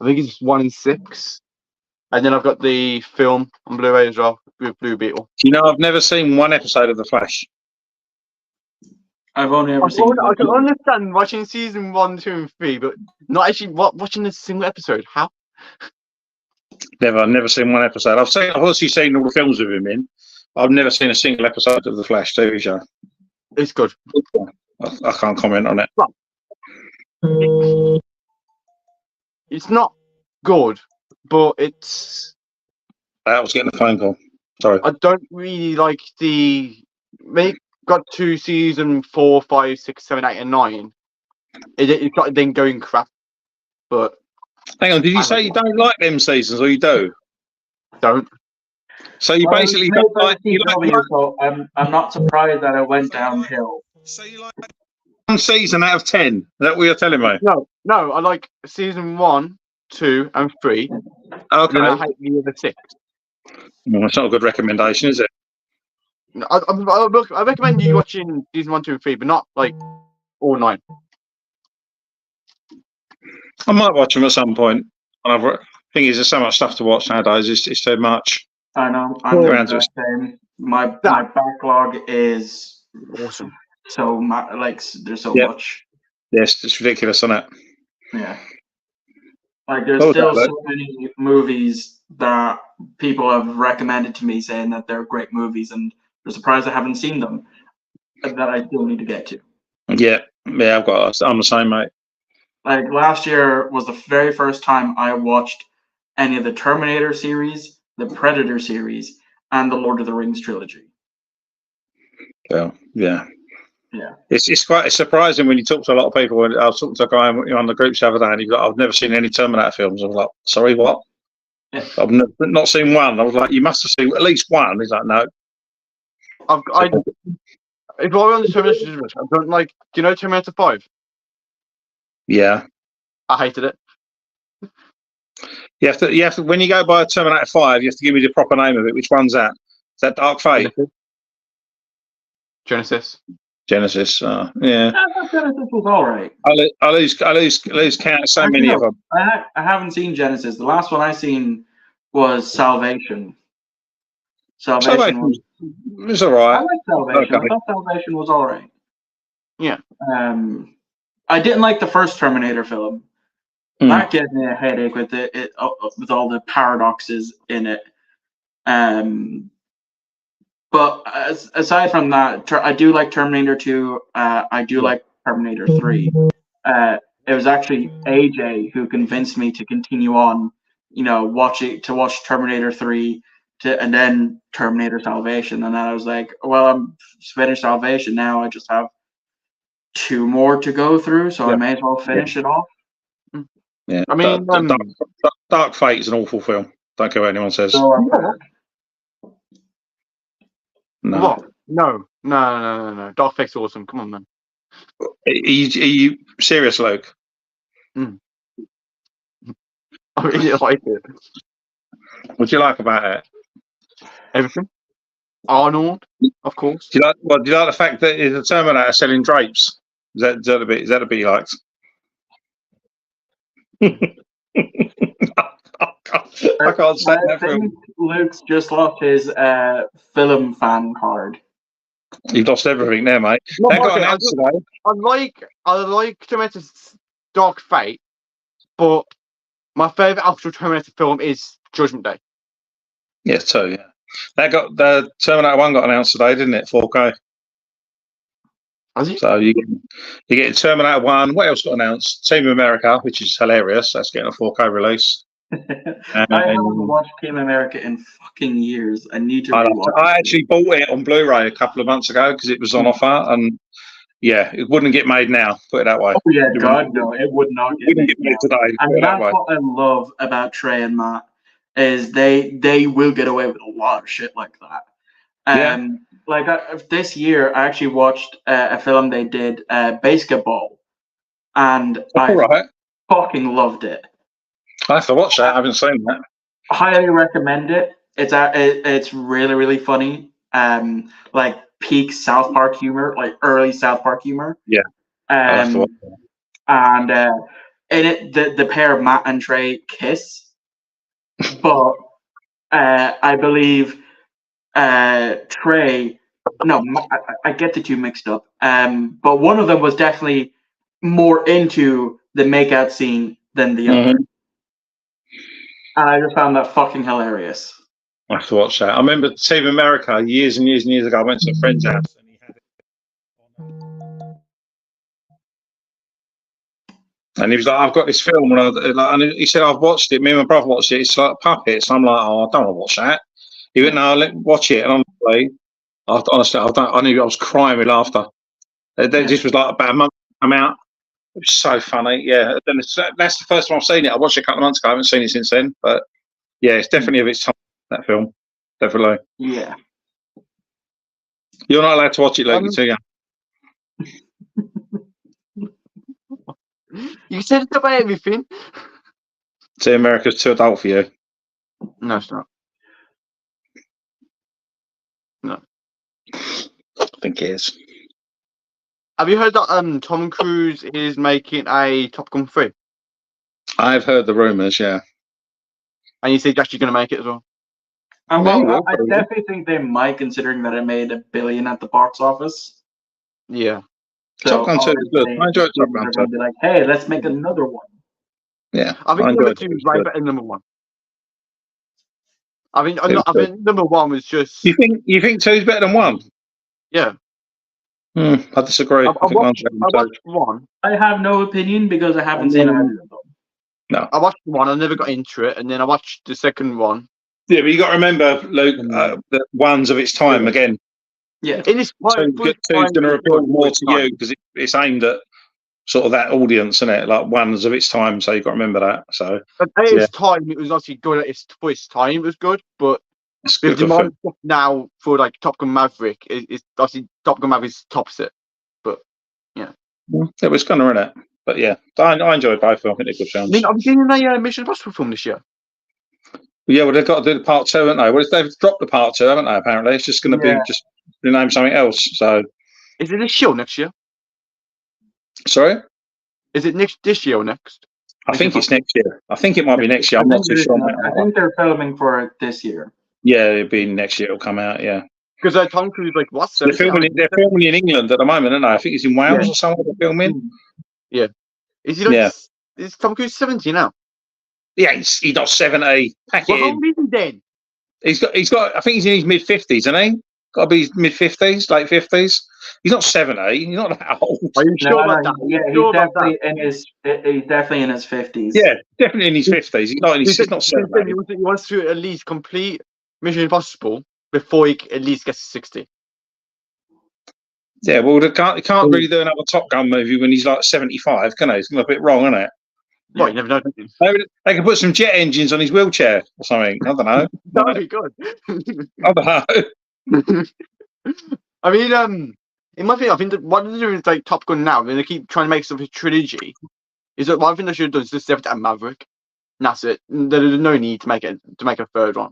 I think it's 1 in 6. And then I've got the film on Blu-ray as well with Blue Beetle. You know, I've never seen one episode of the Flash. I've only ever seen. I can understand watching season 1, 2, and 3, but not actually watching a single episode. How? Never seen one episode. I've obviously seen all the films with him in. I've never seen a single episode of the Flash TV show. It's good. I can't comment on it. It's not good, but it's. I was getting a phone call. Sorry. I don't really like the. Got to season 4, 5, 6, 7, 8, and 9. It's got then going crap. But hang on, did you say you don't like them seasons, or you do? Don't. So you basically don't like. So I'm not surprised that it went downhill. So you like one season out of 10? Is that what you're telling me? No. I like season 1, 2, and 3. Okay. And then I hate the other 6. Well, that's not a good recommendation, is it? I recommend you watching season 1, 2, and 3, but not like all 9. I might watch them at some point. The thing is, there's so much stuff to watch nowadays. It's too much. I know. I'm Around the same. My backlog is Awesome. so there's so much. Yes, it's ridiculous, isn't it? Yeah. Like there's still so many movies that people have recommended to me saying that they're great movies, and they're surprised I haven't seen them. That I still need to get to. Yeah. I'm the same, mate. Like last year was the very first time I watched any of the Terminator series, the Predator series, and the Lord of the Rings trilogy. Well, yeah. Yeah. It's quite surprising when you talk to a lot of people. I was talking to a guy on the groups the other day, and he's like, "I've never seen any Terminator films." I was like, "Sorry, what?" Yeah. I've not seen one. I was like, "You must have seen at least one." He's like, "No." If I were on the Terminator series, I don't like. Do you know Terminator 5? Yeah. I hated it. You have to when you go by Terminator 5, you have to give me the proper name of it. Which one's that? Is that Dark Fate? Genesis. Genesis. Yeah. Genesis was alright. I lose count. So many of them. I haven't seen Genesis. The last one I seen was Salvation. Salvation was alright. I like Salvation. Okay. I thought Salvation was alright. Yeah. I didn't like the first Terminator film. That gave me a headache with with all the paradoxes in it. But aside from that, I do like Terminator 2. I do like Terminator 3. It was actually AJ who convinced me to continue on watch Terminator 3 and then Terminator Salvation, and then I was like, well, I'm finished Salvation now. I just have 2 more to go through, so I may as well finish it off. Yeah, I mean, Dark Fate is an awful film. Don't care what anyone says. So I've heard. No. what? No. Dark Fate's awesome. Come on, man. Are you serious, Luke? I really like it. What do you like about it? Everything. Arnold, of course. Do you like the fact that it's a Terminator selling drapes? Is that the bit you liked? I can't say I that film. think Luke's just lost his film fan card. You've lost everything there, mate. No, That got okay, announced today. I like Terminator's Dark Fate, but my favourite actual Terminator film is Judgment Day. Yeah, too. Yeah, that got the Terminator 1 got announced today, didn't it? 4K. Has it? So you get Terminator 1. What else got announced? Team America, which is hilarious. That's getting a 4K release. I haven't watched Team America in fucking years. I need to rewatch I actually bought it on Blu-ray a couple of months ago because it was on offer, and yeah, it wouldn't get made now. Put it that way. Oh yeah, God no, it would not get made today. And that's what I love about Trey and Matt is they will get away with a lot of shit like that. This year, I actually watched a film they did, Basketball, and I fucking loved it. I have to watch that. I haven't seen that. Highly recommend it. It's really, really funny. Like peak South Park humor, like early South Park humor. Yeah. And in it, the pair of Matt and Trey kiss, but I believe Trey. No, I get the two mixed up. But one of them was definitely more into the makeout scene than the other. And I just found that fucking hilarious. I have to watch that. I remember Team America years and years and years ago. I went to a friend's house and he had it on. And he was like, I've got this film. And he said, I've watched it. Me and my brother watched it. It's like puppets. I'm like, oh, I don't want to watch that. He went, no, let me watch it. And honestly, I knew I was crying with laughter. This was like about a month to come out. It was so funny. Yeah. That's the first time I've seen it. I watched it a couple of months ago. I haven't seen it since then. But yeah, it's definitely of its time, that film. Definitely. Yeah. You're not allowed to watch it, Luke. You're too young. You said it about everything. See, America's too adult for you. No, it's not. No. I think it is. Have you heard that Tom Cruise is making a Top Gun 3? I've heard the rumours, yeah. And you think actually going to make it as well? I definitely think they might, considering that it made $1 billion at the box office. Yeah. So Top Gun 2 is good. I enjoyed Top Gun 2. Be like, hey, let's make another one. Yeah. I think number 2 is way better than number 1. I think number 1 was just. You think 2 is better than 1? Yeah. I disagree. I watched 1. I have no opinion because I haven't seen either of them. No. I watched 1. I never got into it, and then I watched the second one. Yeah, but you got to remember, Luke, that 1's of its time again. Yeah. In its time, 2's going to appeal more to you because it's aimed at sort of that audience, isn't it? Like 1's of its time, so you've got to remember that. So at its time, it was obviously good. At its time, it was good, but the demand now for like Top Gun Maverick is obviously Top Gun Maverick's opposite. But yeah, it was kind of in it. But yeah, I enjoyed both. I think they're good films. I mean, I'm getting a Mission Impossible film this year. Yeah, well, they've got to do the part 2, haven't they? Well, they've dropped the part 2, haven't they? Apparently, it's just going to be just rename something else. So, is it this year or next year? Sorry, is it this year or next? I think it's next year. I think it might be next year. I'm not too sure. I think they're filming for it this year. Yeah, it'll be next year. It'll come out. Yeah. Because Tom Cruise like what's they're filming in England at the moment, aren't they? I think it's in Wales or somewhere they're filming. Yeah. Is he like? Is Tom Cruise 70 now? Yeah, he's not 70. Pack it in. How old is he then? He's got. I think he's in his mid-50s, isn't he? Got to be mid-50s, late 50s. He's not 70. He's not that old. Are you sure about that? Yeah, Sure about that? he's definitely in his 50s. Yeah, definitely in his 50s. He's not in his. He's not 70. He wants to at least complete Mission Impossible before he at least gets to 60. Yeah, well, he can't really do another Top Gun movie when he's like 75, can he? It's a bit wrong, isn't it? Well, you never know. They can put some jet engines on his wheelchair or something. I don't know. That would be good. I don't know. I mean, in my opinion, I think that what they're doing with like Top Gun now, and they keep trying to make stuff a trilogy, is that one thing they should have done is just left it at Maverick. And that's it. There's no need to make a third one.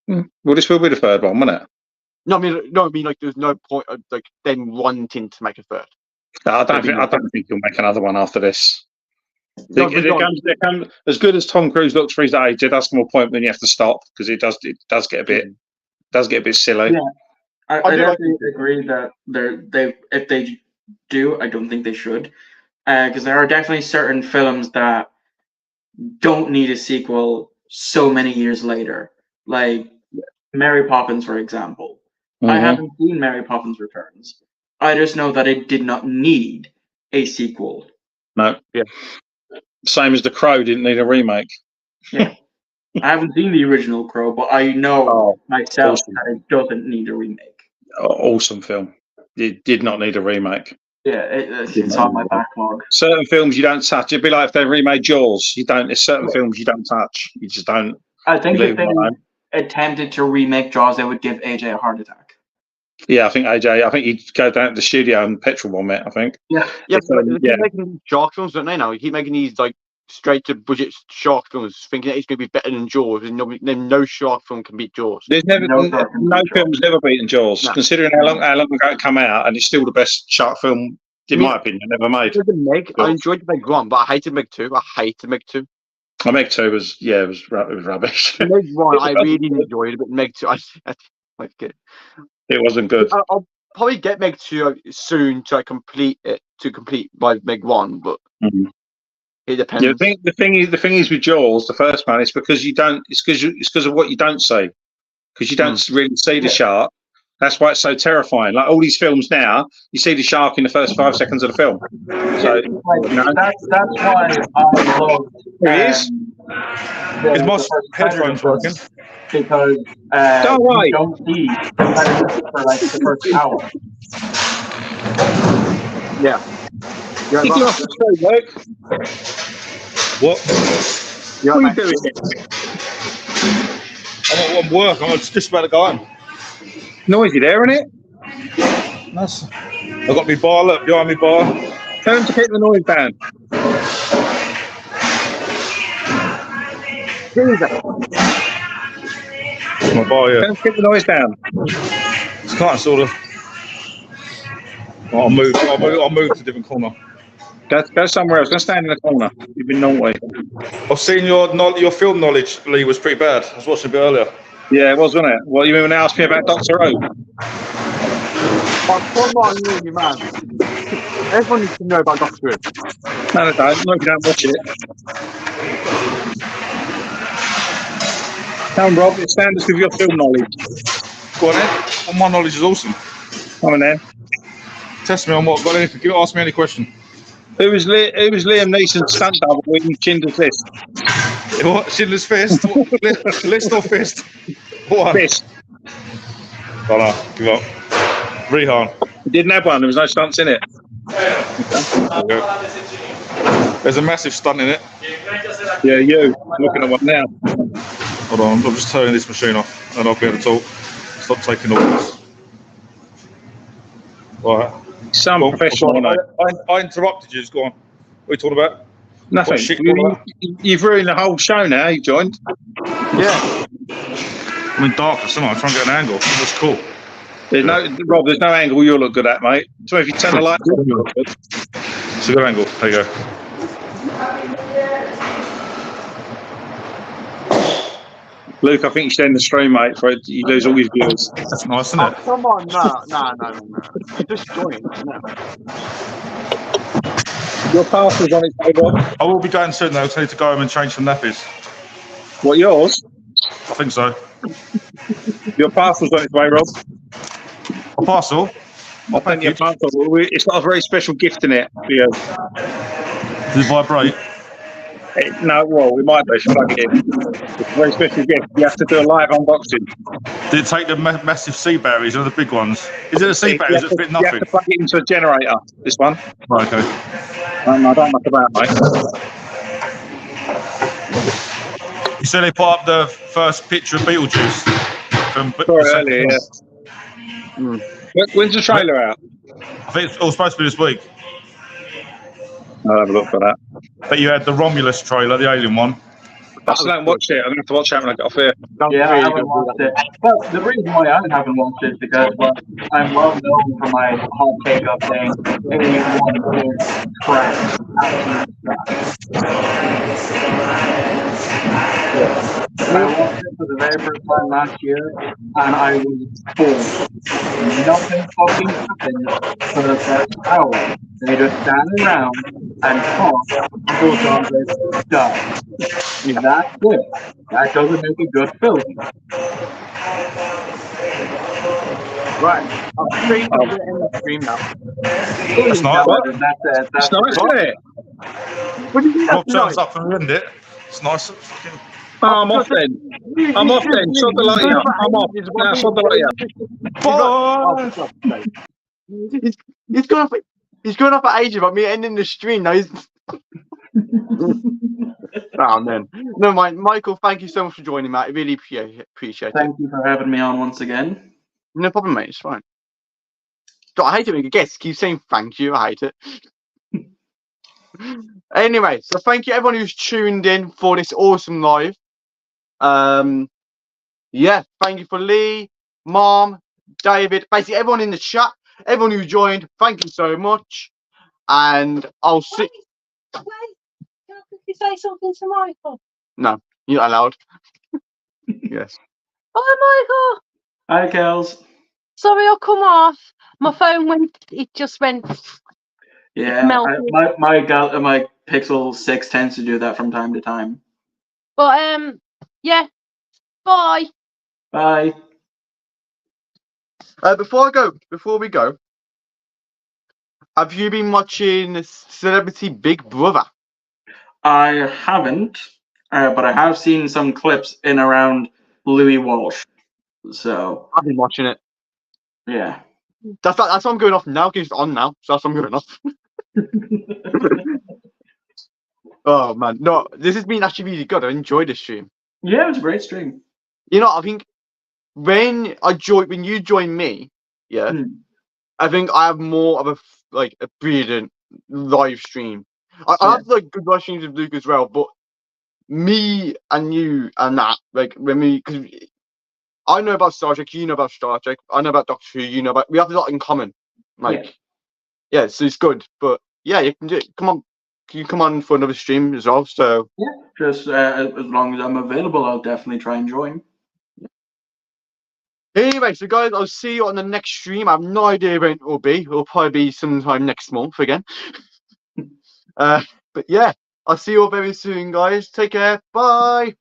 Well, this will be the third one, won't it? No, I mean, like there's no point of like them wanting to make a third. No, I don't think he'll make another one after this. No, They come, as good as Tom Cruise looks for his age, it does come a point when you have to stop because it does get a bit silly. Yeah, I definitely agree that if they do, I don't think they should, because there are definitely certain films that don't need a sequel so many years later, like Mary Poppins, for example. I haven't seen Mary Poppins Returns. I just know that it did not need a sequel. No. Yeah. Same as The Crow didn't need a remake. Yeah. I haven't seen the original Crow, but I know myself that it doesn't need a remake. Awesome film. It did not need a remake. Yeah, it's on my backlog. Certain films you don't touch. It'd be like if they remade Jaws. There's certain films you don't touch. You just don't. I think if they attempted to remake Jaws, they would give AJ a heart attack. Yeah, I think he'd go down to the studio and petrol bomb it, I think. Yeah, they keep making shark films, don't they now? They keep making these like straight to budget shark films, thinking that it's going to be better than Jaws, and no shark film can beat Jaws. There's no film's never beaten Jaws, considering how long ago it come out, and it's still the best shark film, my opinion, ever made. I enjoyed Meg 1, but I hated Meg 2. Meg 2. Meg 2 was rubbish. Meg 1, I really enjoyed it, but Meg 2, I like it. It wasn't good. I'll probably get Meg 2 soon to complete by Meg 1, but it depends. Yeah, the thing is with Jaws, the first one, it's because you don't. It's because of what you don't see, because you don't really see the shark. That's why it's so terrifying. Like all these films now, you see the shark in the first 5 seconds of the film. So that's why I love. Is my headphones working? Because you don't see competitors for like the first hour. Yeah. What? What are you doing? I'm at work. I'm just about to go home. Noisy there, isn't it? I've got my bar, look, behind me bar. Tell them to keep the noise down. My bar, yeah. Tell them to keep the noise down. It's kind of sort of. I'll move to a different corner. Go somewhere else. Go stand in the corner. You've been naughty. I've seen your film knowledge, Lee, was pretty bad. I was watching a bit earlier. Yeah, it was, wasn't it? What, you mean when they asked me about Doctor Who? Oh, come on, you man. Everyone needs to know about Doctor Who. No, they don't. Not if you don't watch it. Come on, Rob. Stand us with your film knowledge. Go on, Ed. Well, my knowledge is awesome. Come on, then. Test me on what. Got anything? Ask me any question. Who was Liam Neeson's stunt double in Schindler's List? What? Schindler's Fist? List or fist? What? Fist. Oh no, give up. Rehan. He didn't have one. There was no stunts in it. Okay. There's a massive stunt in it. Yeah, you. I'm looking at one now. Hold on, I'm just turning this machine off and I'll be able to talk. Stop taking orders. Right. Some professional. I interrupted you. Go on. What are you talking about? Nothing. You've ruined the whole show now. You joined. Yeah. I'm in darkness, am I? I'm trying to get an angle. That's cool. Rob, there's no angle you'll look good at, mate. So if you turn the lights on, you'll look good. It's a good angle. There you go. Luke, I think you should end the stream, mate, for you lose all your viewers. That's nice, isn't it? Come on, no. Just join. No. Your parcel's on its way, Rob. I will be going soon, though. I need to go home and change some nappies. What, yours? I think so. Your parcel's on its way, Rob. A parcel. I'll send you a parcel. It's got a very special gift in it. Yeah. Does it vibrate? No, well, we might do if you plug it in. It's a very special gift. You have to do a live unboxing. Did it take the massive sea berries or the big ones? Is it the sea berries that fit You have nothing? to plug it into a generator, this one. Right, okay. I don't know much about it, mate. You said they put up the first picture of Beetlejuice. From Earlier, yeah. When's the trailer out? I think it's all supposed to be this week. I'll have a look for that. But you had the Romulus trailer, the alien one. I still haven't watched it. I'm going to have to watch that when I get off here. Yeah, I haven't watched it. But the reason why I haven't watched it is because I'm well known for my hot take of saying Alien 1 is trash. Absolute trash. I watched it for the very first time last year, and I was bored. Nothing fucking happened for the first hour. They just stand around and talk until zombies die. That's it. That doesn't make a good film. Right. I'm straight to the end of the stream now. That's not what? That's It's nice, isn't it? What do you mean Rob that's turns nice? up and we end it. It's nice. Fucking... Oh, I'm off then. I'm off then. Sod the lot, yeah. I'm off. Now, sod the lot, yeah. Bye! He's going off. He's going off at ages about me ending the stream. Now he's. Oh man, no mind. Michael, thank you so much for joining, mate. I really appreciate it. Thank you for having me on once again. No problem, mate. It's fine. So I hate it when guests keep saying thank you. I hate it. Anyway, so thank you everyone who's tuned in for this awesome live. Yeah, thank you for Lee, Mom, David, basically everyone in the chat, everyone who joined. Thank you so much, and I'll see. Wait, can I quickly say something to Michael? No, you're not allowed. Yes. Oh, Michael! Hi, Kels. Sorry, I'll come off. My phone went. It just went. Yeah, Melted. my Pixel 6 tends to do that from time to time. But yeah. Bye. Bye. Before we go, have you been watching Celebrity Big Brother? I haven't, but I have seen some clips in around Louis Walsh. So I've been watching it. yeah. That's what I'm going off now. Because it's on now, so that's what I'm going off. Oh man, no, this has been actually really good. I enjoyed this stream. Yeah, it was a great stream. You know, I think when you join me, yeah, I think I have more of a brilliant live stream. I have like good live streams with Luke as well, but me and you and that, like because I know about Star Trek, you know about Star Trek, I know about Doctor Who, you know about, we have a lot in common. Like, yeah, so it's good. But yeah, you can do it. Come on, can you come on for another stream as well? So yeah, just as long as I'm available, I'll definitely try and join. Anyway, so guys, I'll see you on the next stream. I have no idea when it will be. It'll probably be sometime next month again. But yeah, I'll see you all very soon, guys. Take care. Bye.